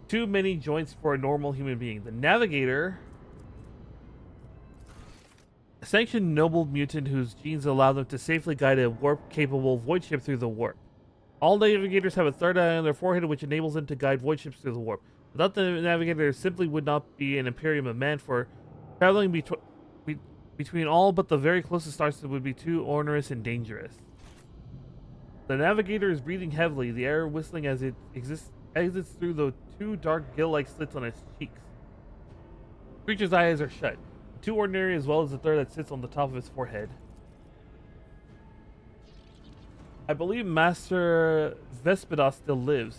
too many joints for a normal human being. The navigator, a sanctioned noble mutant whose genes allow them to safely guide a warp-capable void ship through the warp. All navigators have a third eye on their forehead, which enables them to guide void ships through the warp. Without the navigator, there simply would not be an Imperium of man, for traveling between all but the very closest stars would be too onerous and dangerous. The navigator is breathing heavily, the air whistling as it exits through the two dark gill-like slits on its cheeks. The creature's eyes are shut, two ordinary as well as the third that sits on the top of its forehead. I believe Master Vespidas still lives.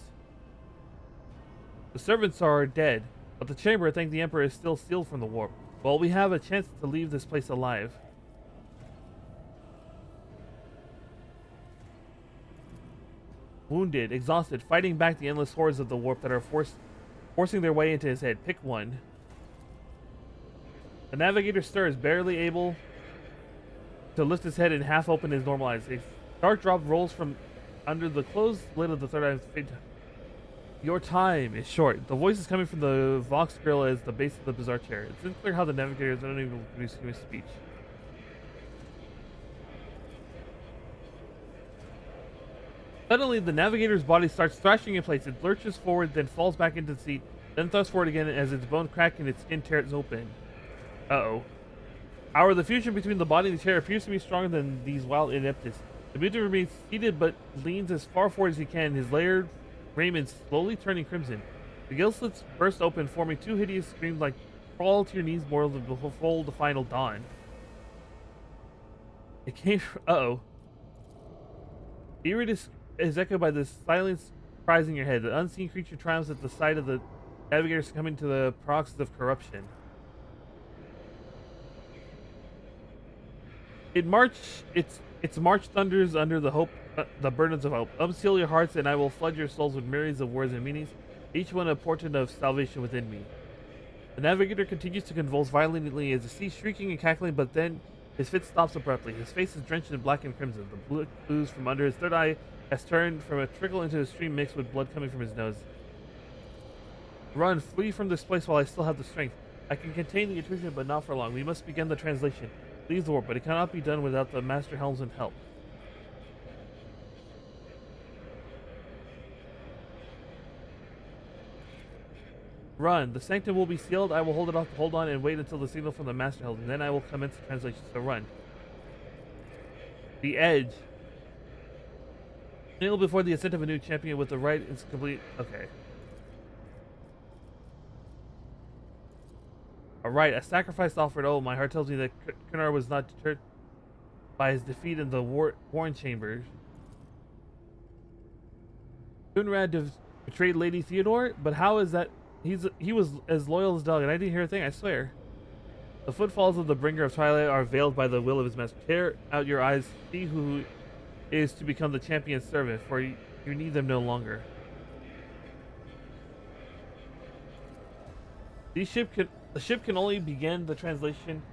The servants are dead, but the chamber, thank the Emperor, is still sealed from the warp. Well, we have a chance to leave this place alive. Wounded, exhausted, fighting back the endless hordes of the warp that are forcing their way into his head. Pick one. The navigator stirs, barely able to lift his head and half open his normal eyes. A dark drop rolls from under the closed lid of the third eye. Your time is short. The voice is coming from the Vox grill as the base of the bizarre chair. It's unclear how the navigator is unable to produce human speech. Suddenly, the navigator's body starts thrashing in place. It lurches forward, then falls back into the seat, then thrusts forward again as its bones crack and its skin tears open. Uh-oh. However, the fusion between the body and the chair appears to be stronger than these wild ineptus. The mutant remains seated but leans as far forward as he can, his layered raiment slowly turning crimson. The gill slits burst open, forming two hideous screams like crawl to your knees more than behold the final dawn. It came from... Uh-oh. Eerie is echoed by the silence cries in your head. The unseen creature triumphs at the sight of the navigator succumbing to the paroxysm of corruption. Its march thunders under the burdens of hope. Unseal your hearts, and I will flood your souls with myriads of words and meanings, each one a portent of salvation within me. The navigator continues to convulse violently as he sees shrieking and cackling, but then his fit stops abruptly. His face is drenched in black and crimson. The blood ooze from under his third eye has turned from a trickle into a stream mixed with blood coming from his nose. Run, flee from this place while I still have the strength. I can contain the intrusion, but not for long. We must begin the translation. Leave the warp, but it cannot be done without the Master Helmsman help. Run. The sanctum will be sealed. I will hold it off to hold on and wait until the signal from the Master Helmsman. Then I will commence the translation. So run. The edge. Kneel before the ascent of a new champion with the right is complete. Okay. Alright, a sacrifice offered. Oh, my heart tells me that Kunar was not deterred by his defeat in the Warren Chambers. Kunrad betrayed Lady Theodore? But how is that? He was as loyal as a dog, and I didn't hear a thing, I swear. The footfalls of the bringer of twilight are veiled by the will of his master. Tear out your eyes, see who is to become the champion's servant, for you need them no longer. The ship can only begin the translation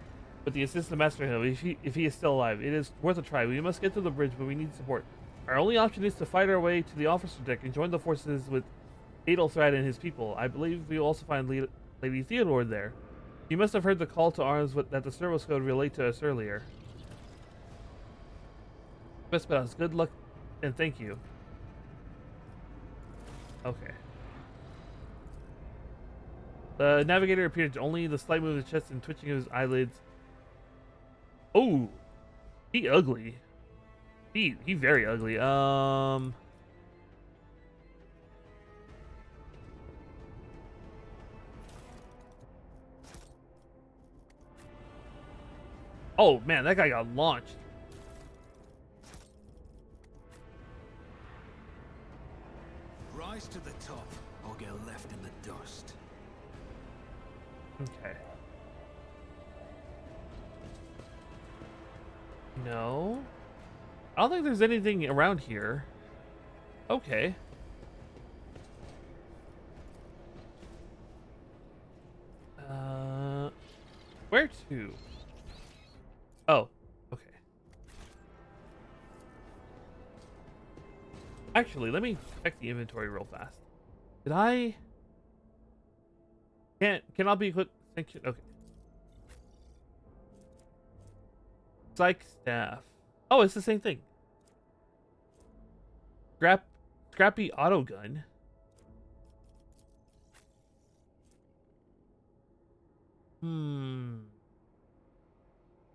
with the assistance of Master Hill if he is still alive. It is worth a try. We must get to the bridge, but we need support. Our only option is to fight our way to the officer deck and join the forces with Adelthrid and his people. I believe we will also find Lady Theodore there. You must have heard the call to arms that the servos code relayed to us earlier. Vespidas, good luck and thank you. Okay. The navigator appeared only the slight move of his chest and twitching of his eyelids. Oh, he ugly. He very ugly. Oh man, that guy got launched. Rise to the top or get left in the dust. Okay. No. I don't think there's anything around here. Okay. Where to? Oh, okay. Actually, let me check the inventory real fast. Did I? Cannot be equipped. Okay. Psych staff. Oh, it's the same thing. Scrappy auto gun.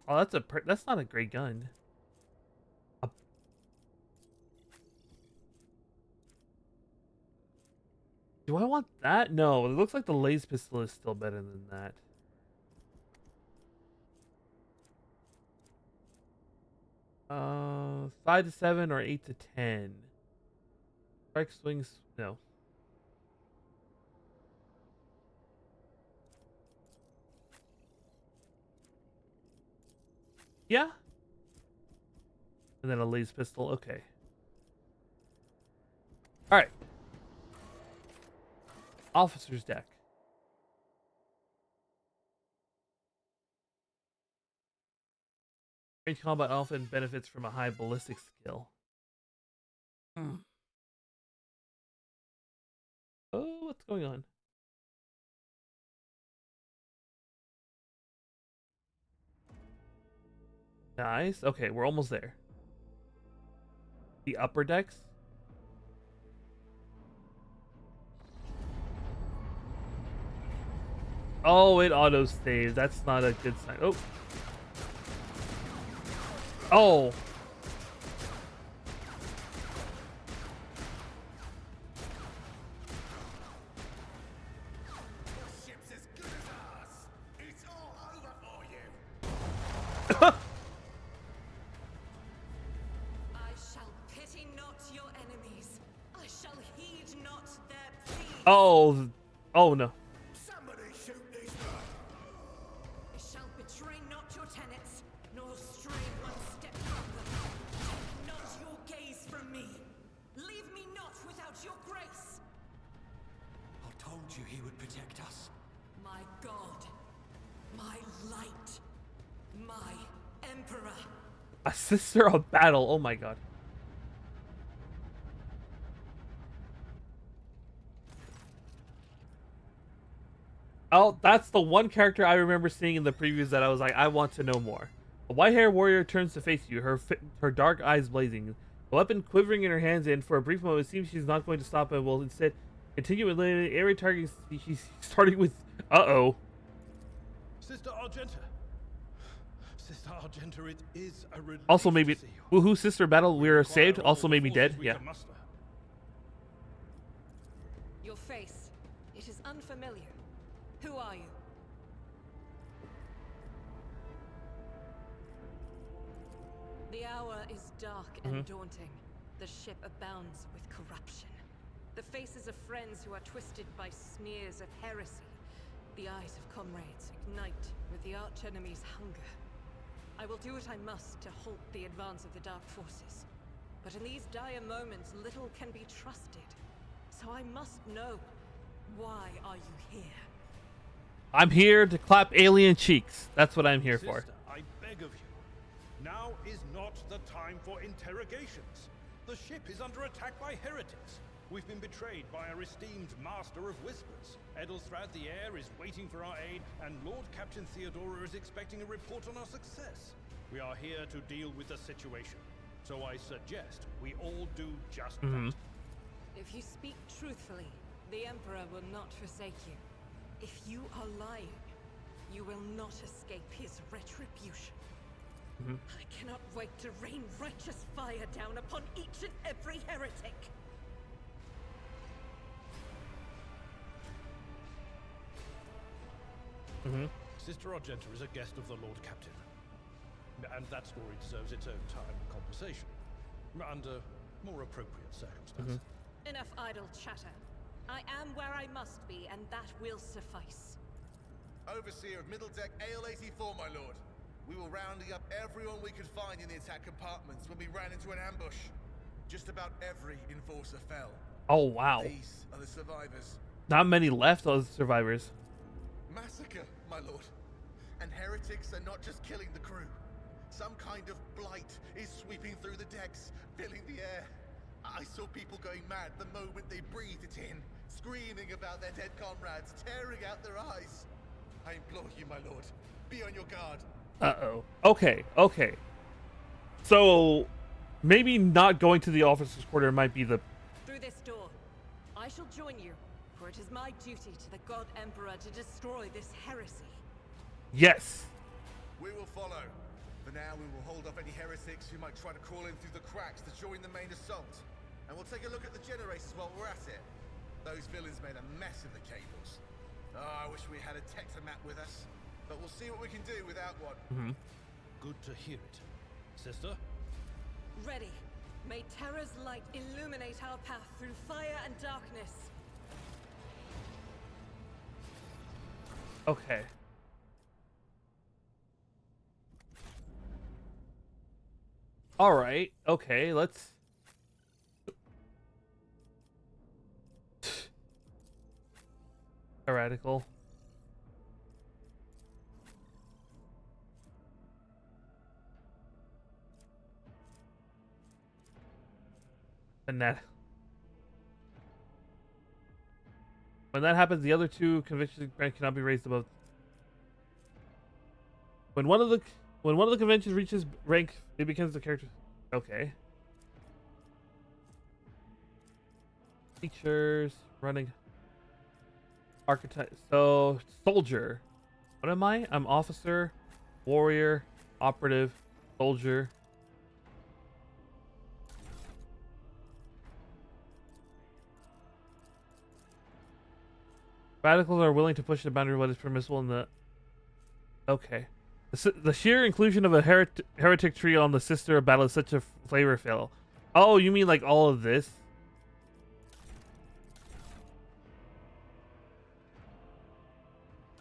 Oh, that's not a great gun. Do I want that? No, it looks like the laser pistol is still better than that. 5 to 7 or 8 to 10. Strike swings, no. Yeah. And then a laser pistol. Okay. All right. Officer's deck. Range combat often benefits from a high ballistic skill. Oh, what's going on? Nice. Okay, we're almost there. The upper decks. Oh, it auto saves. That's not a good sign. Oh. Oh. Ship's as good as ours. It's all over for you. I shall pity not your enemies. I shall heed not their pleas. Oh. Oh no. Somebody shoot these I shall betray not your tenets, nor stray one step from them. Take not your gaze from me. Leave me not without your grace. I told you he would protect us. My God, my light, my emperor. A sister of battle. Oh my god. Oh, that's the one character I remember seeing in the previews that I was like, I want to know more. A white-haired warrior turns to face you, her dark eyes blazing, a weapon quivering in her hands, and for a brief moment it seems she's not going to stop and will instead continue eliminating every target she's starting with. Uh-oh. Sister Argenta. Sister Argenta, it is a relief Also maybe to see you. woohoo, sister battle, we're Require saved. all Also the made me forces dead. we Yeah. can muster. Your face, it is unfamiliar. Who are you? The hour is dark and daunting. The ship abounds with corruption. The faces of friends who are twisted by sneers of heresy. The eyes of comrades ignite with the archenemy's hunger. I will do what I must to halt the advance of the Dark Forces. But in these dire moments, little can be trusted. So I must know, why are you here? I'm here to clap alien cheeks. That's what I'm here for. Sister, I beg of you. Now is not the time for interrogations. The ship is under attack by heretics. We've been betrayed by our esteemed Master of Whispers. Edelstrad the Heir is waiting for our aid, and Lord Captain Theodora is expecting a report on our success. We are here to deal with the situation. So I suggest we all do just that. If you speak truthfully, the Emperor will not forsake you. If you are lying, you will not escape his retribution. I cannot wait to rain righteous fire down upon each and every heretic. Sister Argenta is a guest of the Lord Captain. And that story deserves its own time and conversation. Under more appropriate circumstances. Enough idle chatter. I am where I must be, and that will suffice. Overseer of Middle Deck AL-84, my lord. We were rounding up everyone we could find in the attack compartments when we ran into an ambush. Just about every enforcer fell. Oh wow. These are the survivors. Not many left of the survivors. Massacre, my lord. And heretics are not just killing the crew. Some kind of blight is sweeping through the decks, filling the air. I saw people going mad the moment they breathed it in, screaming about their dead comrades, tearing out their eyes. I implore you, my lord, be on your guard. Uh-oh. Okay. So, maybe not going to the officer's quarter might be the... Through this door. I shall join you, for it is my duty to the God Emperor to destroy this heresy. Yes. We will follow. For now, we will hold off any heretics who might try to crawl in through the cracks to join the main assault. And we'll take a look at the generators while we're at it. Those villains made a mess of the cables. Oh, I wish we had a Tectomat with us. But we'll see what we can do without one. Good to hear it. Sister? Ready. May Terra's light illuminate our path through fire and darkness. Okay. All right. Okay, let's... Heretical. When that happens, the other two convictions cannot be raised above. When one of the conventions reaches rank, it becomes the character. Okay. Features, running. Archetype. So, soldier. What am I? I'm officer, warrior, operative, soldier. Radicals are willing to push the boundary of what is permissible in the... Okay. The sheer inclusion of a heretic tree on the Sister of Battle is such a flavor fail. Oh, you mean like all of this?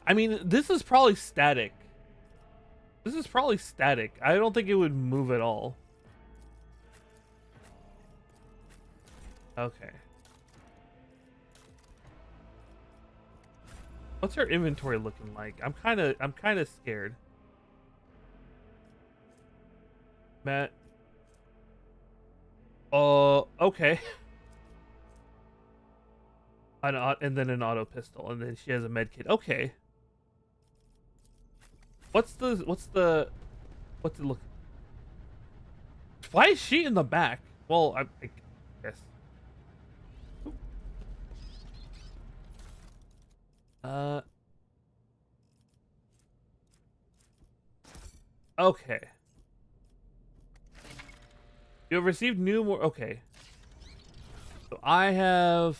I mean, this is probably static. This is probably static. I don't think it would move at all. Okay. What's her inventory looking like? I'm kind of scared. Matt. Okay. And then an auto pistol, and then she has a med kit. Okay. What's it look? Why is she in the back? Well, I guess. Okay. You have received okay. So I have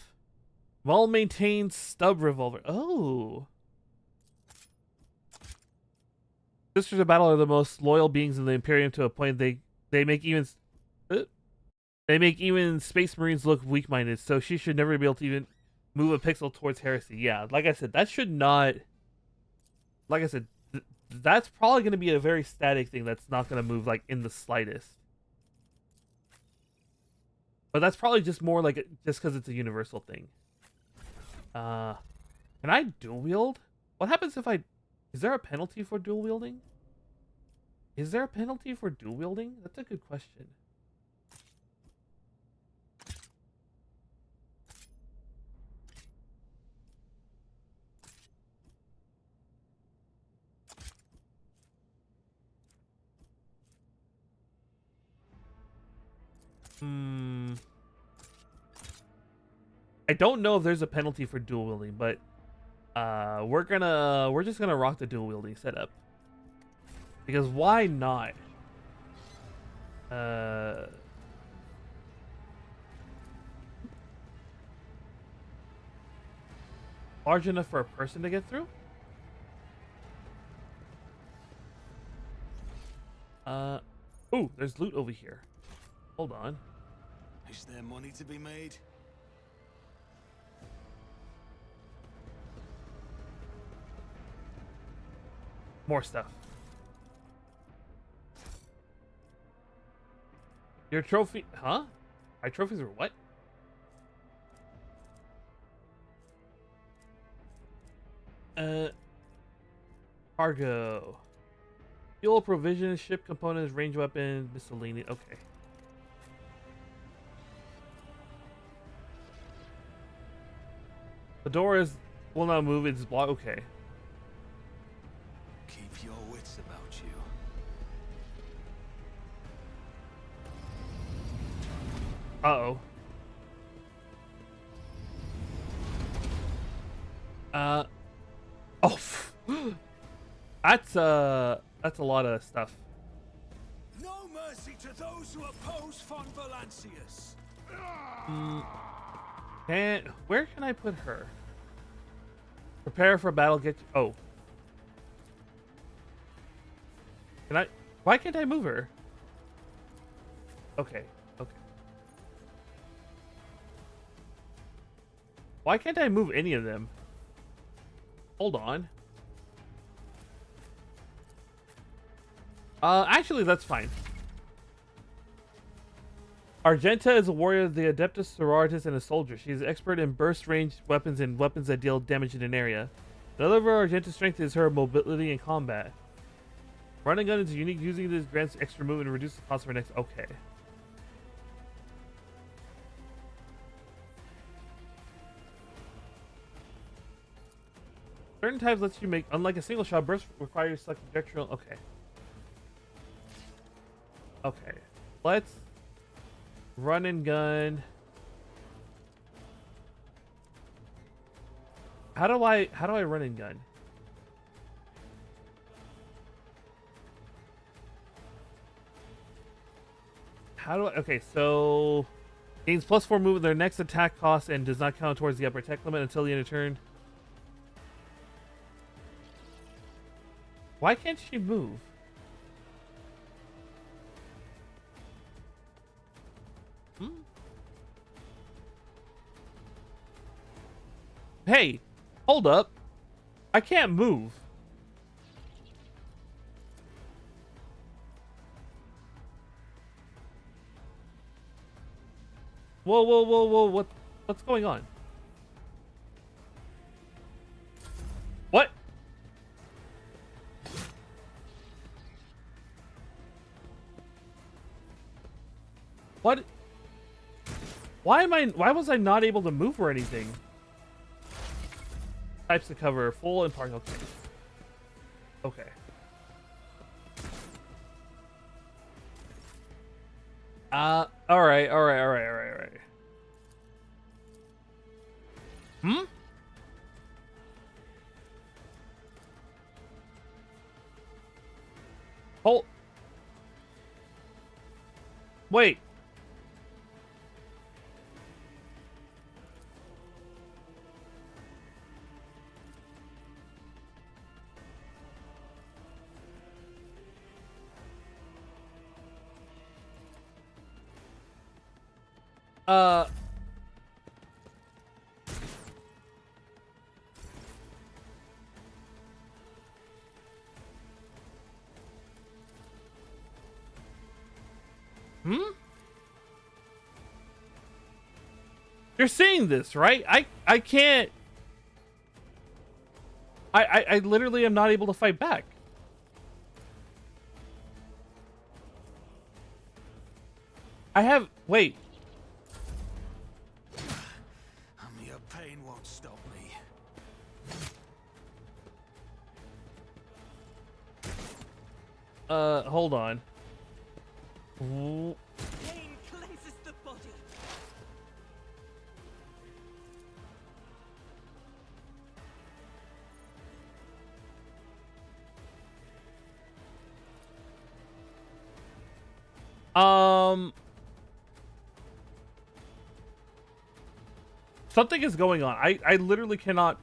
well-maintained stub revolver. Oh. Sisters of Battle are the most loyal beings in the Imperium to a point they make even Space Marines look weak-minded, so she should never be able to even move a pixel towards heresy. Yeah, like I said, that should not... Like I said, that's probably going to be a very static thing that's not going to move, like, in the slightest. But that's probably just more like just because it's a universal thing. Can I dual wield? What happens if I... Is there a penalty for dual wielding? Is there a penalty for dual wielding? That's a good question. I don't know if there's a penalty for dual wielding, but we're just gonna rock the dual wielding setup. Because why not? Large enough for a person to get through? Oh, there's loot over here. Hold on. Is there money to be made? More stuff. Your trophy... Huh? My trophies are what? Cargo. Fuel, provisions, ship components, range weapons, miscellaneous. Okay. The door is will not move. It's blocked. Okay. Keep your wits about you. Uh-oh. Oh. That's a lot of stuff. No mercy to those who oppose Von Valancius. Where can I put her? Prepare for battle. Oh. Can I? Why can't I move her? Okay. Okay. Why can't I move any of them? Hold on. Actually, that's fine. Argenta is a warrior of the Adeptus Sororitas and a soldier. She is expert in burst range weapons and weapons that deal damage in an area. Another of her Argenta's strength is her mobility in combat. Running gun is unique. Using this grants extra movement and reduces the cost of her next. Okay. Certain types lets you make, unlike a single shot, burst requires select projectile. Okay. Okay. Let's run and gun. How do I run and gun? Okay, so gains +4 movement their next attack cost and does not count towards the upper attack limit until the end of turn. Why can't she move? Hey, hold up. I can't move. Whoa, whoa, whoa, whoa, what's going on? What? What? Why was I not able to move or anything? Types of cover, full and partial. Okay. Alright. Hold. Wait. You're seeing this, right? I can't. I literally am not able to fight back. Wait. Your pain won't stop me. Hold on. Pain cleanses the body. Something is going on. I literally cannot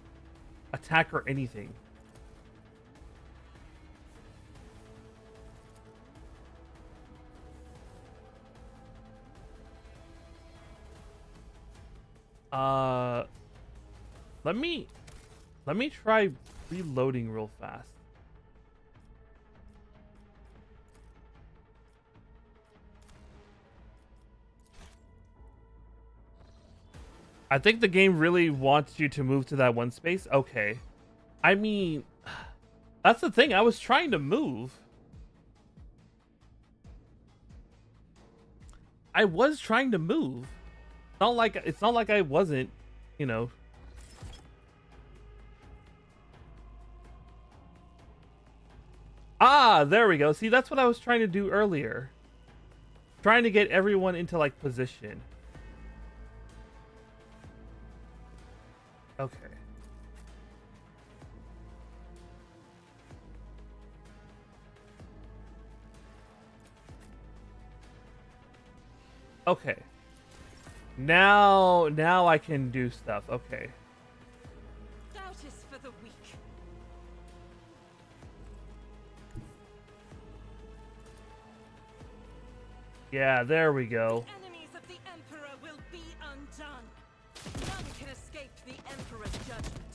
attack or anything. Let me try reloading real fast. I think the game really wants you to move to that one space. Okay. I mean, that's the thing. I was trying to move. I was trying to move. It's not like I wasn't, you know. Ah, there we go. See, that's what I was trying to do earlier. Trying to get everyone into, like, position. Okay. Okay. Now I can do stuff. Okay. Doubt is for the weak. Yeah, there we go. The enemies of the Emperor will be undone. None can escape the Emperor's judgment.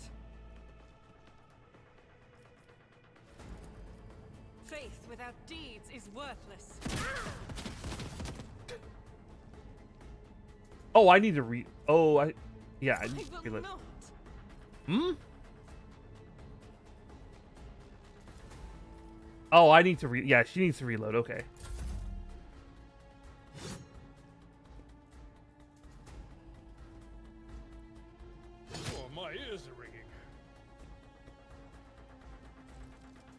Faith without deeds is worthless. Oh, I need to read. Oh, yeah, I I need to will reload. not. Hmm? Oh, I need to yeah, she needs to reload. Okay. Oh, my ears are ringing.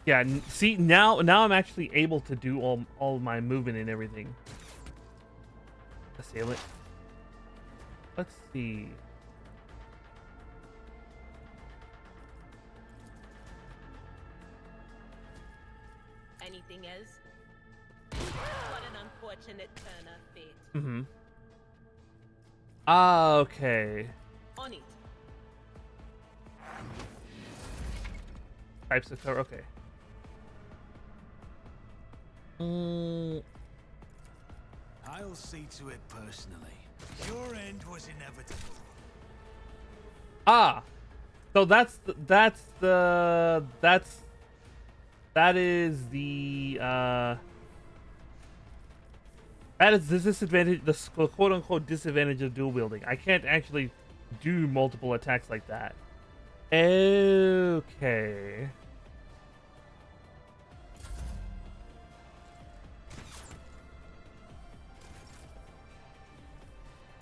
Yeah, see, now I'm actually able to do all my movement and everything. Assailant. Let's see. Anything else? What an unfortunate turn of fate. Mm-hmm. Ah, okay. On it. Types of cover. Okay. I'll see to it personally. Your end was inevitable. Ah, so that is the that is the disadvantage, the quote unquote disadvantage of dual wielding. I can't actually do multiple attacks like that. Okay.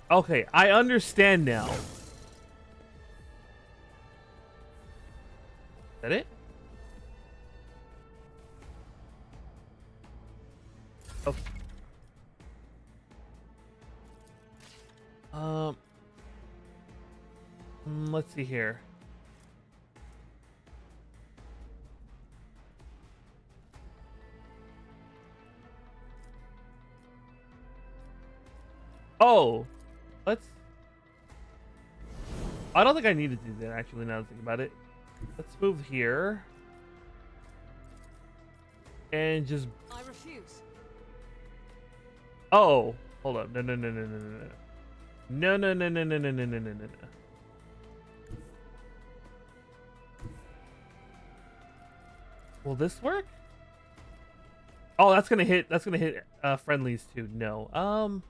Okay, I understand now. Is that it? Oh. Let's see here. Oh, I don't think I need to do that actually. Now that I think about it, let's move here and just. I refuse. Oh, hold up! No. Will this work? Oh, that's gonna hit. That's gonna hit friendlies too. No.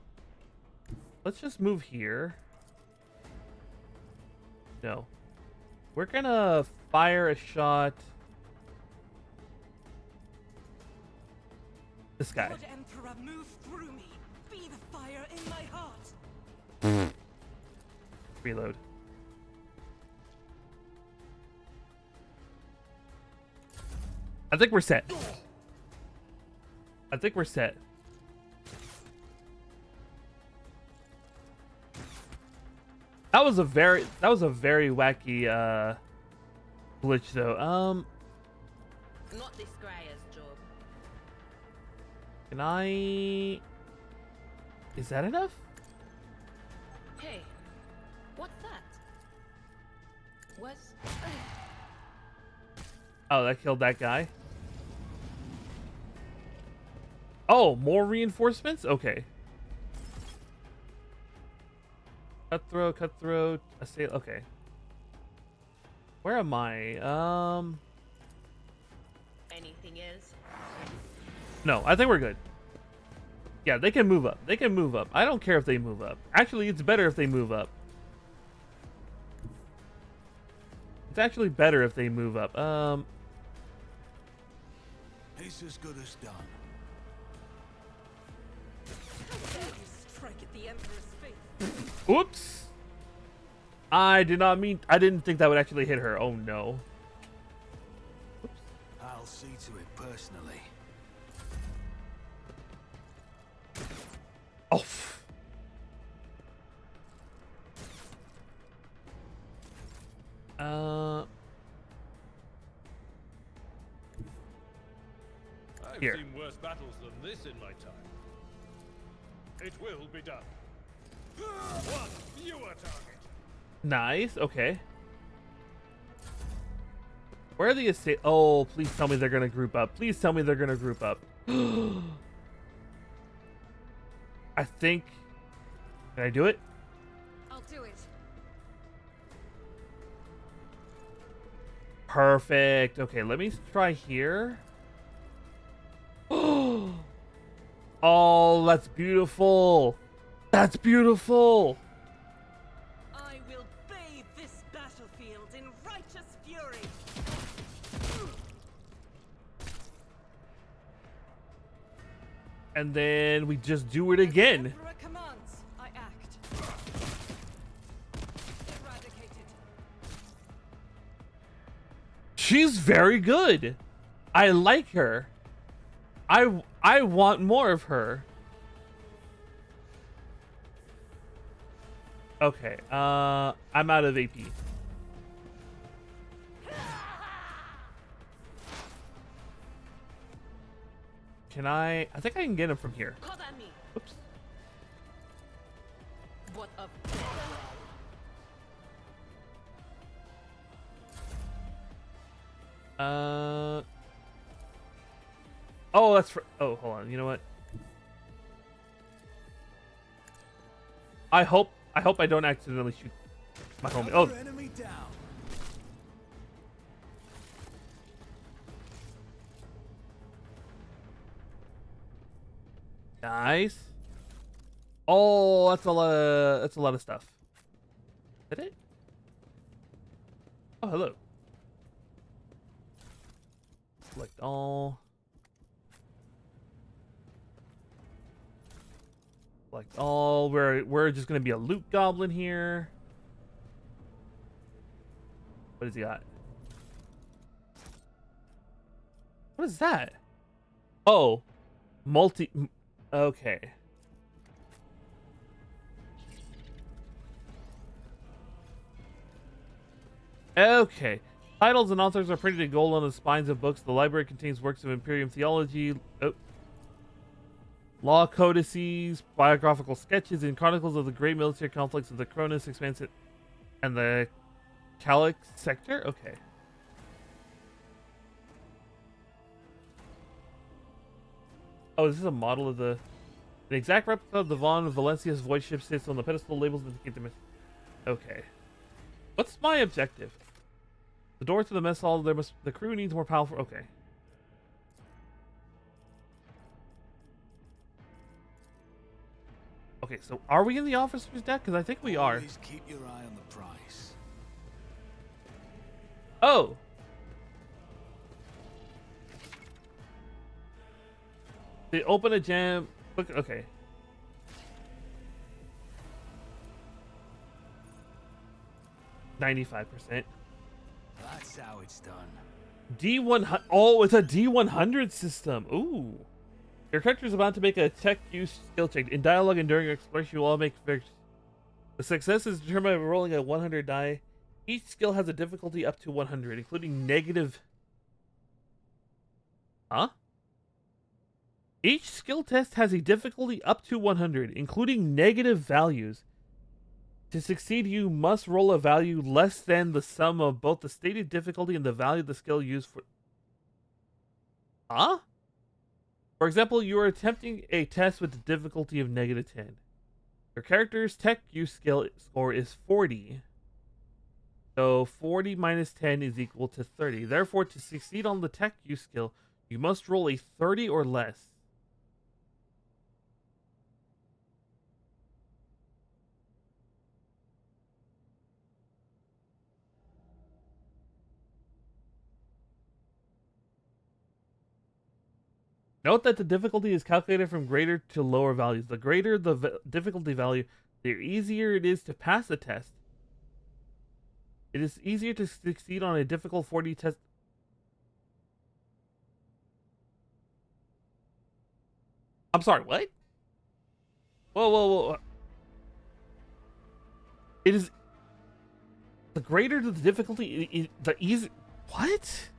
Let's just move here. No. We're gonna fire a shot. This guy. Lord Emperor, move through me. Be the fire in my heart. Reload. I think we're set. I think we're set. That was a very wacky glitch though. Not this Scryer's job. Can I? Is that enough? Hey, what's that? What's... Oh, that killed that guy. Oh, more reinforcements? Okay. Cutthroat, assail. Okay. Where am I? Anything else? No, I think we're good. Yeah, they can move up. They can move up. I don't care if they move up. Actually, it's better if they move up. It's actually better if they move up. It's as good as done. How dare you strike at the Emperor's faith? Oops. I did not mean. I didn't think that would actually hit her. Oh no. Oops. I'll I'll see to it personally. Oh. I've Here. seen worse battles than this in my time. It will be done. One fewer target. Nice. Okay. Where are the estate? Oh, please tell me they're gonna group up. Please tell me they're gonna group up. I think. Can I do it? I'll do it. Perfect. Okay, let me try here. Oh, that's beautiful. That's beautiful. I will bathe this battlefield in righteous fury. And then we just do it again. As the Emperor commands, I act. Eradicated. She's very good. I like her. I want more of her. Okay, I'm out of AP. Can I think I can get him from here. Cover me. Oops. What of Oh, that's for. Oh, hold on. You know what? I hope I don't accidentally shoot my homie. Oh, Enemy down. nice. Oh, that's a lot of stuff. Did it? Oh, hello. Select all. Select all. We're just gonna be a loot goblin here. What does he got? What is that? Oh, okay. Okay. Titles and authors are printed in gold on the spines of books. The library contains works of Imperium theology, law codices, biographical sketches, and chronicles of the great military conflicts of the Cronus Expanse and the Calic sector. Okay. Oh, this is a model of the... An exact replica of the Von Valencia's voice ship sits on the pedestal. Labels indicate the... Okay. What's my objective? The door to the mess hall. The crew needs more powerful... Okay. Okay, so are we in the officer's deck? Because I think we are. Always keep your eye on the price. Oh! They open a jam. Look, okay. $95%. That's how it's done. D100. Oh, it's a D100 system. Ooh. Your character is about to make a tech use skill check. In dialogue and during your exploration, you will all make the success is determined by rolling a 100 die. Each skill has a difficulty up to 100, including negative. Huh? Each skill test has a difficulty up to 100, including negative values. To succeed, you must roll a value less than the sum of both the stated difficulty and the value of the skill used for... Huh? For example, you are attempting a test with a difficulty of negative 10. Your character's tech use skill score is 40. So 40 minus 10 is equal to 30. Therefore, to succeed on the tech use skill, you must roll a 30 or less. Note that the difficulty is calculated from greater to lower values. The greater the difficulty value, the easier it is to pass the test. It is easier to succeed on a difficult 40 test. I'm sorry, what? Whoa, whoa, whoa. It is... The greater the difficulty, the easy... What?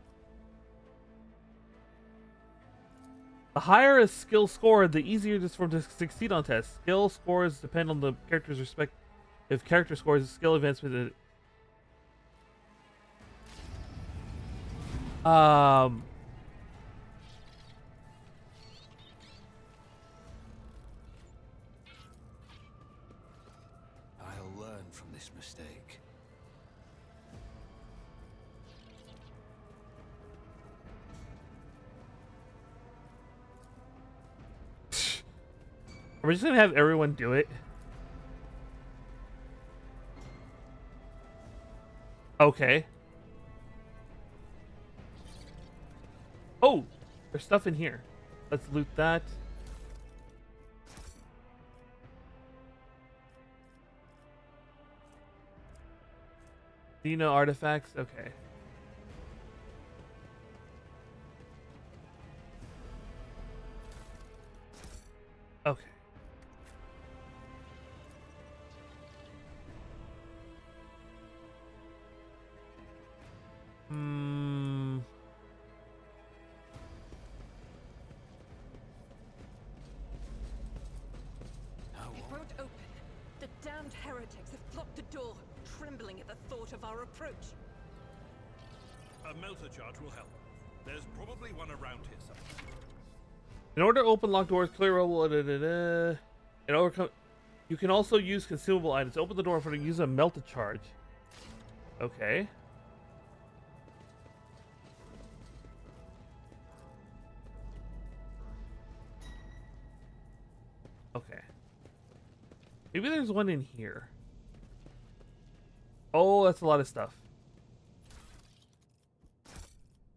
The higher a skill score, the easier it is for them to succeed on tests. Skill scores depend on the character's respect. If character scores, skill advancement... I'll learn from this mistake. Are we just gonna have everyone do it? Okay. Oh! There's stuff in here. Let's loot that. Dino artifacts? Okay. Okay. It won't open. The damned heretics have blocked the door, trembling at the thought of our approach. A melter charge will help. There's probably one around here somewhere. In order to open locked doors, clear rubble, and overcome. You can also use consumable items. Open the door for to use a melted charge. Okay. Okay. Maybe there's one in here. Oh, that's a lot of stuff.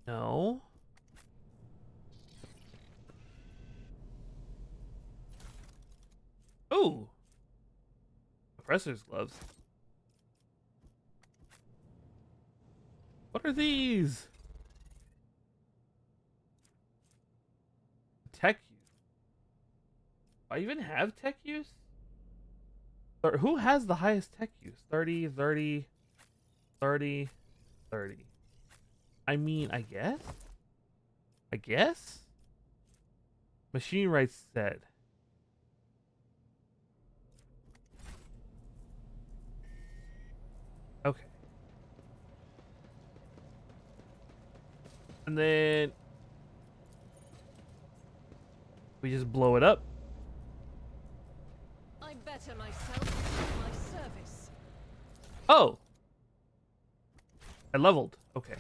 No. Oh. Oppressor's gloves. What are these? Tech use. Do I even have tech use? Or who has the highest tech use? 30, 30, 30, 30. I mean, I guess? I guess? Machine rights said. Okay. And then we just blow it up. I better myself at my service. Oh. I leveled. Okay.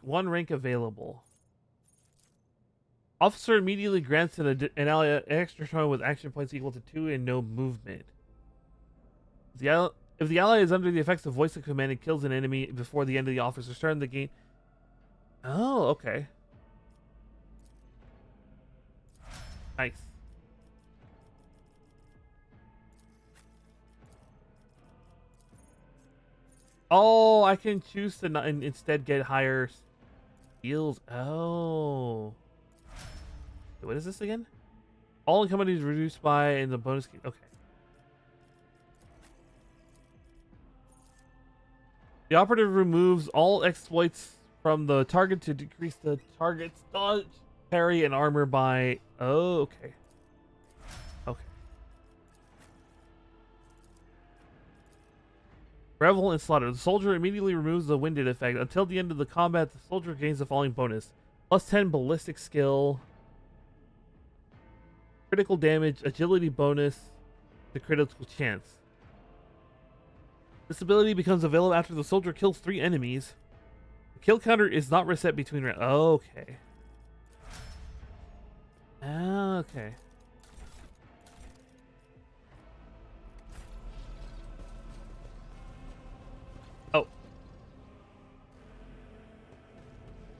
One rank available. Officer immediately grants an ally an extra turn with action points equal to 2 and no movement. If the ally is under the effects of voice of command and kills an enemy before the end of the officer's turn, the game... Oh, okay. Nice. Oh, I can choose to not, instead get higher skills. Oh. Wait, what is this again? All income is reduced by and the bonus... Okay. The operative removes all exploits from the target to decrease the target's dodge, parry, and armor by... Oh, okay. Okay. Revel and Slaughter. The soldier immediately removes the winded effect. Until the end of the combat, the soldier gains the following bonus. Plus 10 ballistic skill, critical damage, agility bonus, the critical chance. This ability becomes available after the soldier kills 3 enemies. The kill counter is not reset between rounds. Okay. Okay. Oh.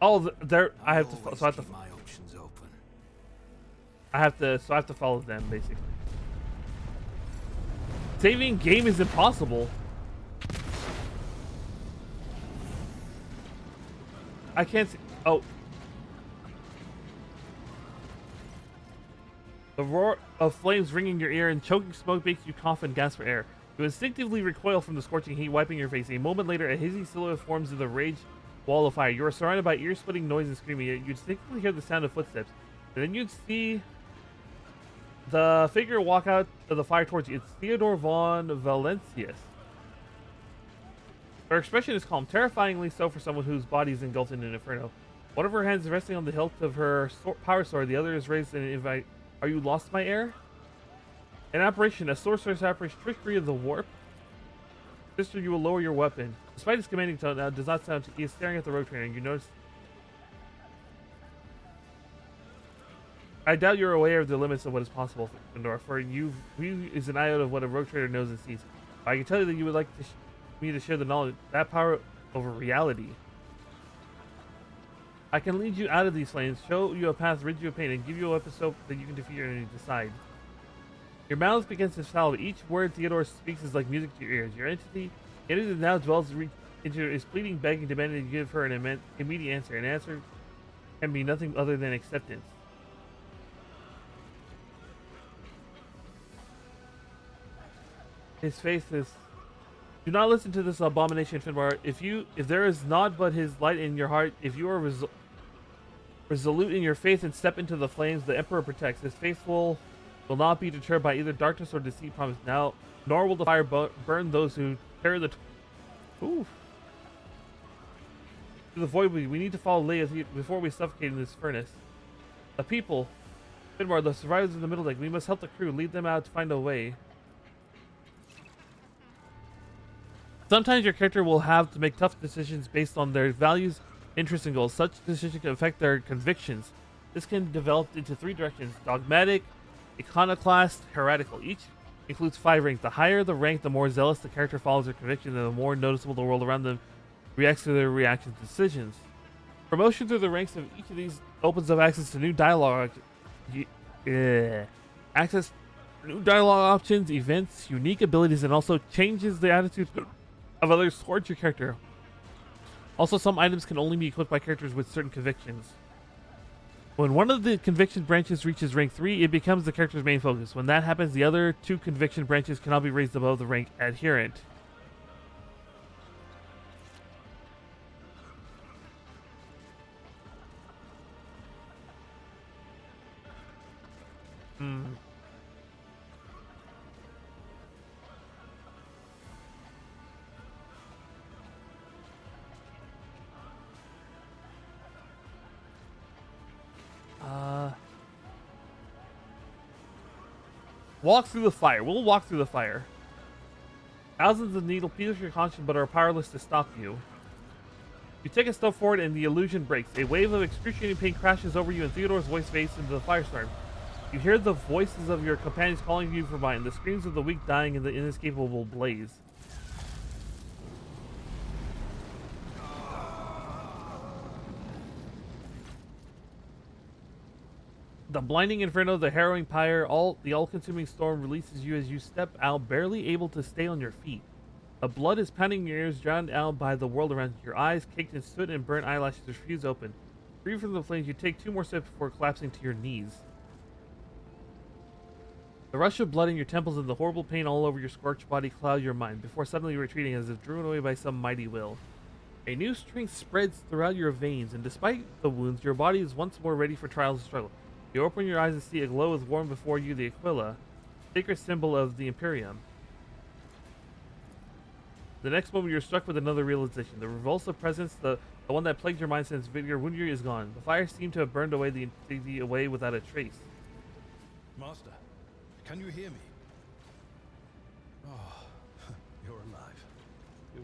Oh, there. I have to. So I have to. My options open. I have to. So I have to follow them basically. Saving game is impossible. I can't see. Oh. The roar of flames ringing your ear and choking smoke makes you cough and gasp for air. You instinctively recoil from the scorching heat wiping your face. A moment later, a hazy silhouette forms in the rage wall of fire. You are surrounded by ear-splitting noise and screaming. You instinctively hear the sound of footsteps. And then you'd see the figure walk out of the fire towards you. It's Theodore von Valencius. Her expression is calm, terrifyingly so for someone whose body is engulfed in an inferno. One of her hands is resting on the hilt of her power sword. The other is raised in an invite. Are you lost, my heir? An apparition, a sorcerer's apparition, trickery of the warp. Sister, you will lower your weapon. Despite his commanding tone, now does not sound. He is staring at the rogue trainer, and you notice. I doubt you're aware of the limits of what is possible, Findor, for you is an iota of what a rogue trader knows and sees. I can tell you that you would like to me to share the knowledge, that power over reality. I can lead you out of these flames, show you a path, rid you of pain, and give you a weapon so that you can defeat your enemy. Decide. Your mouth begins to salve. Each word Theodore speaks is like music to your ears. Your entity that now dwells into is pleading, begging, demanding that you give her an immediate answer. An answer can be nothing other than acceptance. His faith is. Do not listen to this abomination, Finbar. If there is naught but his light in your heart, if you are resolute in your faith and step into the flames, the Emperor protects. His faithful will not be deterred by either darkness or deceit promised now, nor will the fire burn those who carry the. Ooh. To the void, we need to follow Leia before we suffocate in this furnace. The people, Finbar, the survivors of the Middle Deck. We must help the crew, lead them out to find a way. Sometimes your character will have to make tough decisions based on their values, interests, and goals. Such decisions can affect their convictions. This can develop into 3 directions: dogmatic, iconoclast, heretical. Each includes 5 ranks. The higher the rank, the more zealous the character follows their convictions, and the more noticeable the world around them reacts to their reactions and decisions. Promotion through the ranks of each of these opens up access to new dialogue. Access to new dialogue options, events, unique abilities, and also changes the attitude of others towards your character. Also, some items can only be equipped by characters with certain convictions. When one of the conviction branches reaches rank 3, it becomes the character's main focus. When that happens, the other 2 conviction branches cannot be raised above the rank adherent. Walk through the fire. We'll walk through the fire. Thousands of needles pierce your conscience but are powerless to stop you. You take a step forward and the illusion breaks. A wave of excruciating pain crashes over you and Theodore's voice fades into the firestorm. You hear the voices of your companions calling you from behind, the screams of the weak dying in the inescapable blaze. The blinding inferno, the harrowing pyre, the all-consuming storm releases you as you step out, barely able to stay on your feet. The blood is pounding in your ears, drowned out by the world around you. Your eyes, caked in soot and burnt eyelashes, refuse open. Free from the flames, you take 2 more steps before collapsing to your knees. The rush of blood in your temples and the horrible pain all over your scorched body cloud your mind, before suddenly retreating as if driven away by some mighty will. A new strength spreads throughout your veins, and despite the wounds, your body is once more ready for trials and struggle. You open your eyes and see a glow with warm before you the Aquila, sacred symbol of the Imperium. The next moment you're struck with another realization. The revulsive presence, the one that plagued your mind since Vigor Wundir is gone. The fire seemed to have burned away the insignia away without a trace. Master, can you hear me? Oh, you're alive.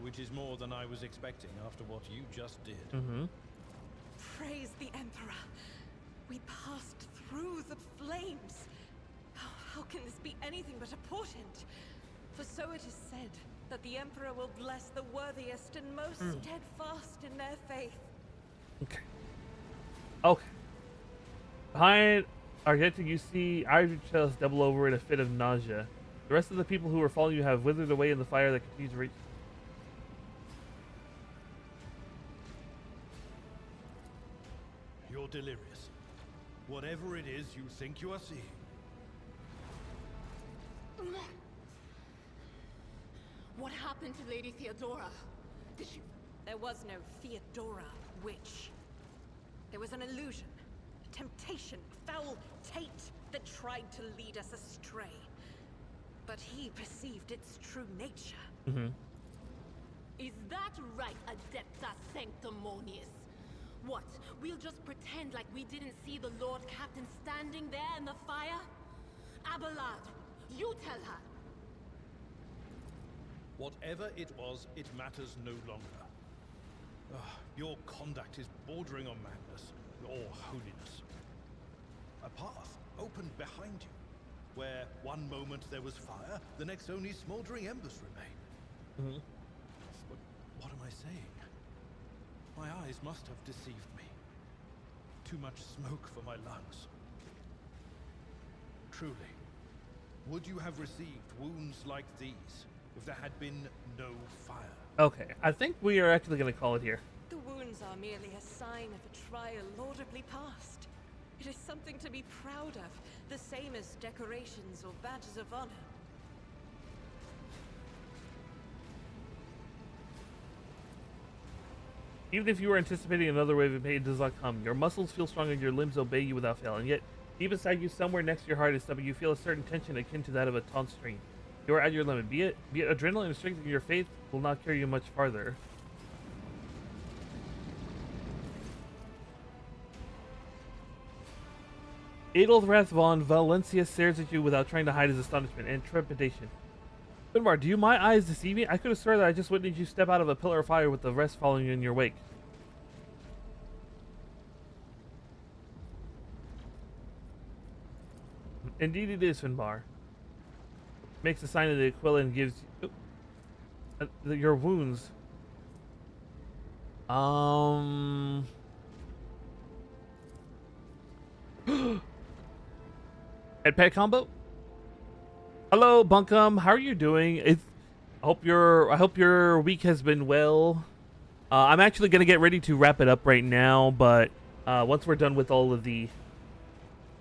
Which is more than I was expecting after what you just did. Praise the Emperor. We passed through the flames. How can this be anything but a portent? For so it is said that the Emperor will bless the worthiest and most steadfast in their faith. Okay. Behind Argenta, you see Ivory Chalice double over in a fit of nausea. The rest of the people who were following you have withered away in the fire that continues to reach. You're delirious. Whatever it is you think you are seeing, What happened to Lady Theodora? Did she... There was no Theodora, witch. There was an illusion, a temptation, a foul taint that tried to lead us astray. But he perceived its true nature. Is that right, Adepta Sanctimonious? What, we'll just pretend like we didn't see the Lord Captain standing there in the fire? Abelard, you tell her. Whatever it was, it matters no longer. Your conduct is bordering on madness, or holiness. A path opened behind you, where one moment there was fire, the next only smoldering embers remain. But what am I saying? My eyes must have deceived me. Too much smoke for my lungs. Truly, would you have received wounds like these if there had been no fire? Okay, I think we are actually going to call it here. The wounds are merely a sign of a trial laudably passed. It is something to be proud of, the same as decorations or badges of honor. Even if you were anticipating another wave of pain, it does not come. Your muscles feel strong and your limbs obey you without fail. And yet, deep inside you, somewhere next to your heart and stomach, you feel a certain tension akin to that of a taut string. You are at your limit. Be it adrenaline or strength, your faith will not carry you much farther. Adelrath von Valencia stares at you without trying to hide his astonishment and trepidation. Finbar, do my eyes deceive me? I could have sworn that I just witnessed you step out of a pillar of fire with the rest following you in your wake. Indeed it is, Finbar. Makes a sign of the Aquila and gives you your wounds. Head pet combo? Hello, Bunkum. How are you doing? I hope your week has been well. I'm actually gonna get ready to wrap it up right now, but once we're done with all of the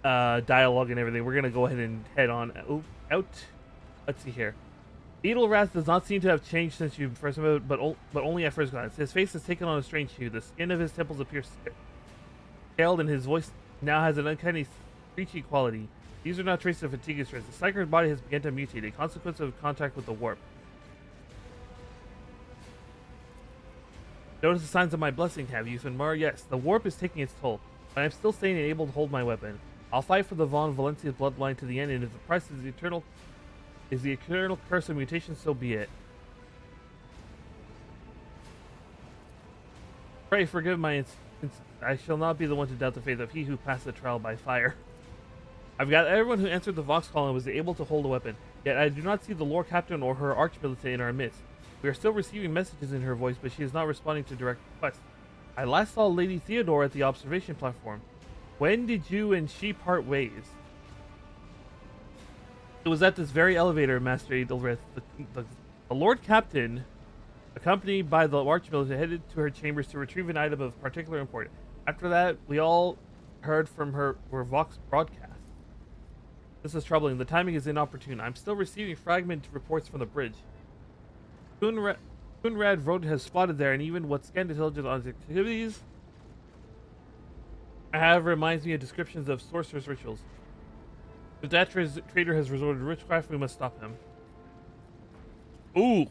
dialogue and everything, we're gonna go ahead and head on out. Let's see here. Edelrath does not seem to have changed since you first met him, but only at first glance. His face has taken on a strange hue. The skin of his temples appears scaled, and his voice now has an uncanny screechy quality. These are not traces of fatigue and stress. The Psyker's body has begun to mutate, a consequence of contact with the warp. Notice the signs of my blessing, have you, Finbar? Yes, the warp is taking its toll, but I'm still staying able to hold my weapon. I'll fight for the Von Valencia bloodline to the end, and if the price is the eternal curse of mutation, so be it. Pray forgive my I shall not be the one to doubt the faith of he who passed the trial by fire. I've got everyone who answered the Vox call and was able to hold a weapon, yet I do not see the Lord Captain or her Archmilitant in our midst. We are still receiving messages in her voice, but she is not responding to direct requests. I last saw Lady Theodora at the observation platform. When did you and she part ways? It was at this very elevator, Master Edelrith. The Lord Captain, accompanied by the Archmilitant, headed to her chambers to retrieve an item of particular importance. After that, we all heard from her Vox broadcast. This is troubling. The timing is inopportune. I'm still receiving fragment reports from the bridge. Kunrad Road has spotted there, and even what scanned intelligence on its activities I have reminds me of descriptions of sorcerer's rituals. If that traitor has resorted to witchcraft, we must stop him. Ooh!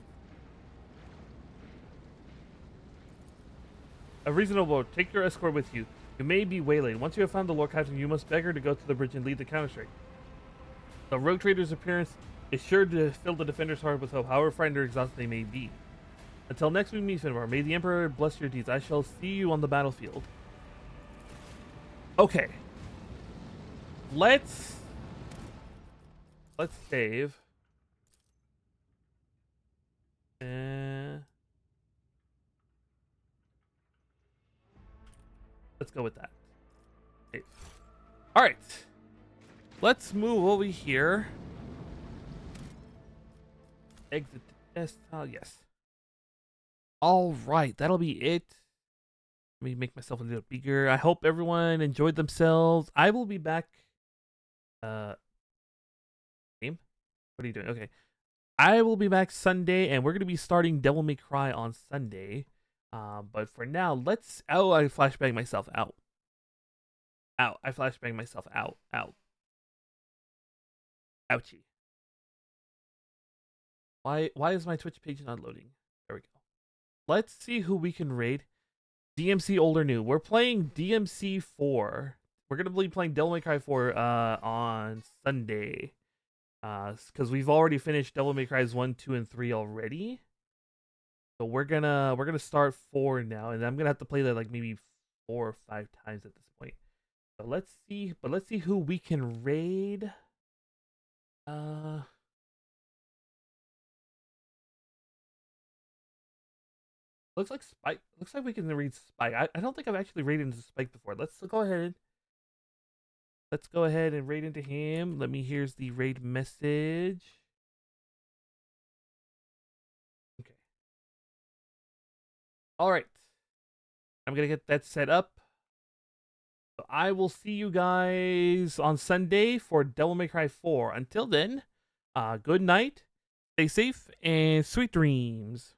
A reasonable. Take your escort with you. You may be waylaid. Once you have found the Lord Captain, you must beg her to go to the bridge and lead the counterstrike. The rogue trader's appearance is sure to fill the defender's heart with hope, however frightened or exhausted they may be. Until next we meet, Finbar, may the Emperor bless your deeds. I shall see you on the battlefield. Okay. Let's save. Let's go with that. Save. All right. Let's move over here. Exit desktop. Yes. All right. That'll be it. Let me make myself a little bigger. I hope everyone enjoyed themselves. I will be back. Game. What are you doing? Okay. I will be back Sunday, and we're going to be starting Devil May Cry on Sunday. But for now, let's... Oh, I flashbanged myself out. Out. I flashbanged myself out. Out. Ouchie. Why is my Twitch page not loading? There we go. Let's see who we can raid. DMC old or new. We're playing DMC 4. We're going to be playing Devil May Cry 4 on Sunday. Because we've already finished Devil May Cry's 1, 2, and 3 already. So we're gonna start 4 now, and I'm gonna have to play that like maybe 4 or 5 times at this point. So let's see, who we can raid. Looks like Spike. Looks like we can raid Spike. I don't think I've actually raided into Spike before. Let's go ahead. Let's go ahead and raid into him. Here's the raid message. Okay. All right. I'm going to get that set up. So I will see you guys on Sunday for Devil May Cry 4. Until then, good night, stay safe, and sweet dreams.